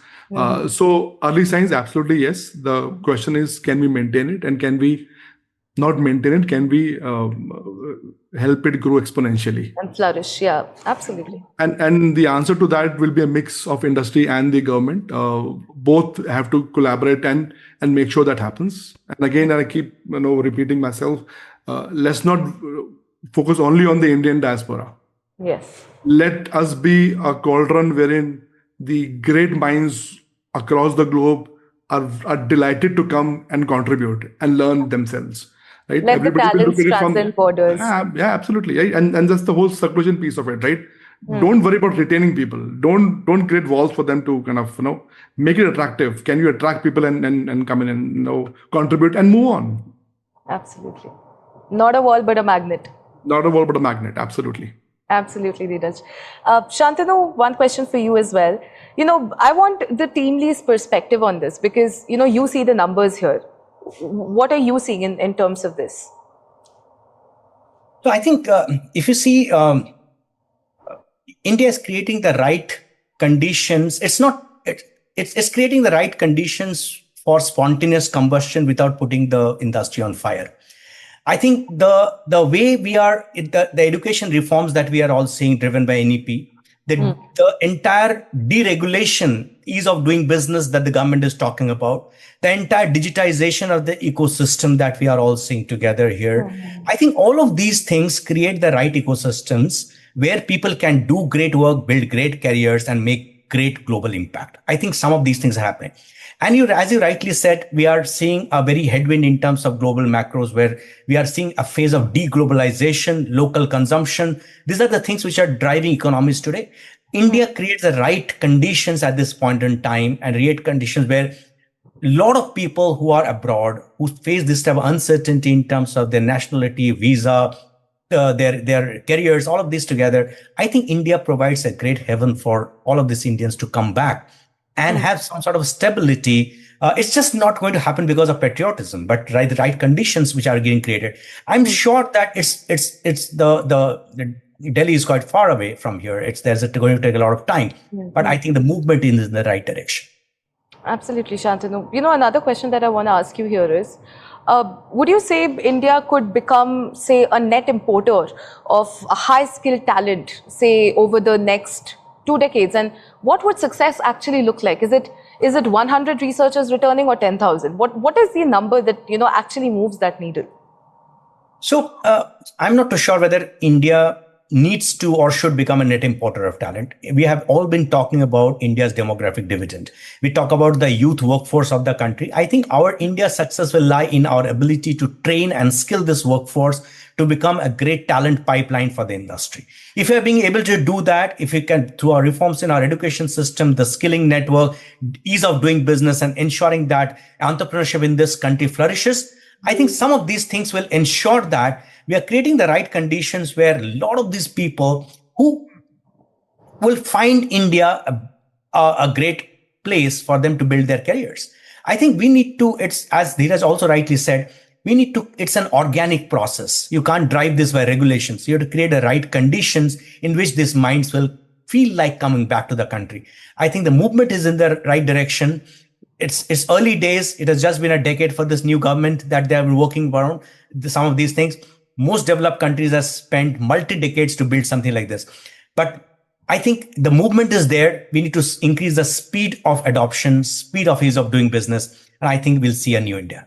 [SPEAKER 5] So early signs, absolutely yes. The question is, can we maintain it, and can we not maintain it? Can we help it grow exponentially
[SPEAKER 2] and flourish? Yeah, absolutely.
[SPEAKER 5] And the answer to that will be a mix of industry and the government. Both have to collaborate and make sure that happens. And again, I keep repeating myself. Let's not focus only on the Indian diaspora.
[SPEAKER 2] Yes.
[SPEAKER 5] Let us be a cauldron wherein the great minds across the globe are delighted to come and contribute and learn themselves. Right?
[SPEAKER 2] Let the talents transcend borders.
[SPEAKER 5] Yeah, absolutely. Right? And that's the whole circulation piece of it, right? Don't worry about retaining people. Don't create walls for them to kind of, make it attractive. Can you attract people and come in and, contribute and move on?
[SPEAKER 2] Absolutely. Not a wall, but a magnet.
[SPEAKER 5] Not a wall, but a magnet. Absolutely.
[SPEAKER 2] Absolutely, Dheeraj. Shantanu, one question for you as well. I want the team lead's perspective on this because, you see the numbers here. What are you seeing in terms of this?
[SPEAKER 6] So I think if you see, India is creating the right conditions. It's creating the right conditions for spontaneous combustion without putting the industry on fire. I think the way we are, the education reforms that we are all seeing driven by NEP, the entire deregulation, ease of doing business that the government is talking about, the entire digitization of the ecosystem that we are all seeing together here. I think all of these things create the right ecosystems where people can do great work, build great careers, and make great global impact. I think some of these things are happening. And as you rightly said, we are seeing a very headwind in terms of global macros, where we are seeing a phase of deglobalization, local consumption. These are the things which are driving economies today. India creates the right conditions at this point in time, and create conditions where a lot of people who are abroad, who face this type of uncertainty in terms of their nationality, visa, their careers, all of this together. I think India provides a great haven for all of these Indians to come back and have some sort of stability. It's just not going to happen because of patriotism, but the right conditions which are getting created. I'm sure that it's the Delhi is quite far away from here. There's going to take a lot of time, but I think the movement is in the right direction.
[SPEAKER 2] Absolutely, Shantanu. Another question that I want to ask you here is, would you say India could become, say, a net importer of a high-skilled talent, say, over the next 2 decades? And what would success actually look like? Is it 100 researchers returning or 10,000? What is the number that actually moves that needle?
[SPEAKER 6] So I'm not too sure whether India needs to or should become a net importer of talent. We have all been talking about India's demographic dividend. We talk about the youth workforce of the country. I think our India's success will lie in our ability to train and skill this workforce to become a great talent pipeline for the industry. If we are being able to do that, if we can, through our reforms in our education system, the skilling network, ease of doing business, and ensuring that entrepreneurship in this country flourishes, I think some of these things will ensure that we are creating the right conditions where a lot of these people who will find India a great place for them to build their careers. I think we need to, it's as Dheeraj also rightly said, it's an organic process. You can't drive this by regulations. You have to create the right conditions in which these minds will feel like coming back to the country. I think the movement is in the right direction. It's early days. It has just been a decade for this new government that they have been working around some of these things. Most developed countries have spent multi-decades to build something like this. But I think the movement is there. We need to increase the speed of adoption, speed of ease of doing business. And I think we'll see a new India.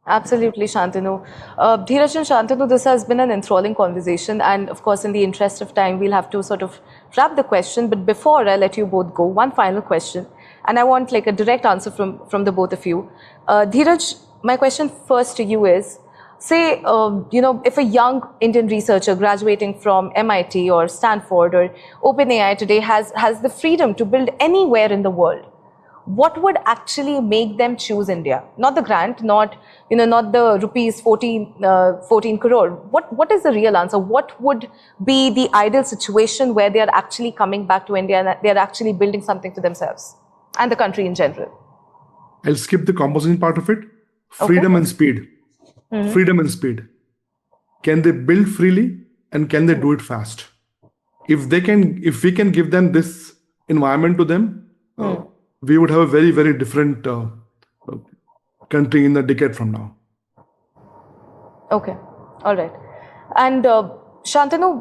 [SPEAKER 2] Absolutely, Shantanu. Dheeraj and Shantanu, this has been an enthralling conversation. And of course, in the interest of time, we'll have to sort of wrap the question. But before I let you both go, one final question. And I want like a direct answer from the both of you. Dheeraj, my question first to you is, say, if a young Indian researcher graduating from MIT or Stanford or OpenAI today has the freedom to build anywhere in the world, what would actually make them choose India? Not the grant, not the rupees 14 crore. What is the real answer? What would be the ideal situation where they are actually coming back to India and they are actually building something for themselves and the country in general?
[SPEAKER 5] I'll skip the composition part of it. Freedom and speed. Freedom and speed. Can they build freely and can they do it fast? If we can give them this environment to them, we would have a very, very different country in a decade from now.
[SPEAKER 2] Okay. All right. And Shantanu,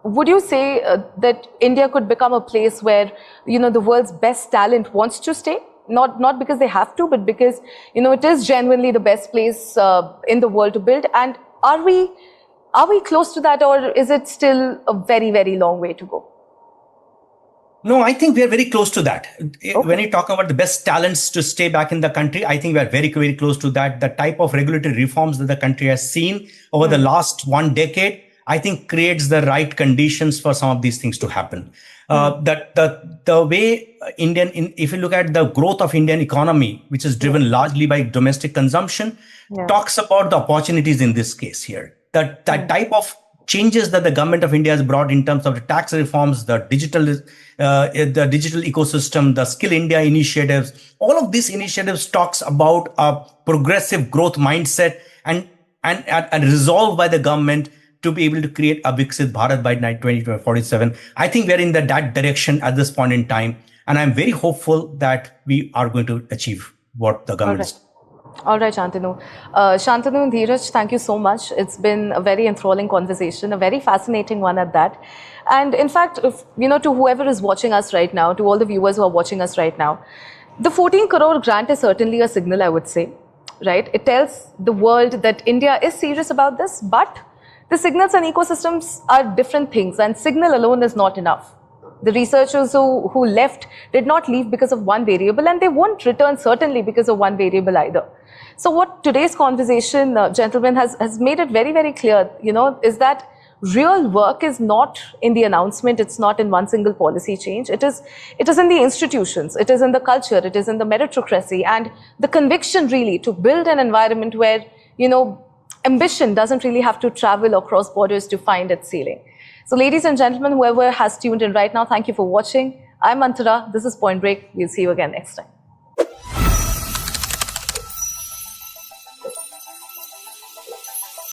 [SPEAKER 2] would you say that India could become a place where, the world's best talent wants to stay? Not because they have to, but because, it is genuinely the best place in the world to build. And are we close to that, or is it still a very, very long way to go?
[SPEAKER 6] No, I think we are very close to that. Okay. When you talk about the best talents to stay back in the country, I think we are very, very close to that. The type of regulatory reforms that the country has seen over the last 1 decade, I think creates the right conditions for some of these things to happen. The way if you look at the growth of Indian economy, which is driven largely by domestic consumption, talks about the opportunities in this case here. That type of changes that the government of India has brought in terms of the tax reforms, the digital ecosystem, the Skill India initiatives, all of these initiatives talks about a progressive growth mindset and resolve by the government to be able to create a Viksit Bharat by 2047. I think we are in that direction at this point in time. And I'm very hopeful that we are going to achieve what the government is.
[SPEAKER 2] All right, Shantanu. Shantanu and Dheeraj, thank you so much. It's been a very enthralling conversation, a very fascinating one at that. And in fact, to whoever is watching us right now, to all the viewers who are watching us right now, the 14 crore grant is certainly a signal, I would say, right? It tells the world that India is serious about this, but the signals and ecosystems are different things, and signal alone is not enough. The researchers who left did not leave because of one variable, and they won't return certainly because of one variable either. So what today's conversation, gentlemen, has made it very, very clear, is that real work is not in the announcement. It's not in one single policy change. It is in the institutions. It is in the culture. It is in the meritocracy and the conviction really to build an environment where, ambition doesn't really have to travel across borders to find its ceiling. So ladies and gentlemen, whoever has tuned in right now, thank you for watching. I'm Antara. This is Point Break. We'll see you again next time.